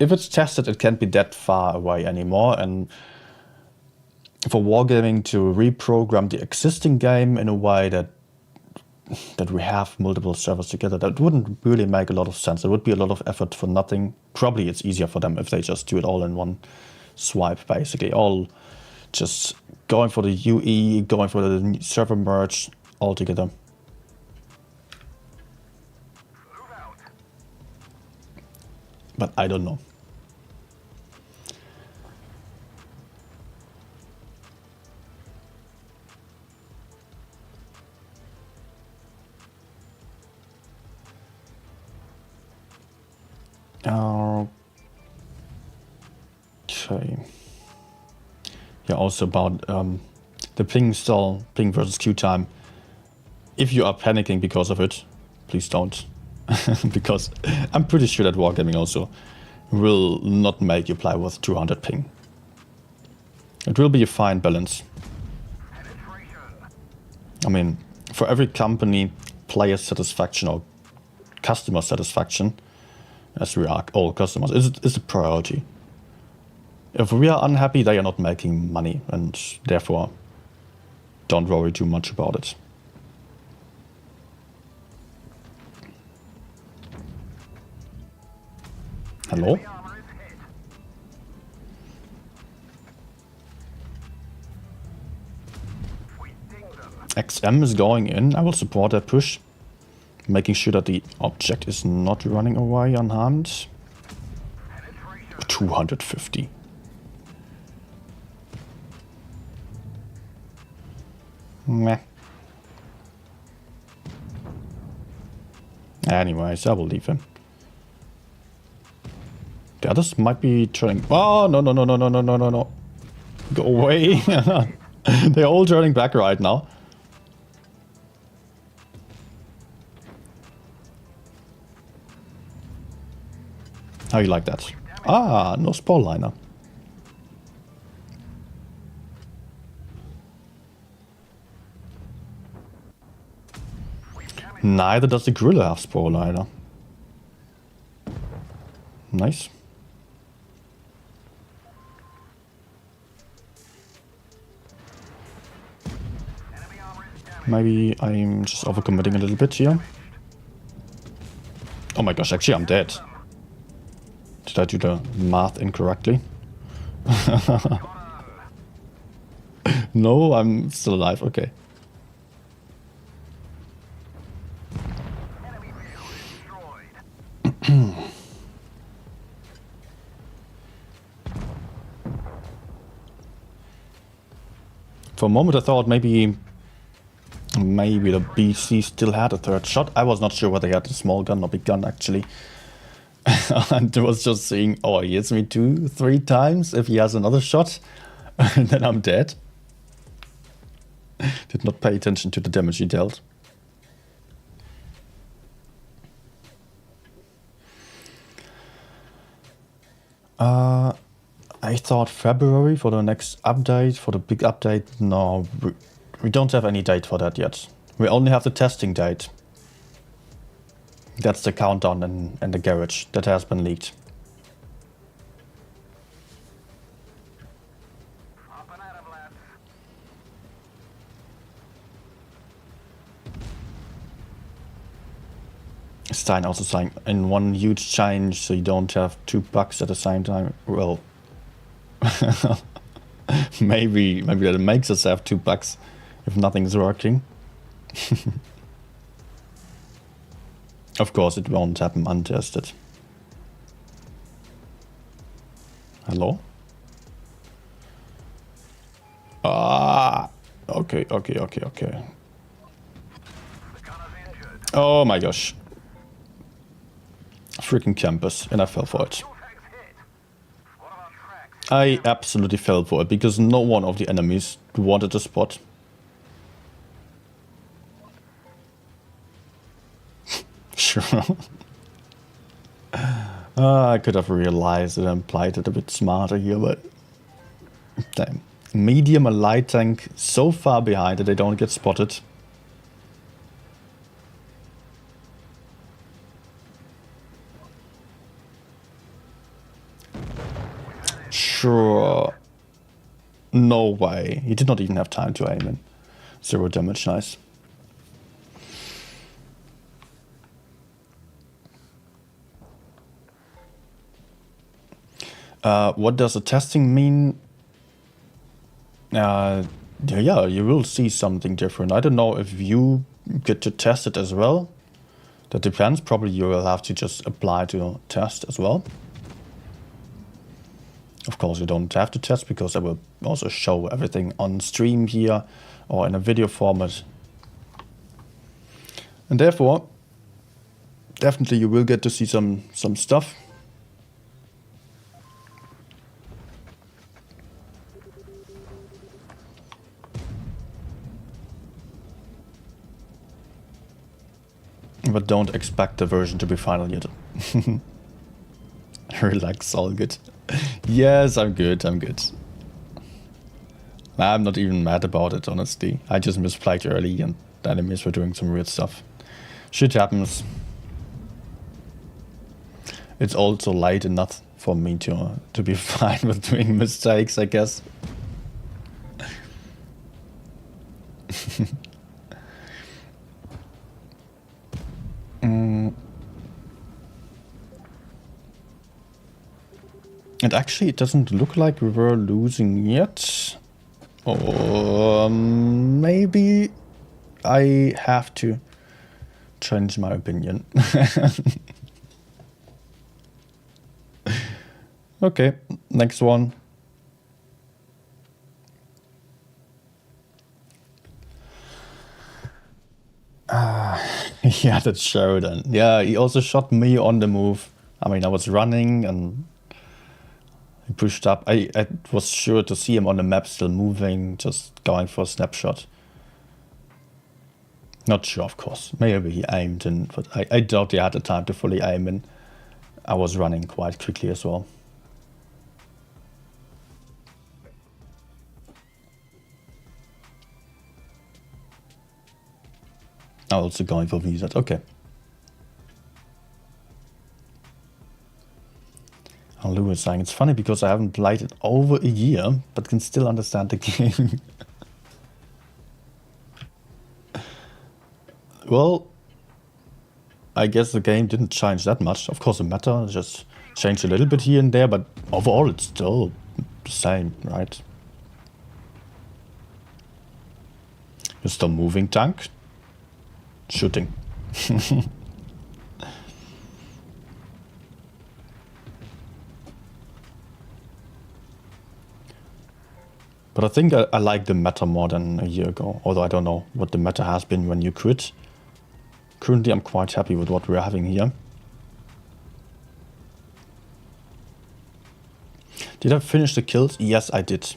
if it's tested, it can't be that far away anymore. And for Wargaming to reprogram the existing game in a way that we have multiple servers together, that wouldn't really make a lot of sense. It would be a lot of effort for nothing. Probably it's easier for them if they just do it all in one swipe, basically. All just going for the UE, going for the server merge all together. Move out. But I don't know. Okay. Yeah, also about the ping stall, ping versus queue time. If you are panicking because of it, please don't. Because I'm pretty sure that Wargaming also will not make you play with 200 ping. It will be a fine balance. Penetration. I mean, for every company, player satisfaction or customer satisfaction, as we are all customers, is a priority. If we are unhappy, they are not making money, and therefore don't worry too much about it. Hello? The armor is hit. We dinged them. XM is going in. I will support that push, making sure that the object is not running away unharmed. Penetration. 250. Meh. Anyways, I will leave him. The others might be turning. Oh, no, no, no, no, no, no, no, no, no. Go away. They're all turning back right now. How you like that? Ah, no spore liner. Neither does the Gorilla have spore liner. Nice. Enemy armor is damaged. Maybe I'm just overcommitting a little bit here. Oh my gosh, actually I'm dead. Did I do the math incorrectly? No, I'm still alive. Okay. Enemy vehicle destroyed. For a moment I thought maybe the BC still had a third shot. I was not sure whether he had a small gun or big gun actually. And I was just saying, oh, he hits me 2-3 times. If he has another shot, then I'm dead. Did not pay attention to the damage he dealt. I thought February for the next update, for the big update. No, we don't have any date for that yet. We only have the testing date. That's the countdown in the garage that has been leaked. Up and at 'em, lads. Stein also saying in one huge change, so you don't have 2 bugs at the same time. Well, maybe that makes us have 2 bugs if nothing's working. Of course, it won't happen untested. Hello? Ah, okay. The gunner's injured. Oh my gosh. Freaking campus, and I fell for it. Fuel tank's hit. What about tracks? I absolutely fell for it because no one of the enemies wanted to spot. Sure. I could have realized it and played it a bit smarter here, but damn. Medium and light tank so far behind that they don't get spotted. Sure. No way. He did not even have time to aim in. 0 damage, nice. What does the testing mean? Yeah, you will see something different. I don't know if you get to test it as well. That depends. Probably you will have to just apply to test as well. Of course, you don't have to test because I will also show everything on stream here or in a video format. And therefore, definitely you will get to see some stuff. But don't expect the version to be final yet. Relax, all good. Yes, I'm good. I'm not even mad about it, honestly. I just misplayed early and the enemies were doing some weird stuff. Shit happens. It's also late enough for me to be fine with doing mistakes, I guess. And actually, it doesn't look like we were losing yet. Or maybe I have to change my opinion. Okay, next one. Yeah, that's Sheridan. Yeah, he also shot me on the move. I mean, I was running and he pushed up. I was sure to see him on the map still moving, just going for a snapshot. Not sure, of course. Maybe he aimed in, but I doubt he had the time to fully aim in. I was running quite quickly as well. Also going for VZ, okay. And Lou is saying, it's funny because I haven't played it over a year, but can still understand the game. Well, I guess the game didn't change that much. Of course, the meta just changed a little bit here and there, but overall it's still the same, right? You're still moving, tank. Shooting. But I think I like the meta more than a year ago, although I don't know what the meta has been when you quit. Currently, I'm quite happy with what we're having here. Did I finish the kills? Yes, I did.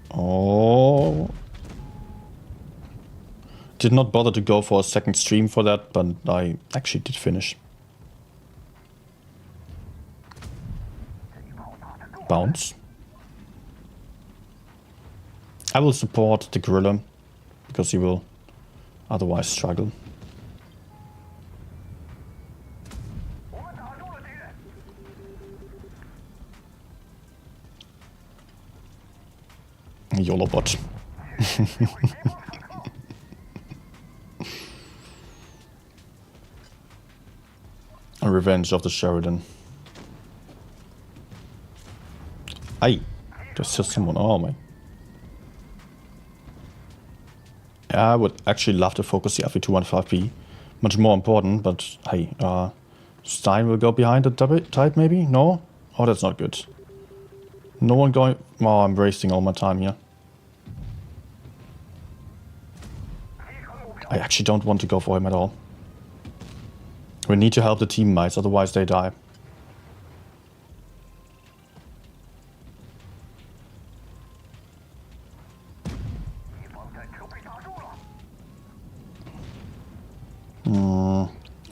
Oh. Did not bother to go for a second stream for that, but I actually did finish. Bounce. I will support the gorilla because he will otherwise struggle. YOLO bot. A revenge of the Sheridan. Aye, there's just someone. Oh my. Yeah, I would actually love to focus the FE215P. Much more important, but hey, Stein will go behind the type maybe? No? Oh, that's not good. No one going. Oh, I'm wasting all my time here. I actually don't want to go for him at all. We need to help the teammates, otherwise they die.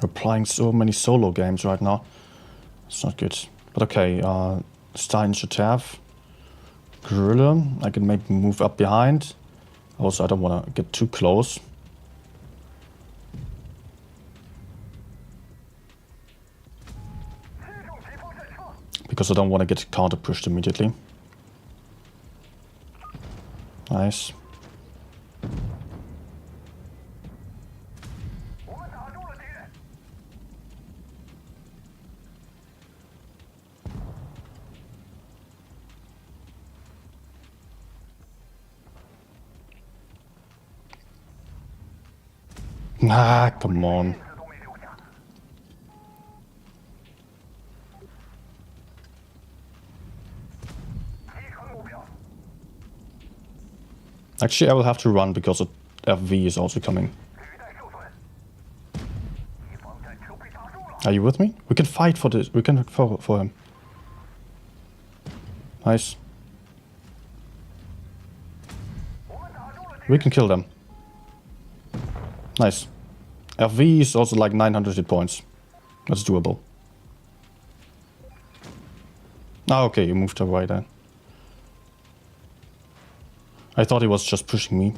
We're playing so many solo games right now. It's not good. But okay, Stein should have gorilla. I can maybe move up behind. Also, I don't want to get too close. Because I don't want to get counter pushed immediately. Nice. Ah, come on. Actually, I will have to run because FV is also coming. Are you with me? We can fight for this. We can for him. Nice. We can kill them. Nice. FV is also like 900 hit points. That's doable. Ah, okay, you moved away then. I thought he was just pushing me.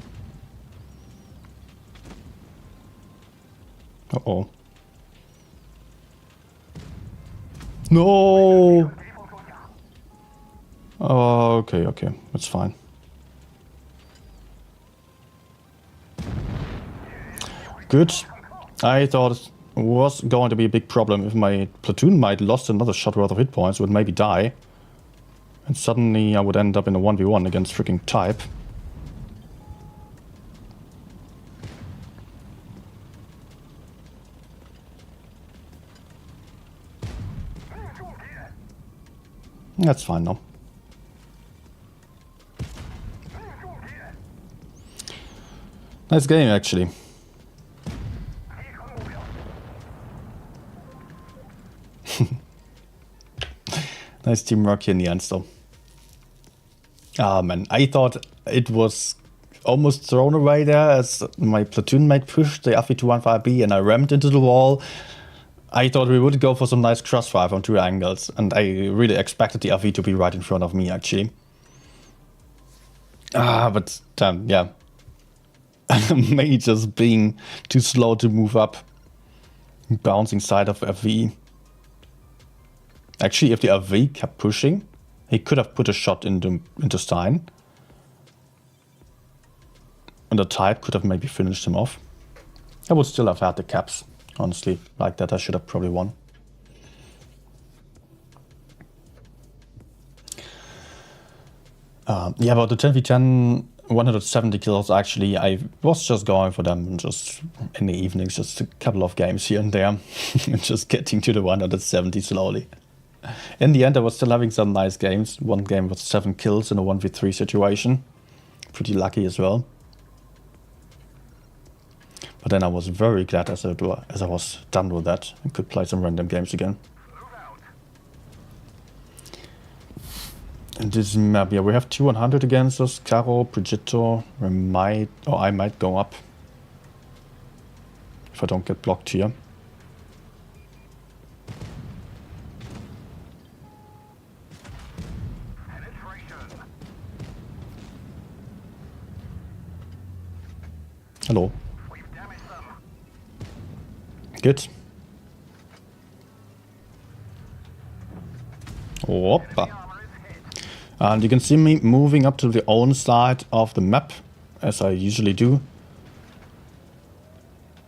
Uh-oh. No! Oh, okay, okay. That's fine. Good. I thought it was going to be a big problem if my platoon might lost another shot worth of hit points, would maybe die. And suddenly I would end up in a 1v1 against freaking type. That's fine now. Nice game, actually. Nice teamwork here in the end, though. Ah, man. I thought it was almost thrown away there as my platoon mate pushed the FE215B and I rammed into the wall. I thought we would go for some nice crossfire from two angles, and I really expected the FE to be right in front of me, actually. Ah, but yeah. Me just being too slow to move up. Bouncing side of FE. Actually, if the FE kept pushing, he could have put a shot into Stein. And the type could have maybe finished him off. I would still have had the caps, honestly. Like that, I should have probably won. Yeah, about the 10v10, 170 kills, actually, I was just going for them just in the evenings, just a couple of games here and there, and just getting to the 170 slowly. In the end, I was still having some nice games. One game with 7 kills in a 1v3 situation. Pretty lucky as well. But then I was very glad as I was done with that and could play some random games again. And this map, yeah, we have 200 against us. Caro, Brigitte, I might go up if I don't get blocked here. Hello. Good. Whoppa. And you can see me moving up to the own side of the map, as I usually do.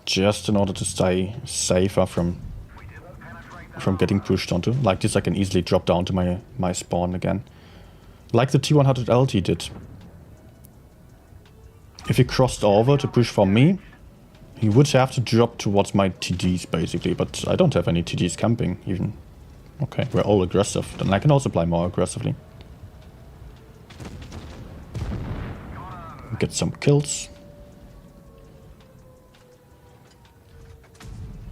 Just in order to stay safer from getting pushed onto. Like this I can easily drop down to my spawn again. Like the T100 LT did. If he crossed over to push for me, he would have to drop towards my TDs basically, but I don't have any TDs camping even. Okay, we're all aggressive, then I can also play more aggressively. Get some kills.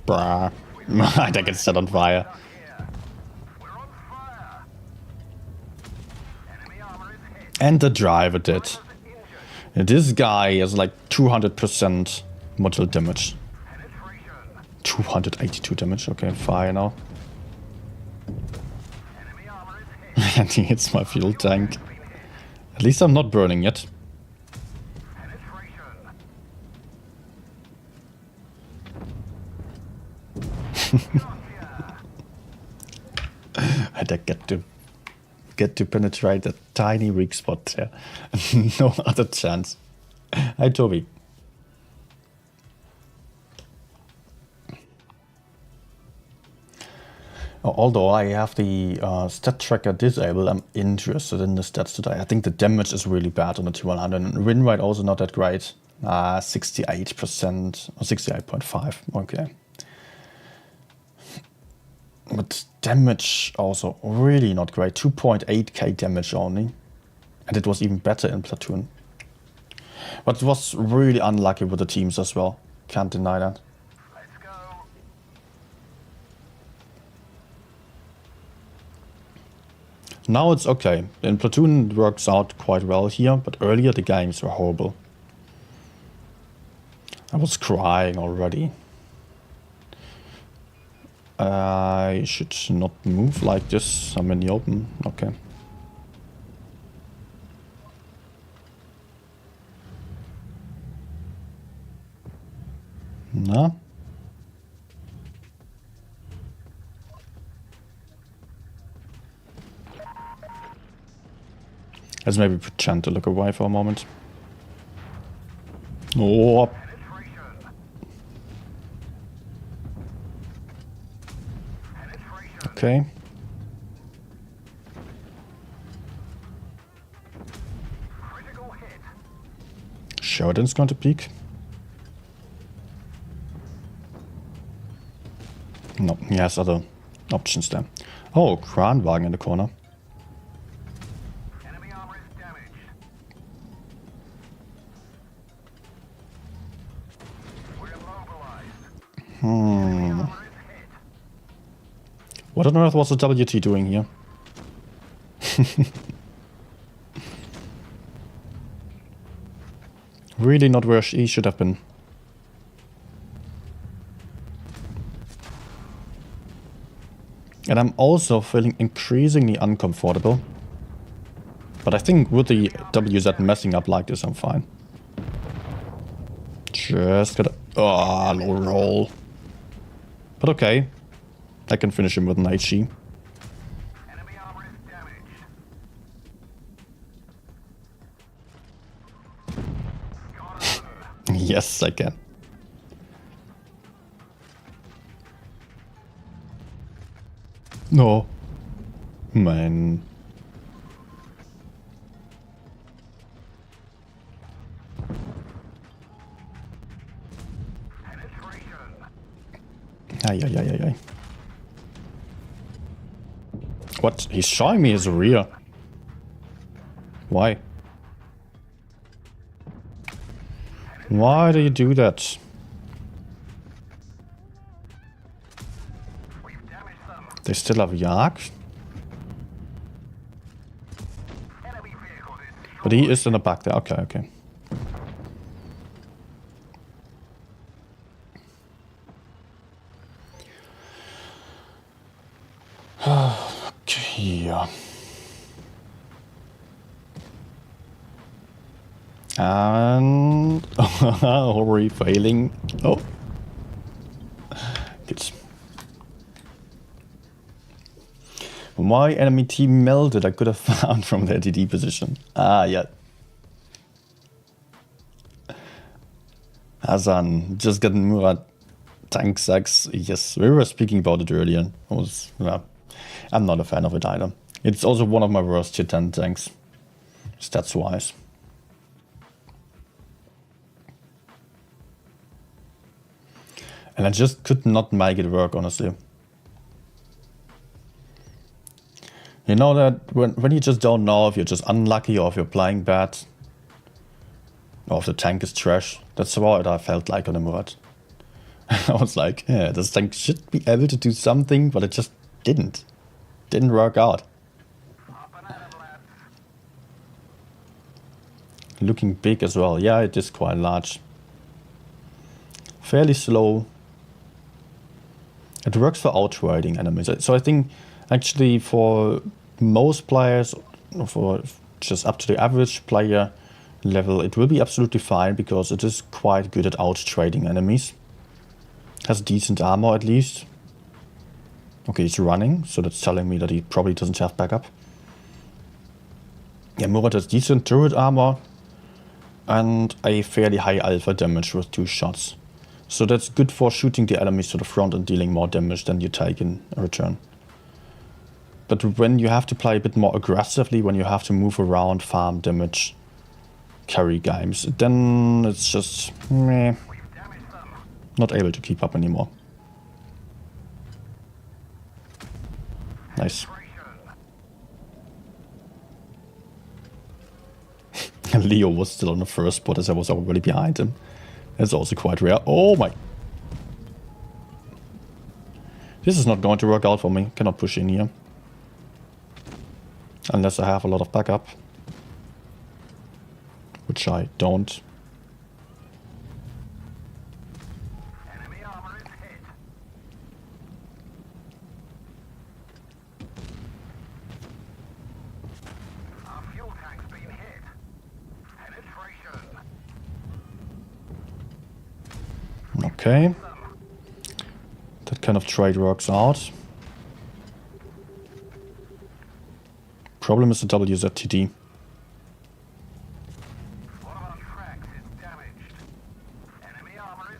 Bruh. I get set on fire. And the driver did. This guy has like 200% module damage. 282 damage, okay, fire now. And he hits my fuel tank. At least I'm not burning yet. I get to penetrate a tiny weak spot there. No other chance. Hi, Toby. Although I have the stat tracker disabled, I'm interested in the stats today. I think the damage is really bad on the T100, and win rate also not that great. 68% or 68.5. Okay. But damage also really not great. 2.8k damage only. And it was even better in Platoon. But it was really unlucky with the teams as well. Can't deny that. Let's go. Now it's okay. In Platoon it works out quite well here, but earlier the games were horrible. I was crying already. I should not move like this. I'm in the open. Okay. No. Let's maybe pretend to look away for a moment. Oh. Okay. Sheridan's going to peek. No, he has other options there. Oh, Kranwagen in the corner. Enemy armor is damaged. We're immobilized. What on earth was the WT doing here? Really not where he should have been. And I'm also feeling increasingly uncomfortable. But I think with the WZ messing up like this, I'm fine. Just gotta... Oh, low roll. But okay. I can finish him with an HE. Enemy armor is damaged. Yes, I can. No. Man. Ay, ay, ay, ay, ay. What? He's showing me his rear. Why? Why do you do that? They still have Yak? But he is in the back there. Okay, okay. Okay, yeah. And hurry, failing. Oh, good. My enemy team melted. I could have found from their DD position. Ah, yeah. Hassan just got Murat. Tank sucks. Yes, we were speaking about it earlier. I'm not a fan of it either. It's also one of my worst tier 10 tanks, stats wise. And I just could not make it work, honestly. You know that when you just don't know if you're just unlucky or if you're playing bad, or if the tank is trash, that's what I felt like on the Murat. I was like, yeah, this tank should be able to do something, but it just didn't. Didn't work out. Looking big as well. Yeah, it is quite large. Fairly slow. It works for outriding enemies. So I think actually for most players, or for just up to the average player level, it will be absolutely fine because it is quite good at outtrading enemies. Has decent armor at least. Okay, he's running, so that's telling me that he probably doesn't have backup. Yeah, Murat has decent turret armor and a fairly high alpha damage with 2 shots. So that's good for shooting the enemies to the front and dealing more damage than you take in return. But when you have to play a bit more aggressively, when you have to move around, farm damage, carry games, then it's just meh, not able to keep up anymore. Nice. Leo was still on the first spot as I was already behind him. That's also quite rare. Oh my. This is not going to work out for me. Cannot push in here. Unless I have a lot of backup. Which I don't. Enemy armor is hit. Our fuel tank's been hit. Penetration. Okay. That kind of trade works out. Problem is the WZTD. One of our tracks is damaged. Enemy armor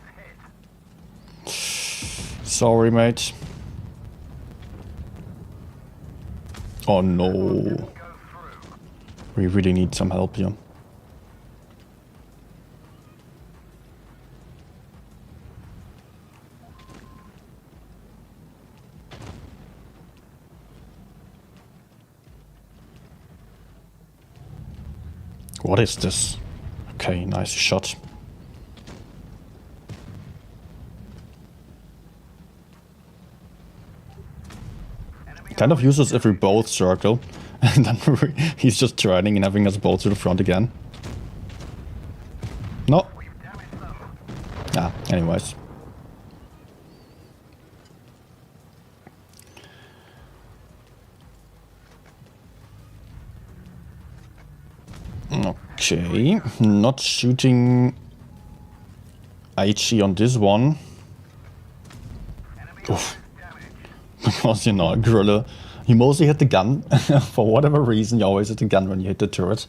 is hit. Sorry, mate. Oh no. Go through. We really need some help here. What is this? Okay, nice shot. Kind of useless if we both circle, and then he's just turning and having us both to the front again. No. Ah, anyways. Okay, not shooting HE on this one. Oof. Because, you know, Gorilla, you mostly hit the gun. For whatever reason, you always hit the gun when you hit the turret.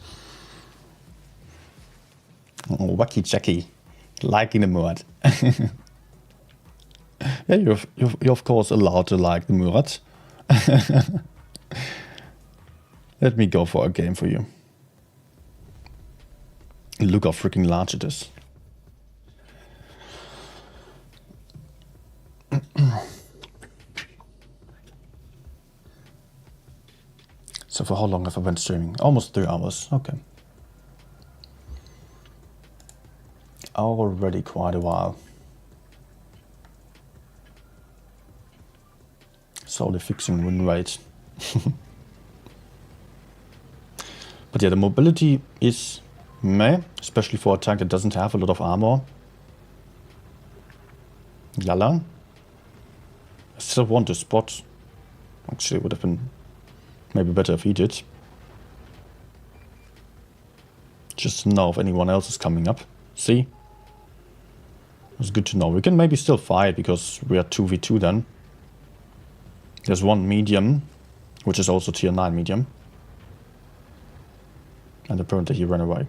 Oh, wacky Jackie. Liking the Murat. Yeah, you're of course allowed to like the Murat. Let me go for a game for you. Look how freaking large it is. So for how long have I been streaming? Almost 3 hours. Okay. Already quite a while. Slowly fixing win rate. But yeah, the mobility is meh, especially for a tank that doesn't have a lot of armor. Yalla. I still want to spot. Actually, it would have been maybe better if he did. Just to know if anyone else is coming up. See? It's good to know. We can maybe still fight because we are 2v2 then. There's one medium, which is also tier 9 medium. And apparently he ran away.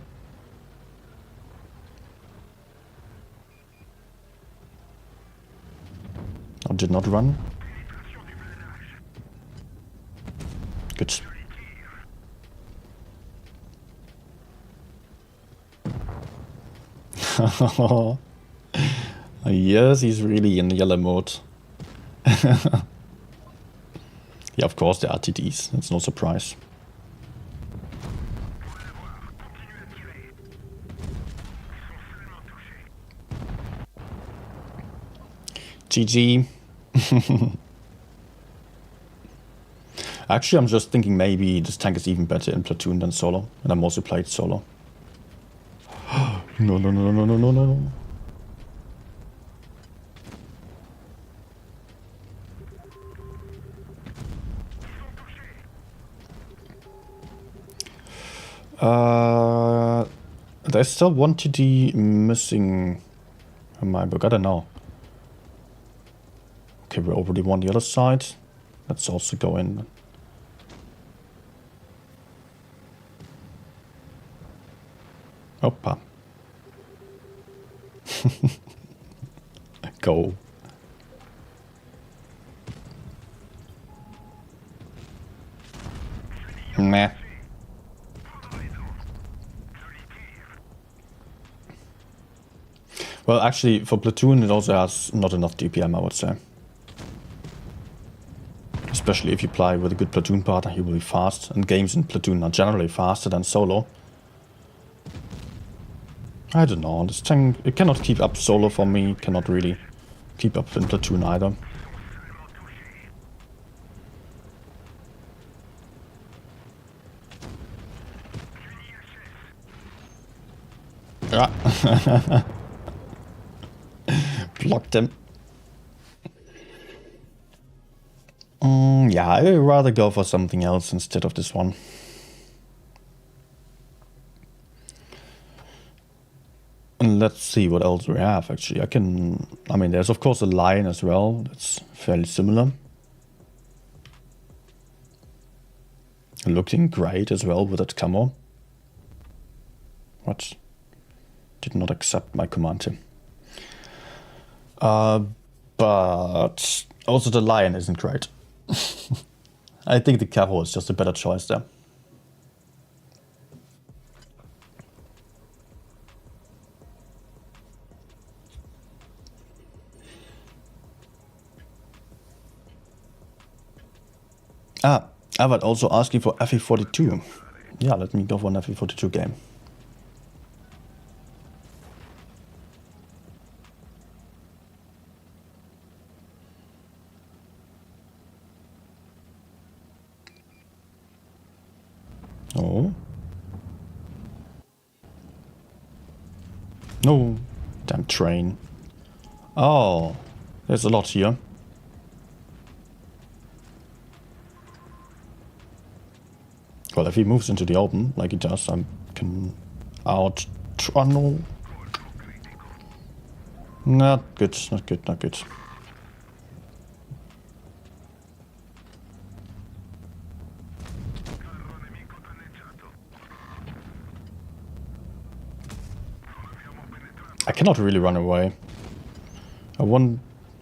Or did not run. Good. Yes, he's really in yellow mode. Yeah, of course there are TDs. That's no surprise. GG. Actually, I'm just thinking maybe this tank is even better in platoon than solo, and I'm also played solo. No, no, no, no, no, no, no, no. There's still one TD missing in my book. I don't know. Okay, we already won the other side. Let's also go in. Opa. Go. Meh. Well, actually, for platoon, it also has not enough DPM, I would say. Especially if you play with a good platoon partner, he will be fast. And games in platoon are generally faster than solo. I don't know, this tank, it cannot keep up solo for me, cannot really keep up in platoon either. Yeah. Blocked him. Yeah, I would rather go for something else instead of this one. And let's see what else we have, actually. I mean, there's of course a lion as well. That's fairly similar. Looking great as well with that camo. What? Did not accept my command here. But also the lion isn't great. I think the camo is just a better choice there. Albert also asking for FE42. Yeah, let me go for an FE42 game. Oh. No. Damn train. Oh. There's a lot here. Well, if he moves into the open, like he does, I can out-tunnel. Not good, not good, not good. I cannot really run away.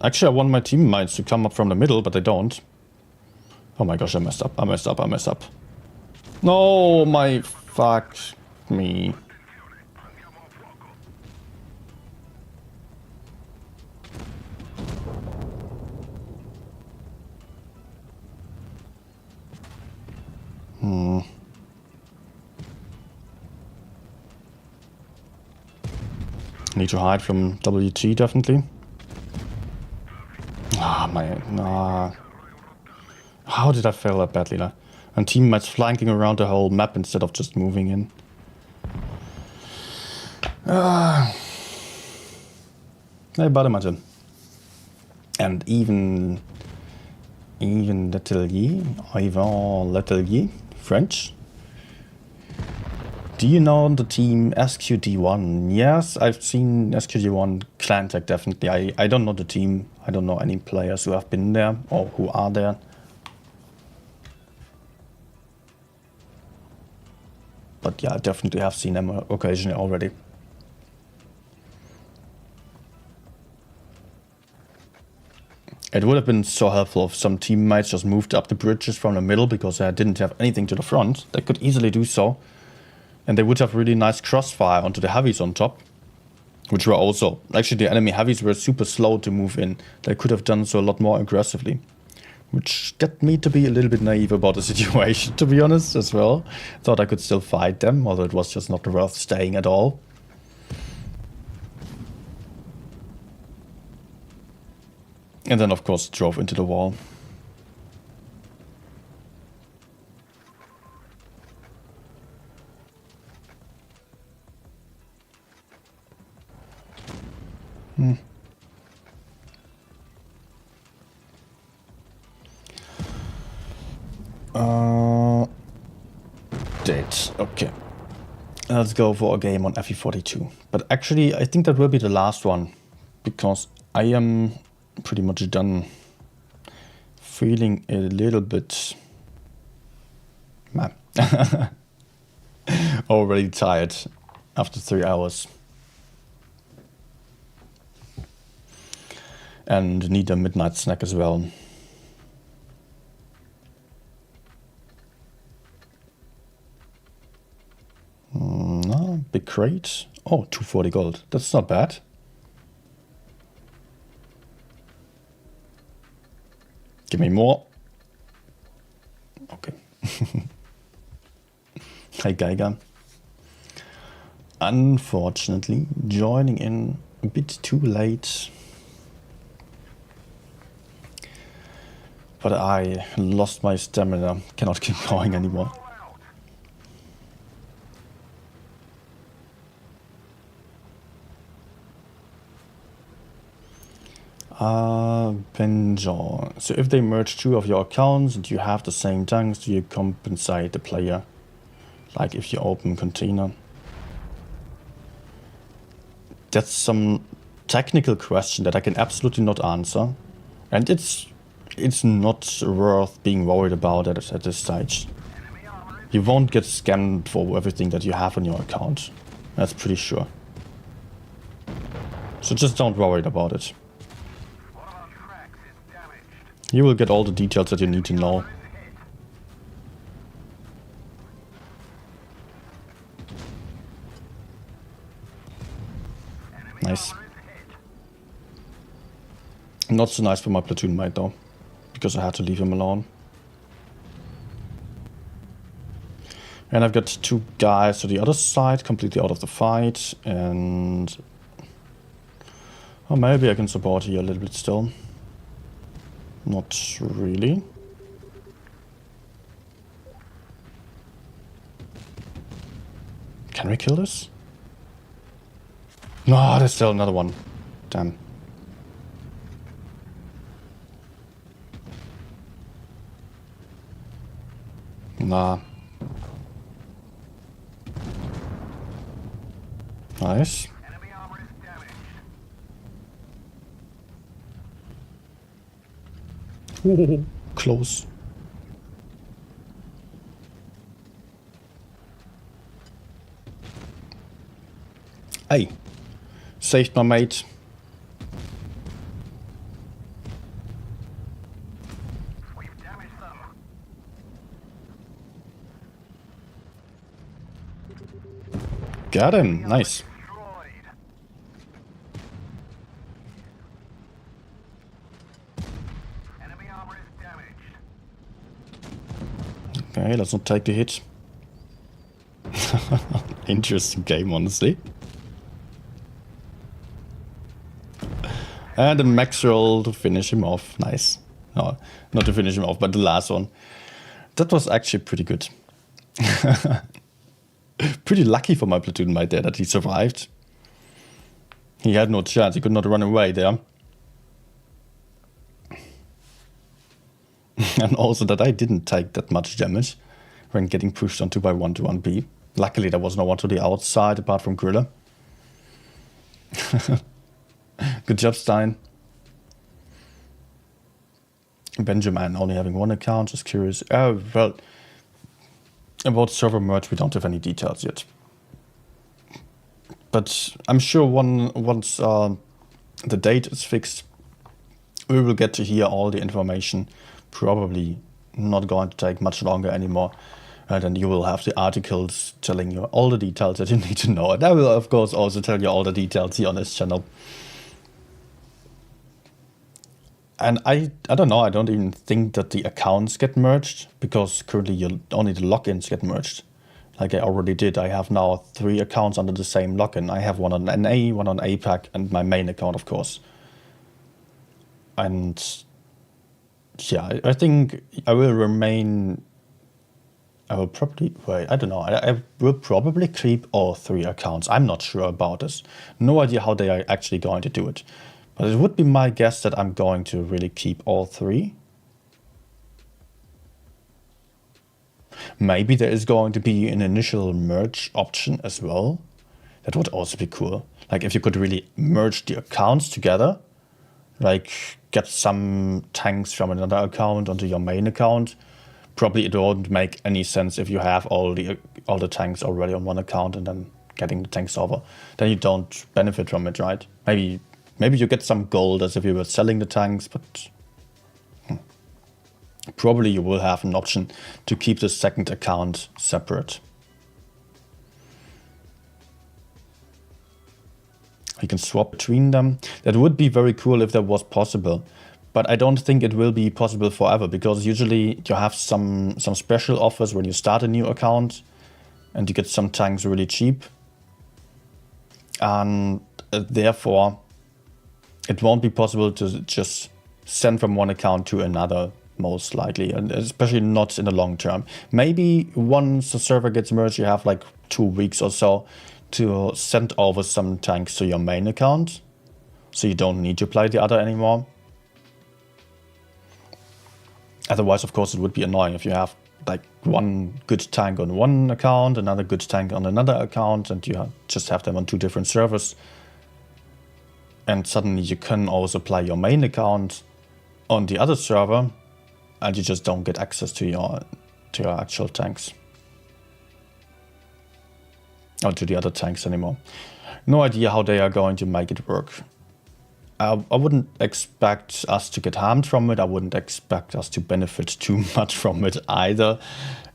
Actually, I want my teammates to come up from the middle, but they don't. Oh my gosh, I messed up. I messed up. I messed up. No, my fuck me. Need to hide from WT definitely. Ah, my nah. How did I fail that badly? Lah? And teammates flanking around the whole map instead of just moving in. Nej, bare imagine. And even Letelier, French. Do you know the team SQD1? Yes, I've seen SQD1 clan tag definitely. I don't know the team. I don't know any players who have been there or who are there. But yeah, I definitely have seen them occasionally already. It would have been so helpful if some teammates just moved up the bridges from the middle because they didn't have anything to the front. They could easily do so. And they would have really nice crossfire onto the heavies on top. Which were also... Actually, the enemy heavies were super slow to move in. They could have done so a lot more aggressively. Which got me to be a little bit naive about the situation, to be honest, as well. Thought I could still fight them, although it was just not worth staying at all. And then, of course, drove into the wall. Date. Okay. Let's go for a game on FE42. But actually, I think that will be the last one. Because I am pretty much done feeling a little bit... already tired after 3 hours. And need a midnight snack as well. No, big crate. Oh, 240 gold. That's not bad. Give me more. Okay. Hi, Geiger. Unfortunately, joining in a bit too late. But I lost my stamina. Cannot keep going anymore. Benjo. So if they merge 2 of your accounts and you have the same tanks, do you compensate the player? Like if you open container? That's some technical question that I can absolutely not answer. And it's not worth being worried about at this stage. You won't get scammed for everything that you have on your account. That's pretty sure. So just don't worry about it. You will get all the details that you need to know. Nice. Not so nice for my platoon mate though, because I had to leave him alone. And I've got 2 guys to the other side, completely out of the fight, and... Oh, maybe I can support here a little bit still. Not really. Can we kill this? No, there's still another one. Damn. Nah. Nice. Ooh, close. Hey, saved my mate. We've damaged them. Got him. Nice. Destroyed. Enemy armor is damaged. Okay, let's not take the hit. Interesting game, honestly. And a max roll to finish him off. Nice. No, not to finish him off, but the last one. That was actually pretty good. Pretty lucky for my platoon mate there that he survived. He had no chance. He could not run away there. And also that I didn't take that much damage when getting pushed on 2x1 to 1B. Luckily there was no one to the outside apart from Griller. Good job, Stein. Benjamin only having one account, just curious. Oh, well, about server merge we don't have any details yet. But I'm sure once the date is fixed, we will get to hear all the information. Probably not going to take much longer anymore. And then you will have the articles telling you all the details that you need to know. And I will, of course, also tell you all the details here on this channel. And I don't know, I don't even think that the accounts get merged, because currently only the logins get merged. Like I already did, I have now 3 accounts under the same login. I have one on NA, one on APAC, and my main account, of course. And yeah, I think I will remain... I will probably... Wait, I don't know. I will probably keep all 3 accounts. I'm not sure about this. No idea how they are actually going to do it. But it would be my guess that I'm going to really keep all 3. Maybe there is going to be an initial merge option as well. That would also be cool. Like if you could really merge the accounts together. Like get some tanks from another account onto your main account. Probably it won't make any sense if you have all the tanks already on one account and then getting the tanks over. Then you don't benefit from it, right? Maybe you get some gold as if you were selling the tanks, but probably you will have an option to keep the second account separate. You can swap between them. That would be very cool if that was possible. But I don't think it will be possible forever, because usually you have some special offers when you start a new account and you get some tanks really cheap. And therefore, it won't be possible to just send from one account to another, most likely, and especially not in the long term. Maybe once the server gets merged, you have like 2 weeks or so to send over some tanks to your main account, so you don't need to play the other anymore. Otherwise, of course, it would be annoying if you have like one good tank on one account, another good tank on another account, and you just have them on 2 different servers. And suddenly you can also play your main account on the other server, and you just don't get access to your actual tanks. Or to the other tanks anymore. No idea how they are going to make it work. I wouldn't expect us to get harmed from it. I wouldn't expect us to benefit too much from it either,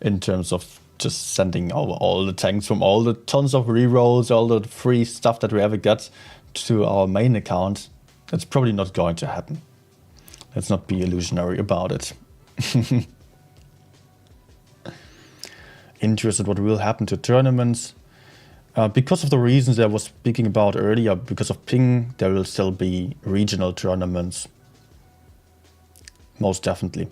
in terms of just sending over all the tanks from all the tons of rerolls, all the free stuff that we ever got to our main account. That's probably not going to happen. Let's not be illusionary about it. Interested what will happen to tournaments. Because of the reasons I was speaking about earlier, because of ping, there will still be regional tournaments. Most definitely.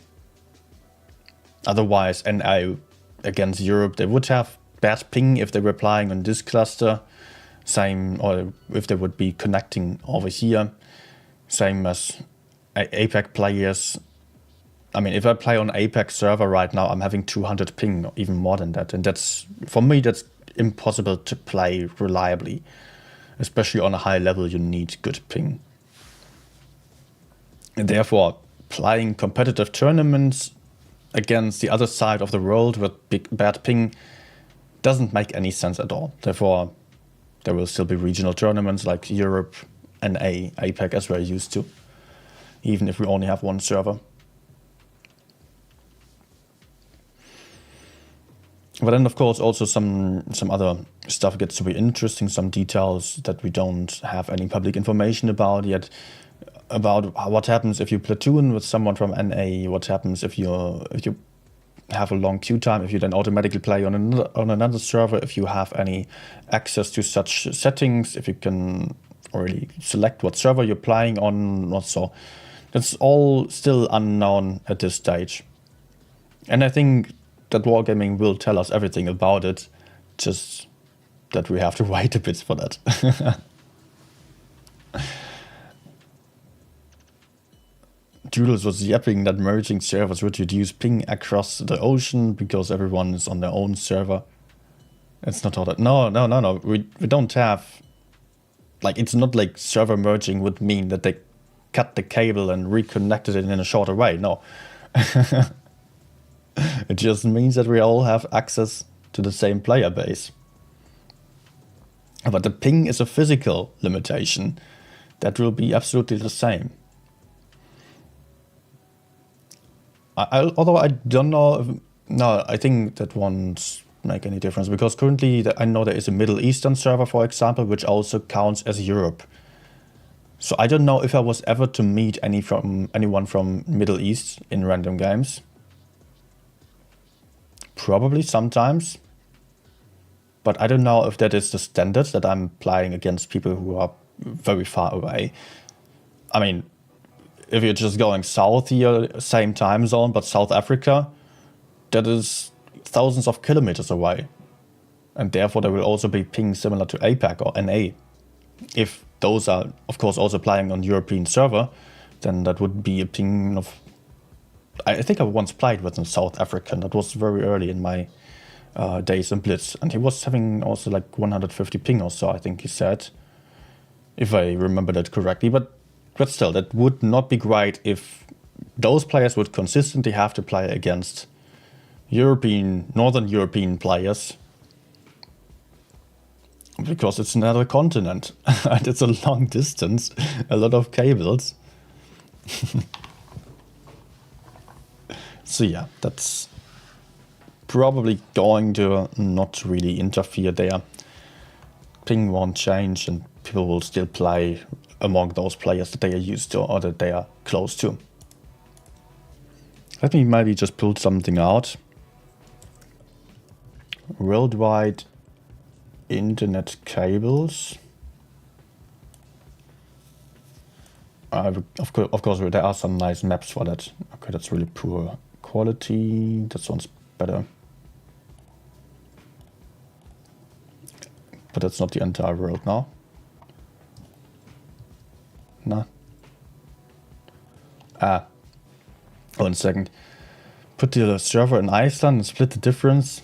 Otherwise, NA against Europe, they would have bad ping if they were playing on this cluster. Same, or if they would be connecting over here. Same as APAC players. I mean, if I play on APAC server right now, I'm having 200 ping, even more than that. And that's, for me, that's impossible to play reliably. Especially on a high level, you need good ping. And therefore, playing competitive tournaments against the other side of the world with bad ping doesn't make any sense at all. Therefore, there will still be regional tournaments like Europe and APAC as we're used to, even if we only have one server. But then, of course, also some other stuff gets to be interesting, some details that we don't have any public information about yet, about what happens if you platoon with someone from NA, what happens if you have a long queue time, if you then automatically play on another server, if you have any access to such settings, if you can already select what server you're playing on, or so. That's all still unknown at this stage. And I think that Wargaming will tell us everything about it, just that we have to wait a bit for that. Doodles was yapping that merging servers would reduce ping across the ocean because everyone is on their own server. It's not all that. No. We don't have... Like, it's not like server merging would mean that they cut the cable and reconnected it in a shorter way. No. It just means that we all have access to the same player base. But the ping is a physical limitation that will be absolutely the same. Although I don't know if, no, I think that won't make any difference, because currently I know there is a Middle Eastern server, for example, which also counts as Europe. So I don't know if I was ever to meet anyone from Middle East in random games. Probably sometimes. But I don't know if that is the standard, that I'm playing against people who are very far away. I mean, if you're just going south here, same time zone, but South Africa, that is thousands of kilometers away. And therefore there will also be ping similar to APAC or NA. If those are, of course, also playing on European server, then that would be a ping of... I think I once played with a South African. That was very early in my days in Blitz. And he was having also like 150 ping or so, I think he said. If I remember that correctly. But still, that would not be great if those players would consistently have to play against Northern European players. Because it's another continent. And it's a long distance. A lot of cables. So yeah, that's probably going to not really interfere there. Ping won't change and people will still play among those players that they are used to or that they are close to. Let me maybe just pull something out. Worldwide internet cables. Of course, there are some nice maps for that. Okay, that's really poor quality. This one's better. But that's not the entire world now. No. 1 second. Put the server in Iceland and split the difference.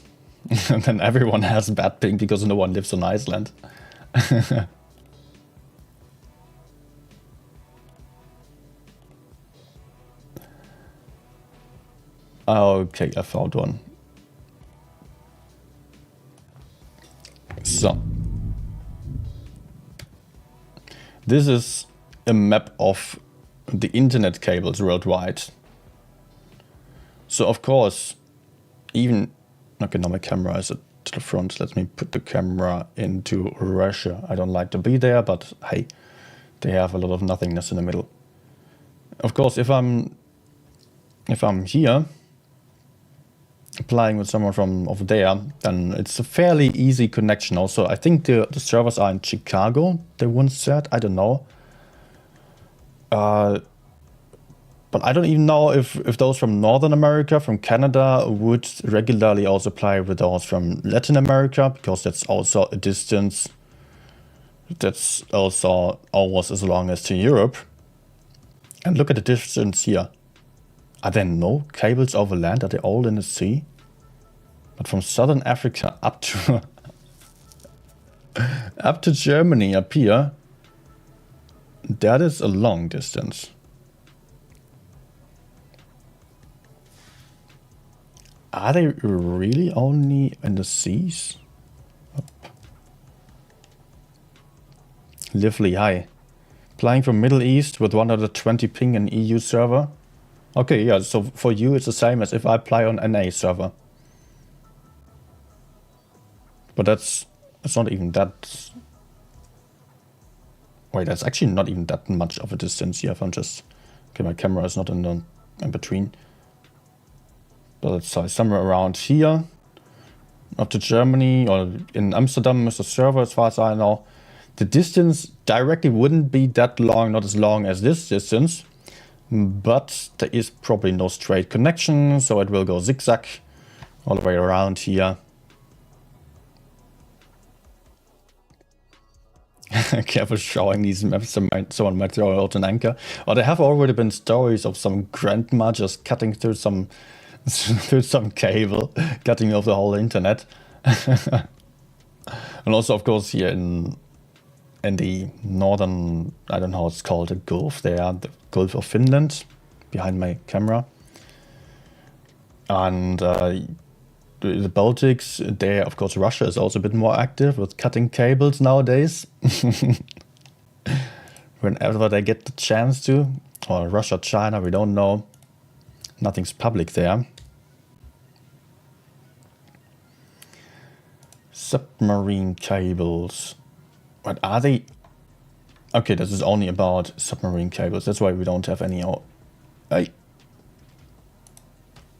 And then everyone has bad ping because no one lives on Iceland. Okay, I found one. So. This is a map of the internet cables worldwide. So of course, even... Okay, now my camera is to the front. Let me put the camera into Russia. I don't like to be there, but hey, they have a lot of nothingness in the middle. Of course, if I'm here, playing with someone from over there, then it's a fairly easy connection. Also, I think the servers are in Chicago, they once said. I don't know. But I don't even know if those from Northern America, from Canada, would regularly also play with those from Latin America, because that's also a distance that's also almost as long as to Europe. And look at the distance here. Are there no cables over land? Are they all in the sea? But from Southern Africa up to up to Germany up here, that is a long distance. Are they really only in the seas? Up. Lively, hi. Playing from Middle East with 120 ping in EU server. Okay, yeah, so for you it's the same as if I play on NA server. But it's not even that. Wait, that's actually not even that much of a distance here. If I'm just okay, my camera is not in between. But let's say somewhere around here, up to Germany, or in Amsterdam is the server, as far as I know. The distance directly wouldn't be that long, not as long as this distance, but there is probably no straight connection, so it will go zigzag all the way around here. Careful showing these maps, someone might throw out an anchor. Or there have already been stories of some grandma just cutting through some cable, cutting off the whole internet. And also, of course, here in the northern, I don't know how it's called, the Gulf there, the Gulf of Finland, behind my camera. And the Baltics, there, of course, Russia is also a bit more active with cutting cables nowadays. Whenever they get the chance to. Or Russia, China, we don't know. Nothing's public there. Submarine cables. What are they? Okay, this is only about submarine cables. That's why we don't have any on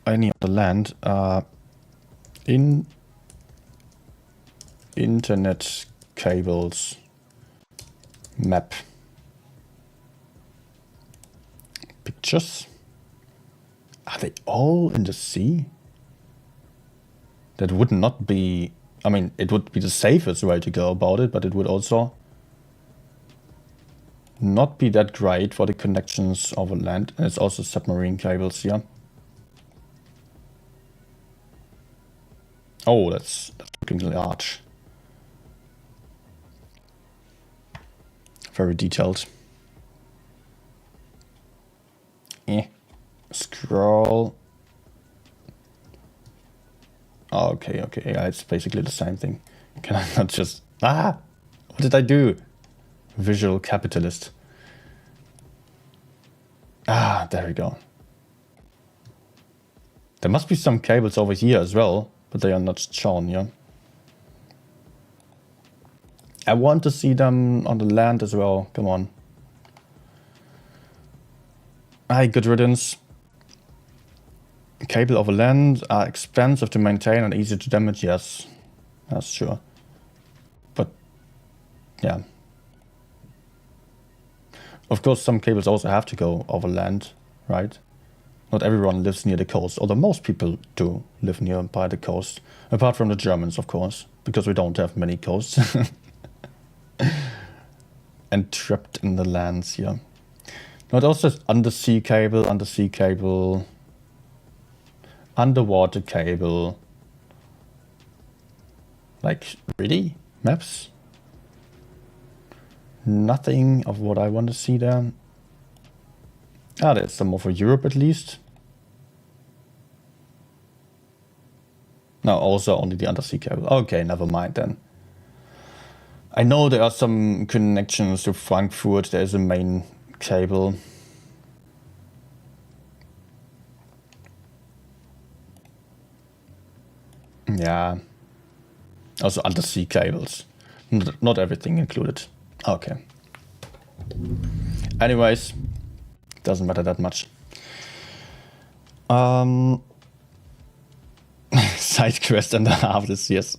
the land. In internet cables map pictures. Are they all in the sea? That would not be, I mean, it would be the safest way to go about it, but it would also not be that great for the connections over land. And it's also submarine cables here. Oh, that's looking large. Very detailed. Scroll. Oh, okay, yeah, it's basically the same thing. Can I not just... what did I do? Visual capitalist. There we go. There must be some cables over here as well, but they are not shown here. I want to see them on the land as well. Come on. Good riddance. Cable over land are expensive to maintain and easy to damage. Yes, that's sure. But yeah. Of course, some cables also have to go over land, right? Not everyone lives near the coast, although most people do live nearby the coast. Apart from the Germans, of course, because we don't have many coasts. And trapped in the lands here. No, it also says undersea cable, underwater cable. Like, really? Maps? Nothing of what I want to see there. There's some more for Europe at least. No, also only the undersea cable. Okay, never mind then. I know there are some connections to Frankfurt. There's a main cable. Yeah. Also undersea cables. Not everything included. Okay. Anyways, doesn't matter that much. Side quest and a half this, yes.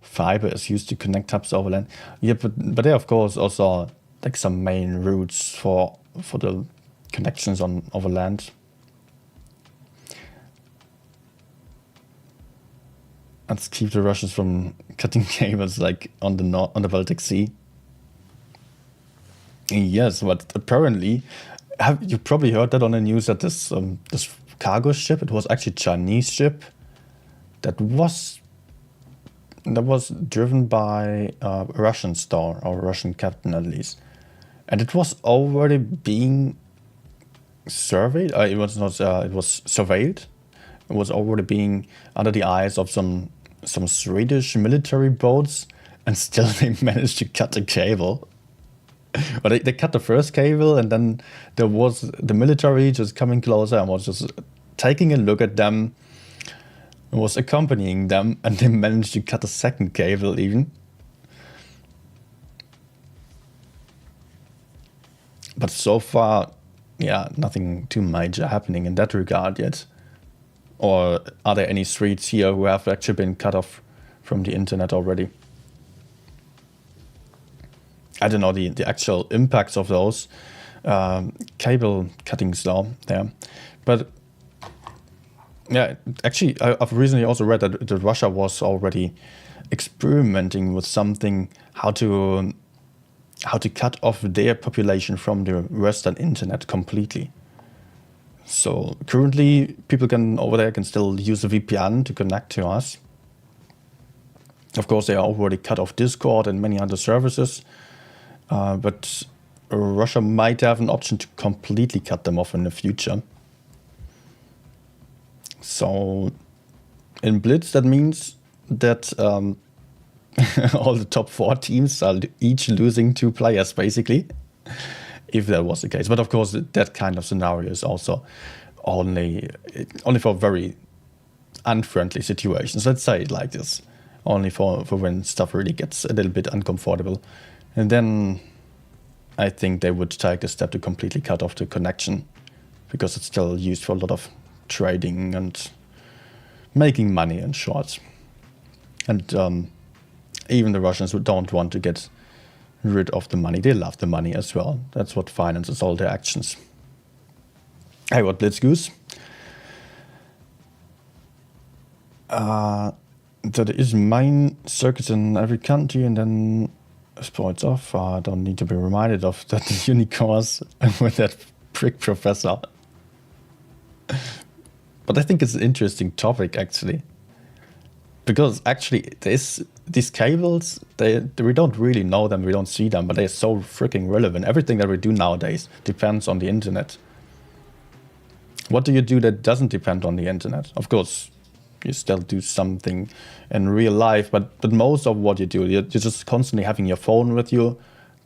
Fiber is used to connect hubs over land. Yeah, but there of course also like some main routes for the connections on over land. Let's keep the Russians from cutting cables like on the Baltic Sea. Yes, but apparently, you probably heard that on the news that this cargo ship, it was actually a Chinese ship that was driven by a Russian star or a Russian captain at least, and it was already being surveyed. It was not. It was surveilled. It was already being under the eyes of some Swedish military boats, and still they managed to cut the cable. But they cut the first cable, and then there was the military just coming closer and was just taking a look at them. was accompanying them, and they managed to cut a second cable even. But so far, yeah, nothing too major happening in that regard yet. Or are there any streets here who have actually been cut off from the internet already? I don't know the actual impacts of those cable cuttings though there. But yeah, actually, I've recently also read that Russia was already experimenting with something, how to cut off their population from the Western internet completely. So currently, people over there can still use a VPN to connect to us. Of course, they are already cut off Discord and many other services, but Russia might have an option to completely cut them off in the future. So in Blitz, that means that all the top 4 teams are each losing 2 players, basically, if that was the case. But of course, that kind of scenario is also only for very unfriendly situations. Let's say it like this. Only for when stuff really gets a little bit uncomfortable. And then I think they would take the step to completely cut off the connection, because it's still used for a lot of trading and making money, in short. And even the Russians who don't want to get rid of the money, they love the money as well. That's what finances all their actions. Hey, what Blitzgoose? So there is main circuits in every country, and then sports off. I don't need to be reminded of that unicorns with that prick professor. But I think it's an interesting topic, actually. Because actually, these cables, we don't really know them, we don't see them, but they're so freaking relevant. Everything that we do nowadays depends on the internet. What do you do that doesn't depend on the internet? Of course, you still do something in real life, but most of what you do, you're just constantly having your phone with you,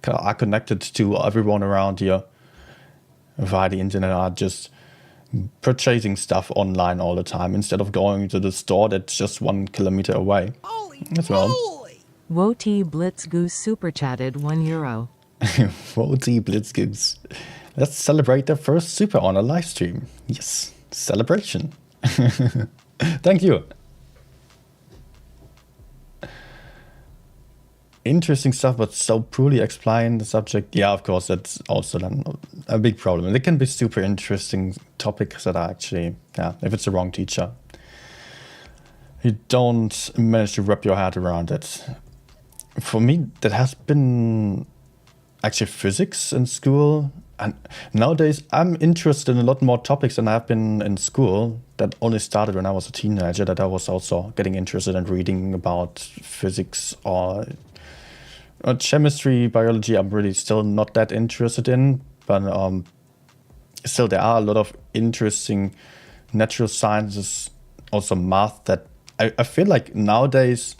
are connected to everyone around you via the internet, are just purchasing stuff online all the time instead of going to the store that's just 1 kilometer away. Holy as well. moly! Woti Blitzgoose super chatted €1. Woti Blitzgoose. Let's celebrate the first super on a live stream. Yes, celebration. Thank you. Interesting stuff, but so poorly explained the subject. Yeah, of course, that's also then a big problem. And it can be super interesting topics that are actually, yeah, if it's the wrong teacher, you don't manage to wrap your head around it. For me, that has been actually physics in school. And nowadays, I'm interested in a lot more topics than I've been in school. That only started when I was a teenager, that I was also getting interested in reading about physics or chemistry, biology. I'm really still not that interested in. But still, there are a lot of interesting natural sciences, also math, that I feel like nowadays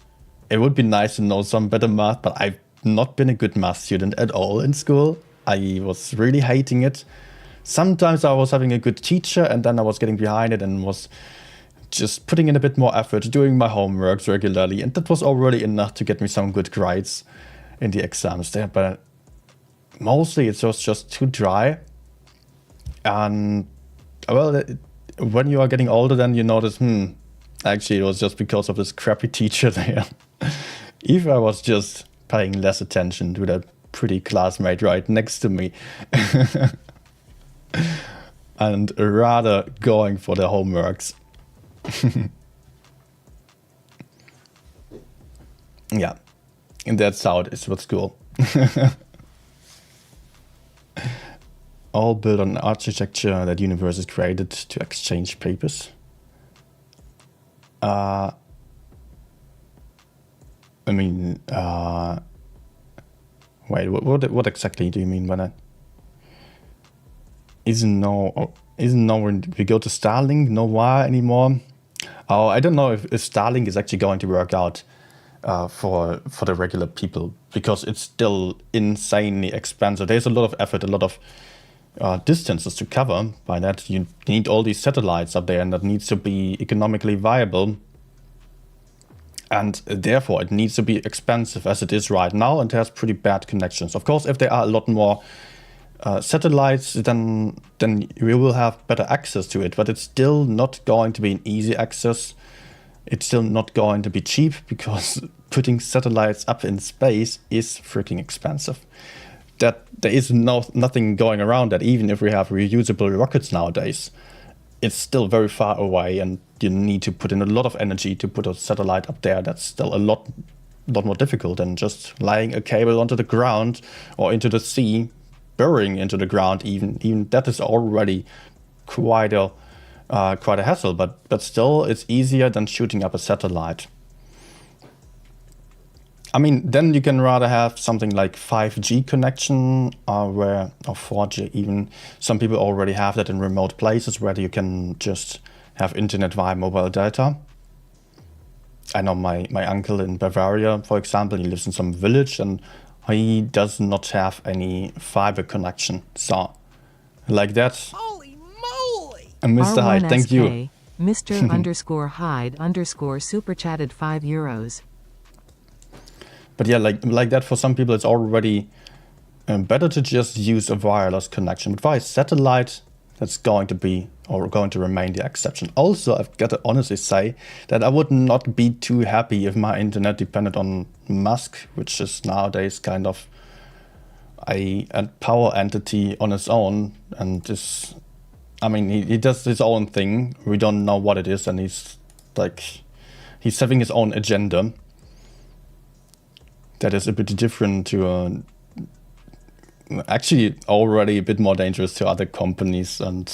it would be nice to know some better math, but I've not been a good math student at all in school. I was really hating it. Sometimes I was having a good teacher, and then I was getting behind it and was just putting in a bit more effort, doing my homeworks regularly, and that was already enough to get me some good grades in the exams there. But mostly it was just too dry. And well, when you are getting older, then you notice, actually it was just because of this crappy teacher there. If I was just paying less attention to that pretty classmate right next to me and rather going for the homeworks. Yeah, and that's how it is with school. All built on architecture that universe created to exchange papers. Wait, what exactly do you mean by that? Isn't no when we go to Starlink, no why anymore? Oh, I don't know if Starlink is actually going to work out for the regular people, because it's still insanely expensive. There's a lot of effort, a lot of distances to cover. By that, you need all these satellites up there, and that needs to be economically viable. And therefore, it needs to be expensive as it is right now, and has pretty bad connections. Of course, if there are a lot more satellites, then we will have better access to it. But it's still not going to be an easy access. It's still not going to be cheap, because putting satellites up in space is freaking expensive. That there is nothing going around that. Even if we have reusable rockets nowadays, it's still very far away, and you need to put in a lot of energy to put a satellite up there. That's still a lot more difficult than just laying a cable onto the ground or into the sea, burying into the ground. Even that is already quite a hassle. But still, it's easier than shooting up a satellite. I mean, then you can rather have something like 5G connection, or 4G even. Some people already have that in remote places where you can just have internet via mobile data. I know my uncle in Bavaria, for example, he lives in some village and he does not have any fiber connection. So, like that. Holy moly! And Mr. Hyde, thank you. Mr. underscore Hyde underscore super chatted €5. But yeah, like that, for some people, it's already better to just use a wireless connection. But via satellite, that's going to remain the exception. Also, I've got to honestly say that I would not be too happy if my internet depended on Musk, which is nowadays kind of a power entity on its own. And he does his own thing. We don't know what it is, and he's having his own agenda. That is a bit different to actually already a bit more dangerous to other companies. And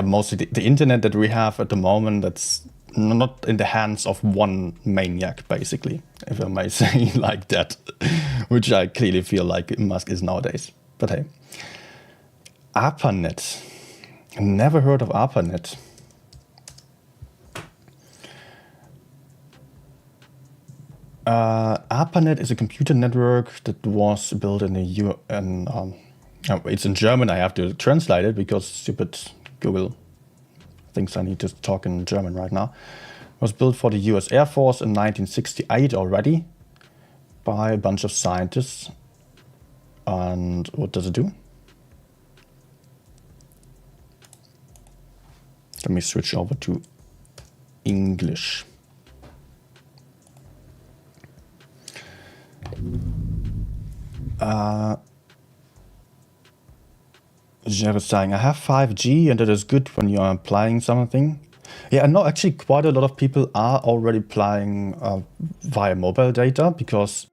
mostly the internet that we have at the moment, that's not in the hands of one maniac, basically, if I may say like that, which I clearly feel like Musk is nowadays. But hey, ARPANET. Never heard of ARPANET. ARPANET is a computer network that was built in it's in German. I have to translate it because stupid Google thinks I need to talk in German right now. It was built for the US Air Force in 1968 already by a bunch of scientists. And what does it do? Let me switch over to English. Jer is saying, I have 5G and it is good when you are applying something. Yeah, I know actually quite a lot of people are already applying via mobile data, because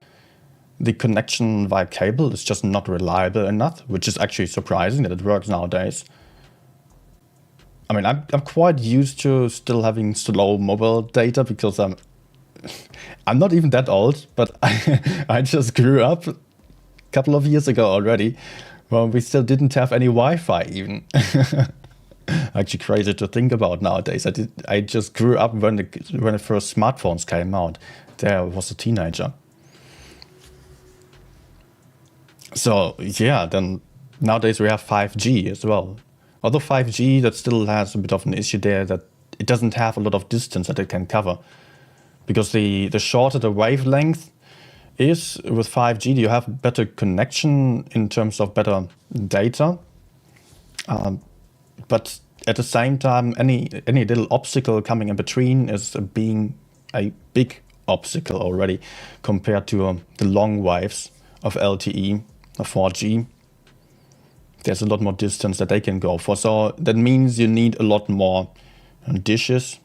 the connection via cable is just not reliable enough, which is actually surprising that it works nowadays. I mean, I'm quite used to still having slow mobile data, because I'm not even that old, but I just grew up a couple of years ago already, when we still didn't have any Wi-Fi even. Actually crazy to think about nowadays. I just grew up when the first smartphones came out. There I was a teenager. So yeah, then nowadays we have 5G as well. Although 5G, that still has a bit of an issue there, that it doesn't have a lot of distance that it can cover. Because the shorter the wavelength is with 5G, you have better connection in terms of better data. But at the same time, any little obstacle coming in between is being a big obstacle already compared to the long waves of LTE or 4G. There's a lot more distance that they can go for. So that means you need a lot more dishes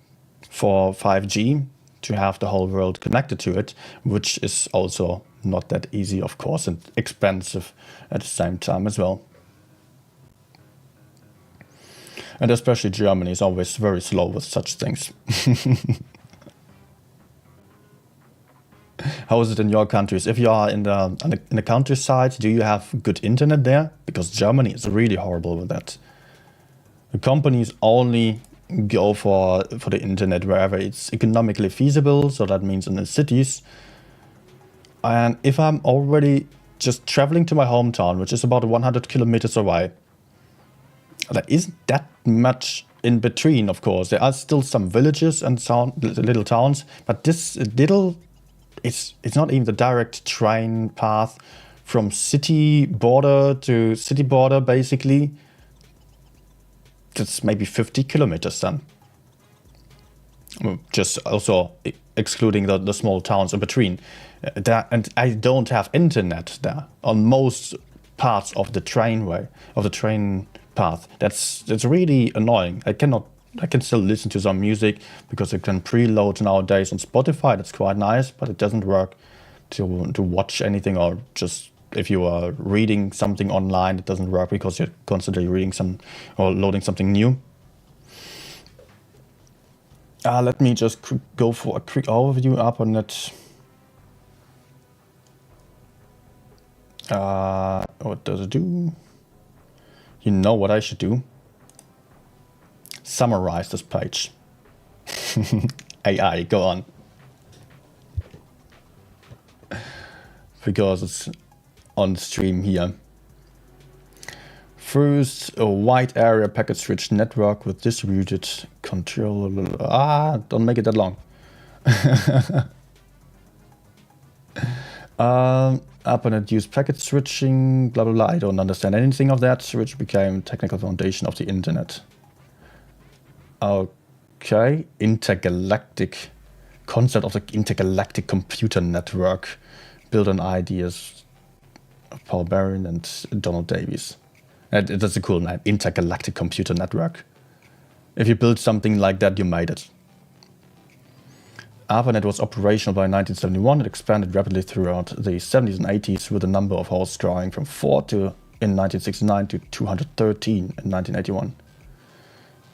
for 5G to have the whole world connected to it, which is also not that easy, of course, and expensive at the same time as well. And especially Germany is always very slow with such things. How is it in your countries? If you are in the countryside, do you have good internet there? Because Germany is really horrible with that. The companies only go for the internet wherever it's economically feasible, so that means in the cities. And if I'm already just traveling to my hometown, which is about 100 kilometers away, there isn't that much in between, of course. There are still some villages and little towns, but this little, it's not even the direct train path from city border to city border, basically. That's maybe 50 kilometers then. Just also excluding the small towns in between. And I don't have internet there on most parts of the trainway, of the train path. That's really annoying. I can still listen to some music because you can preload nowadays on Spotify. That's quite nice, but it doesn't work to watch anything, or just if you are reading something online, it doesn't work because you're constantly reading some or loading something new. Let me just go for a quick overview up on it. What does it do? You know what I should do? Summarize this page. AI, go on. Because it's on stream here. First, a wide area packet switch network with distributed control. Don't make it that long. ARPANET used packet switching, blah blah blah. I don't understand anything of that, which became technical foundation of the internet. Okay, intergalactic concept of the intergalactic computer network, built on ideas of Paul Barron and Donald Davies. That's a cool name, intergalactic computer network. If you build something like that, you made it. ARPANET was operational by 1971. It expanded rapidly throughout the 70s and 80s, with the number of hosts growing from 4 in 1969 to 213 in 1981. It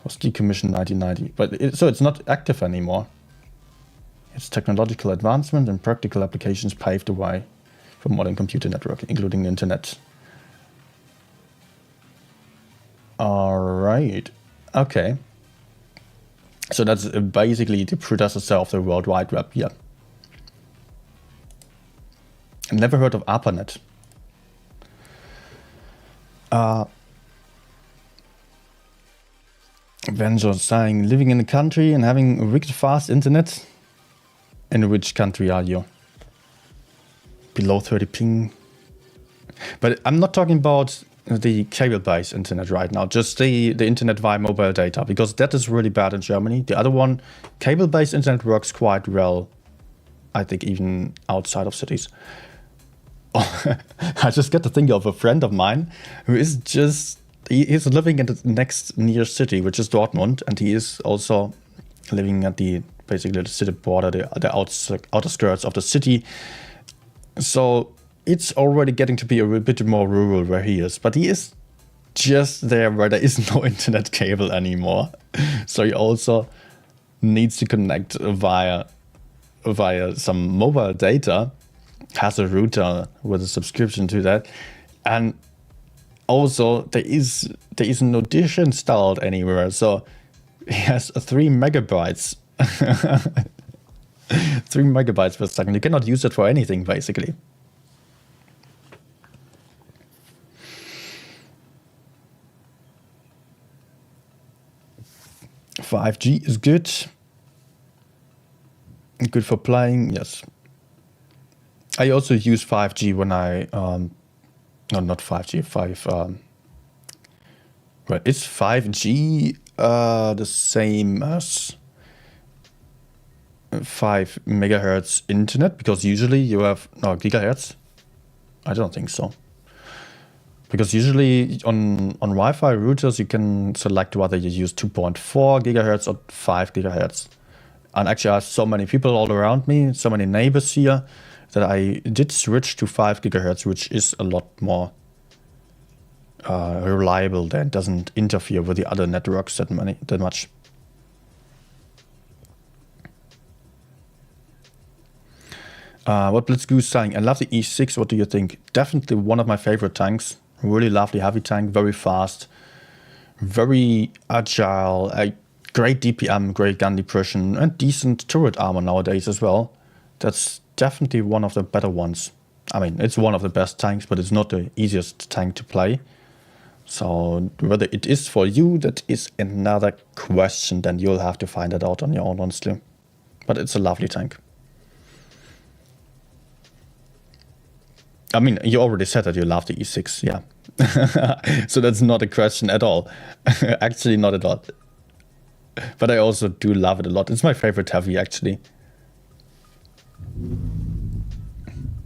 was decommissioned in 1990, but so it's not active anymore. Its technological advancement and practical applications paved the way for modern computer networking, including the internet. All right, okay. So that's basically the predecessor of the World Wide Web here. Never heard of ARPANET. Venture saying, living in a country and having wicked fast internet. In which country are you? Below 30 ping. But I'm not talking about the cable-based internet right now, just the internet via mobile data, because that is really bad in Germany. The other one, cable-based internet, works quite well, I think, even outside of cities. I just get to think of a friend of mine who is he's living in the next near city, which is Dortmund, and he is also living at basically the city border, the outer skirts of the city. So it's already getting to be a bit more rural where he is, but he is just there where there is no internet cable anymore. So he also needs to connect via some mobile data, has a router with a subscription to that, and also there is no dish installed anywhere, so he has 3 megabytes. 3 megabytes per second. You cannot use it for anything, basically. .5G is good. Good for playing, yes. I also use 5G when I no, not 5G, 5 well, is 5G the same as 5 megahertz internet? Because usually you have gigahertz. I don't think so. Because usually on Wi-Fi routers you can select whether you use 2.4 gigahertz or 5 gigahertz. And actually I have so many people all around me, so many neighbors here, that I did switch to 5 gigahertz, which is a lot more reliable, that doesn't interfere with the other networks that much. What Blitzgoose saying, I love the E6, what do you think? Definitely one of my favorite tanks. Really lovely heavy tank, very fast, very agile, a great DPM, great gun depression, and decent turret armor nowadays as well. That's definitely one of the better ones. I mean, it's one of the best tanks, but it's not the easiest tank to play. So whether it is for you, that is another question. Then you'll have to find it out on your own, honestly. But it's a lovely tank. I mean, you already said that you love the E6, yeah. So that's not a question at all. Actually, not at all. But I also do love it a lot. It's my favorite heavy, actually.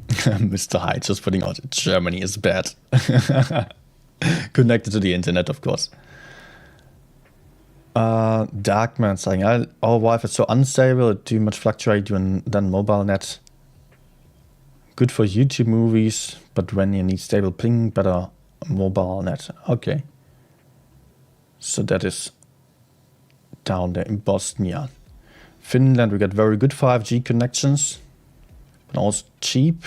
Mr. Hyde just putting out Germany is bad. Connected to the internet, of course. Darkman saying, our Wi-Fi is so unstable, it too much fluctuate than mobile net. Good for YouTube movies, but when you need stable ping, better mobile net. Okay. So that is down there in Boston, yeah. Finland, we got very good 5G connections, but also cheap.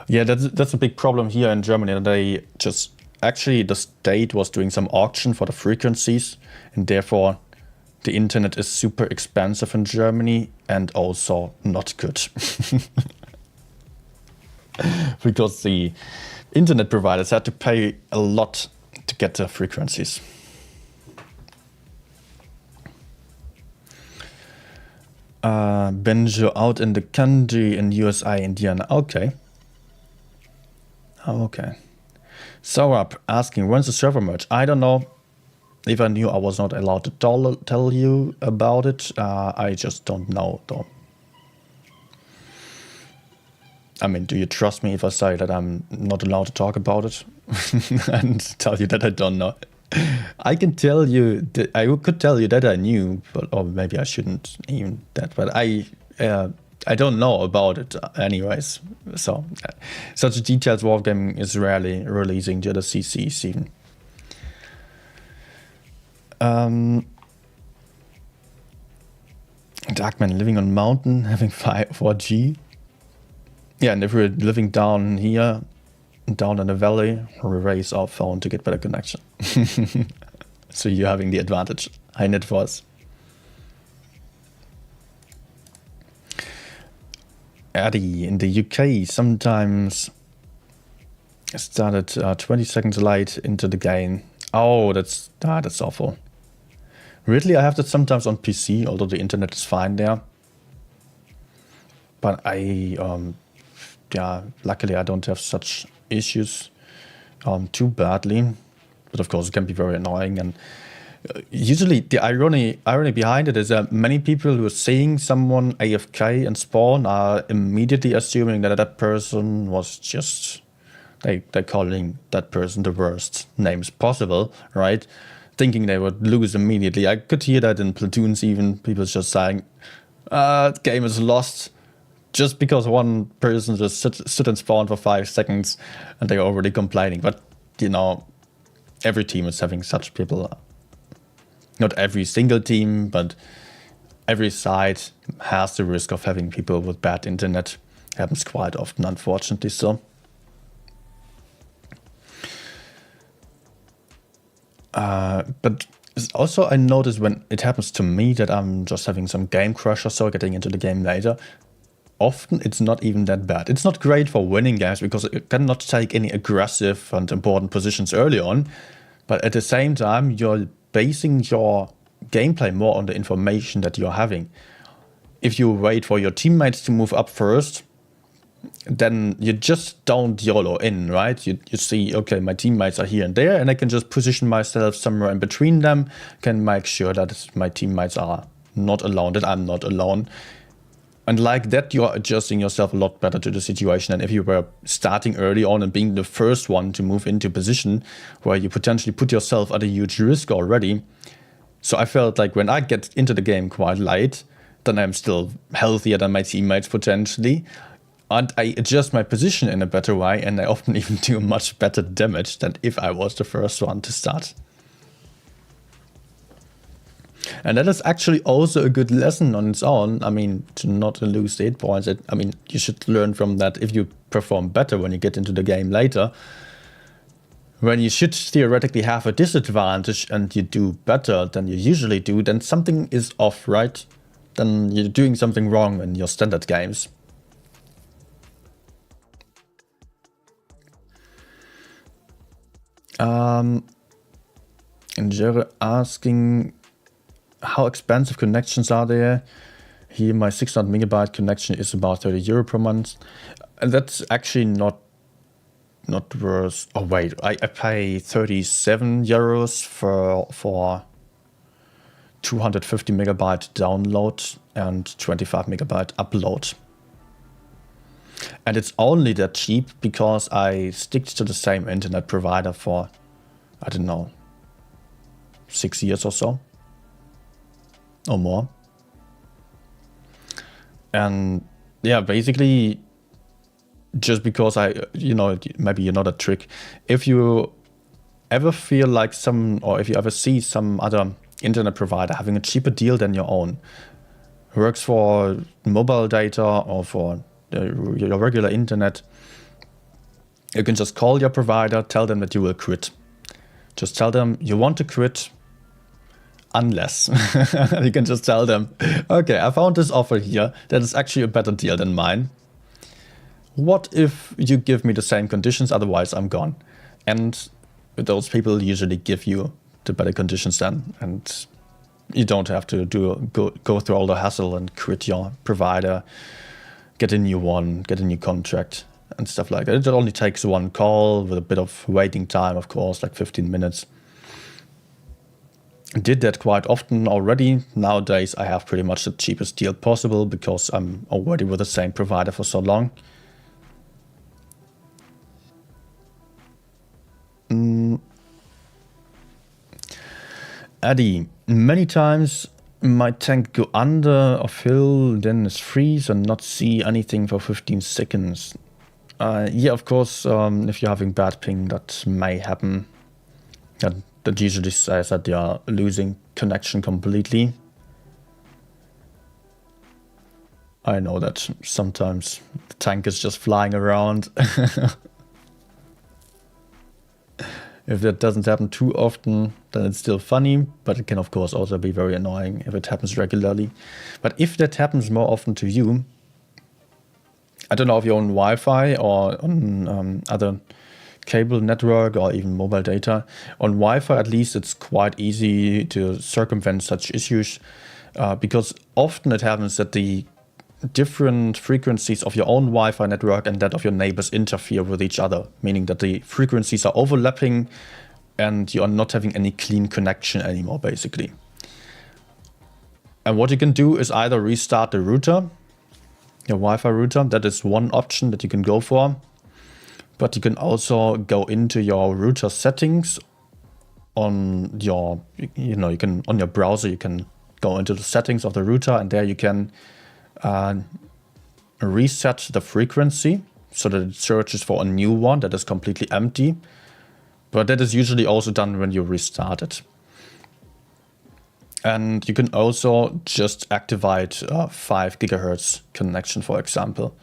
Yeah, that's a big problem here in Germany. They just, actually the state was doing some auction for the frequencies, and therefore the internet is super expensive in Germany and also not good. Because the internet providers had to pay a lot to get the frequencies. Benjo out in the country in USA, Indiana. Okay. Okay. Sorap asking, when's the server merge? I don't know. If I knew, I was not allowed to tell you about it. I just don't know, though. I mean, do you trust me if I say that I'm not allowed to talk about it and tell you that I don't know? I can tell you that I could tell you that I knew, but or maybe I shouldn't even that. But I don't know about it anyways. So such detailed wargaming is rarely releasing to the CCs even. Darkman living on mountain, having 4G. Yeah, and if we're living down here, down in the valley, we raise our phone to get better connection. So you're having the advantage. High net force. Addy in the UK sometimes started 20 seconds late into the game. Oh, that's awful. Weirdly, I have that sometimes on PC, although the internet is fine there. But luckily I don't have such issues too badly. But of course, it can be very annoying. And usually the irony behind it is that many people who are seeing someone AFK and spawn are immediately assuming that that person was just, they're calling that person the worst names possible, right? Thinking they would lose immediately. I could hear that in platoons even, people just saying, the game is lost. Just because one person just sit and spawn for 5 seconds and they're already complaining. But, you know, every team is having such people. Not every single team, but every side has the risk of having people with bad internet. Happens quite often, unfortunately so. But also I notice when it happens to me that I'm just having some game crash or so, getting into the game later. Often it's not even that bad. It's not great for winning games because it cannot take any aggressive and important positions early on. But at the same time, you're basing your gameplay more on the information that you're having. If you wait for your teammates to move up first, then you just don't YOLO in, right? You see, okay, my teammates are here and there, and I can just position myself somewhere in between them, can make sure that my teammates are not alone, that I'm not alone. And like that, you're adjusting yourself a lot better to the situation than if you were starting early on and being the first one to move into a position where you potentially put yourself at a huge risk already. So I felt like when I get into the game quite late, then I'm still healthier than my teammates potentially. And I adjust my position in a better way, and I often even do much better damage than if I was the first one to start. And that is actually also a good lesson on its own. I mean, to not lose 8 points. I mean, you should learn from that if you perform better when you get into the game later. When you should theoretically have a disadvantage and you do better than you usually do, then something is off, right? Then you're doing something wrong in your standard games. And Jerry asking how expensive connections are there. Here, my 600 megabyte connection is about €30 per month. And that's actually not worth. Oh wait, I pay €37 for 250 megabyte download and 25 megabyte upload. And it's only that cheap because I stick to the same internet provider for, I don't know, 6 years or so, or more. And yeah, basically, just because maybe you know the trick. If you ever feel like if you ever see some other internet provider having a cheaper deal than your own, works for mobile data or for your regular internet, you can just call your provider, tell them that you will quit. Just tell them you want to quit unless. You can just tell them, okay, I found this offer here that is actually a better deal than mine. What if you give me the same conditions, otherwise I'm gone? And those people usually give you the better conditions then, and you don't have to go through all the hassle and quit your provider, get a new one, get a new contract and stuff like that. It only takes one call with a bit of waiting time, of course, like 15 minutes. I did that quite often already. Nowadays I have pretty much the cheapest deal possible because I'm already with the same provider for so long. Eddie, many times my tank go under or fill, then it's freeze and not see anything for 15 seconds. Yeah, of course, if you're having bad ping, that may happen. That usually says that you are losing connection completely. I know that sometimes the tank is just flying around. If that doesn't happen too often, then it's still funny, but it can of course also be very annoying if it happens regularly. But if that happens more often to you, I don't know if you're on Wi-Fi or on other cable network or even mobile data. On Wi-Fi at least it's quite easy to circumvent such issues because often it happens that the different frequencies of your own Wi-Fi network and that of your neighbors interfere with each other, meaning that the frequencies are overlapping and you are not having any clean connection anymore, basically. And what you can do is either restart the router, your Wi-Fi router. That is one option that you can go for. But you can also go into your router settings on your, on your browser, you can go into the settings of the router and there you can reset the frequency so that it searches for a new one that is completely empty. But that is usually also done when you restart it. And you can also just activate 5 gigahertz connection, for example.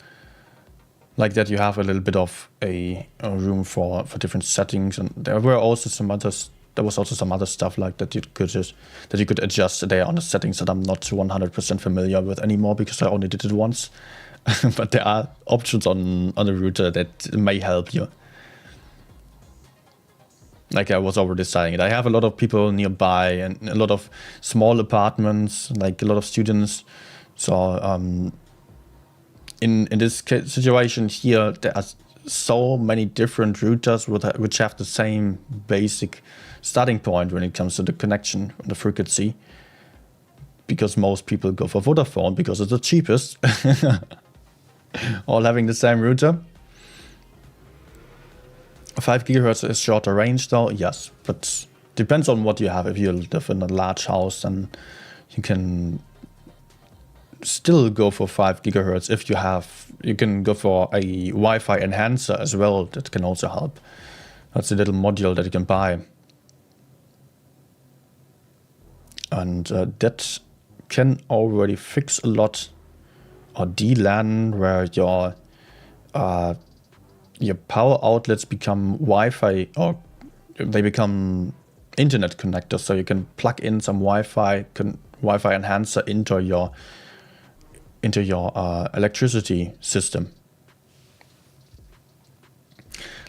Like that, you have a little bit of a room for different settings, and there was also some other stuff like that you could adjust there on the settings that I'm not 100% familiar with anymore because I only did it once. But there are options on the router that may help you. Like I was already saying it, I have a lot of people nearby and a lot of small apartments, like a lot of students. So in this situation here, there are so many different routers which have the same basic starting point when it comes to the connection and the frequency. Because most people go for Vodafone because it's the cheapest. All having the same router. 5 gigahertz is shorter range though, yes, but depends on what you have. If you live in a large house, then you can still go for 5 gigahertz. If you can go for a Wi-Fi enhancer as well, that can also help. That's a little module that you can buy. And that can already fix a lot. Or DLAN, where your power outlets become Wi-Fi, or they become internet connectors, so you can plug in some Wi-Fi enhancer into your electricity system.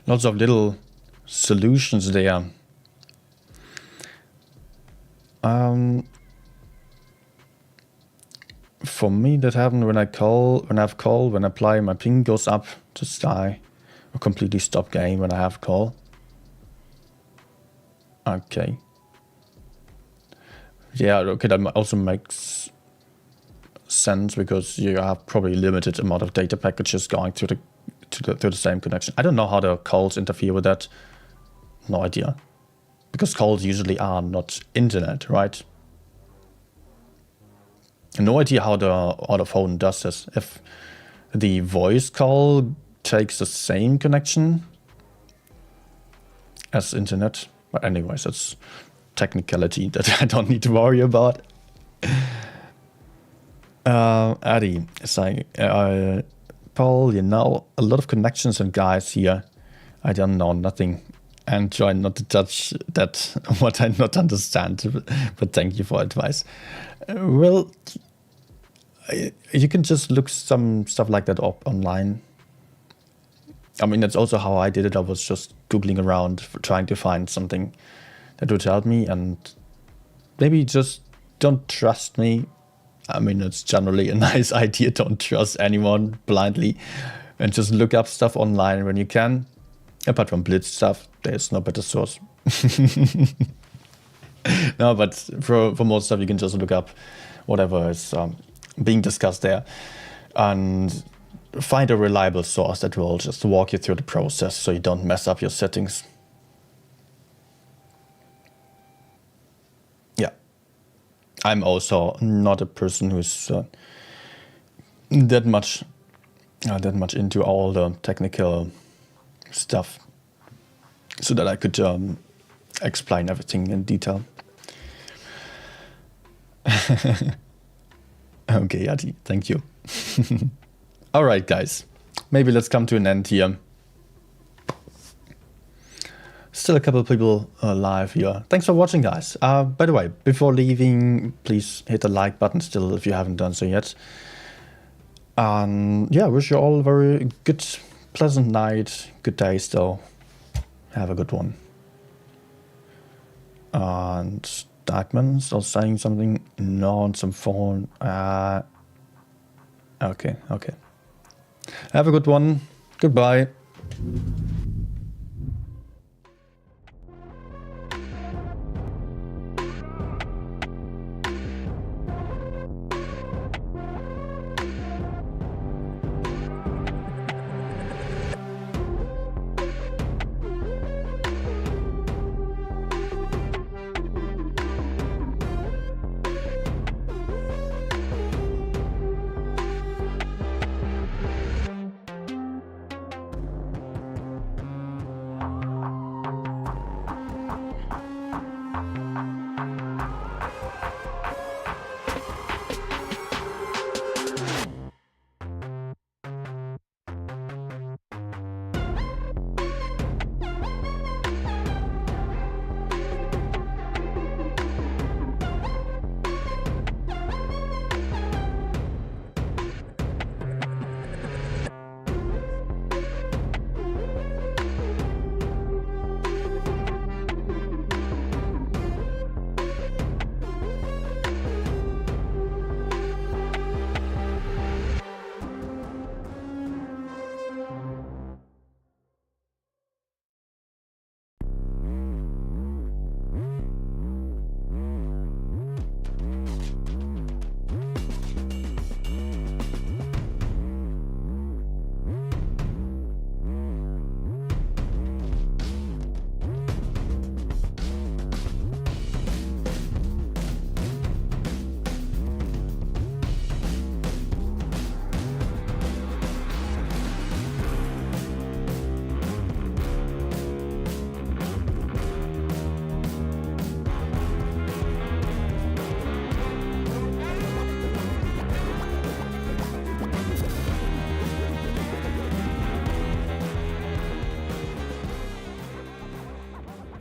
Lots of little solutions there. For me, that happened when I play, my ping goes up, just die, or completely stop game when I have call. Okay. Yeah, okay, that also makes sense because you have probably limited amount of data packages going to the same connection. I don't know how the calls interfere with that. No idea. Because calls usually are not internet, right? No idea how the phone does this. If the voice call takes the same connection as internet. But anyways, that's technicality that I don't need to worry about. Addy is saying, Paul, you know, a lot of connections and guys here. I don't know nothing. And try not to touch that what I not understand. But thank you for advice. Well, you can just look some stuff like that up online. I mean, that's also how I did it. I was just Googling around, trying to find something that would help me. And maybe just don't trust me. I mean, it's generally a nice idea. Don't trust anyone blindly. And just look up stuff online when you can. Apart from Blitz stuff, there's no better source. No, but for most stuff, you can just look up whatever is being discussed there. And find a reliable source that will just walk you through the process so you don't mess up your settings. Yeah. I'm also not a person who's that much into all the technical stuff so that I could explain everything in detail. Okay, Yati, thank you. All right, guys, maybe let's come to an end here. Still a couple of people live here. Thanks for watching, guys. By the way, before leaving, please hit the like button still if you haven't done so yet. And yeah, wish you all a very good, pleasant night, good day still. Have a good one. And Darkman still saying something? No, on some phone. Okay. Have a good one. Goodbye.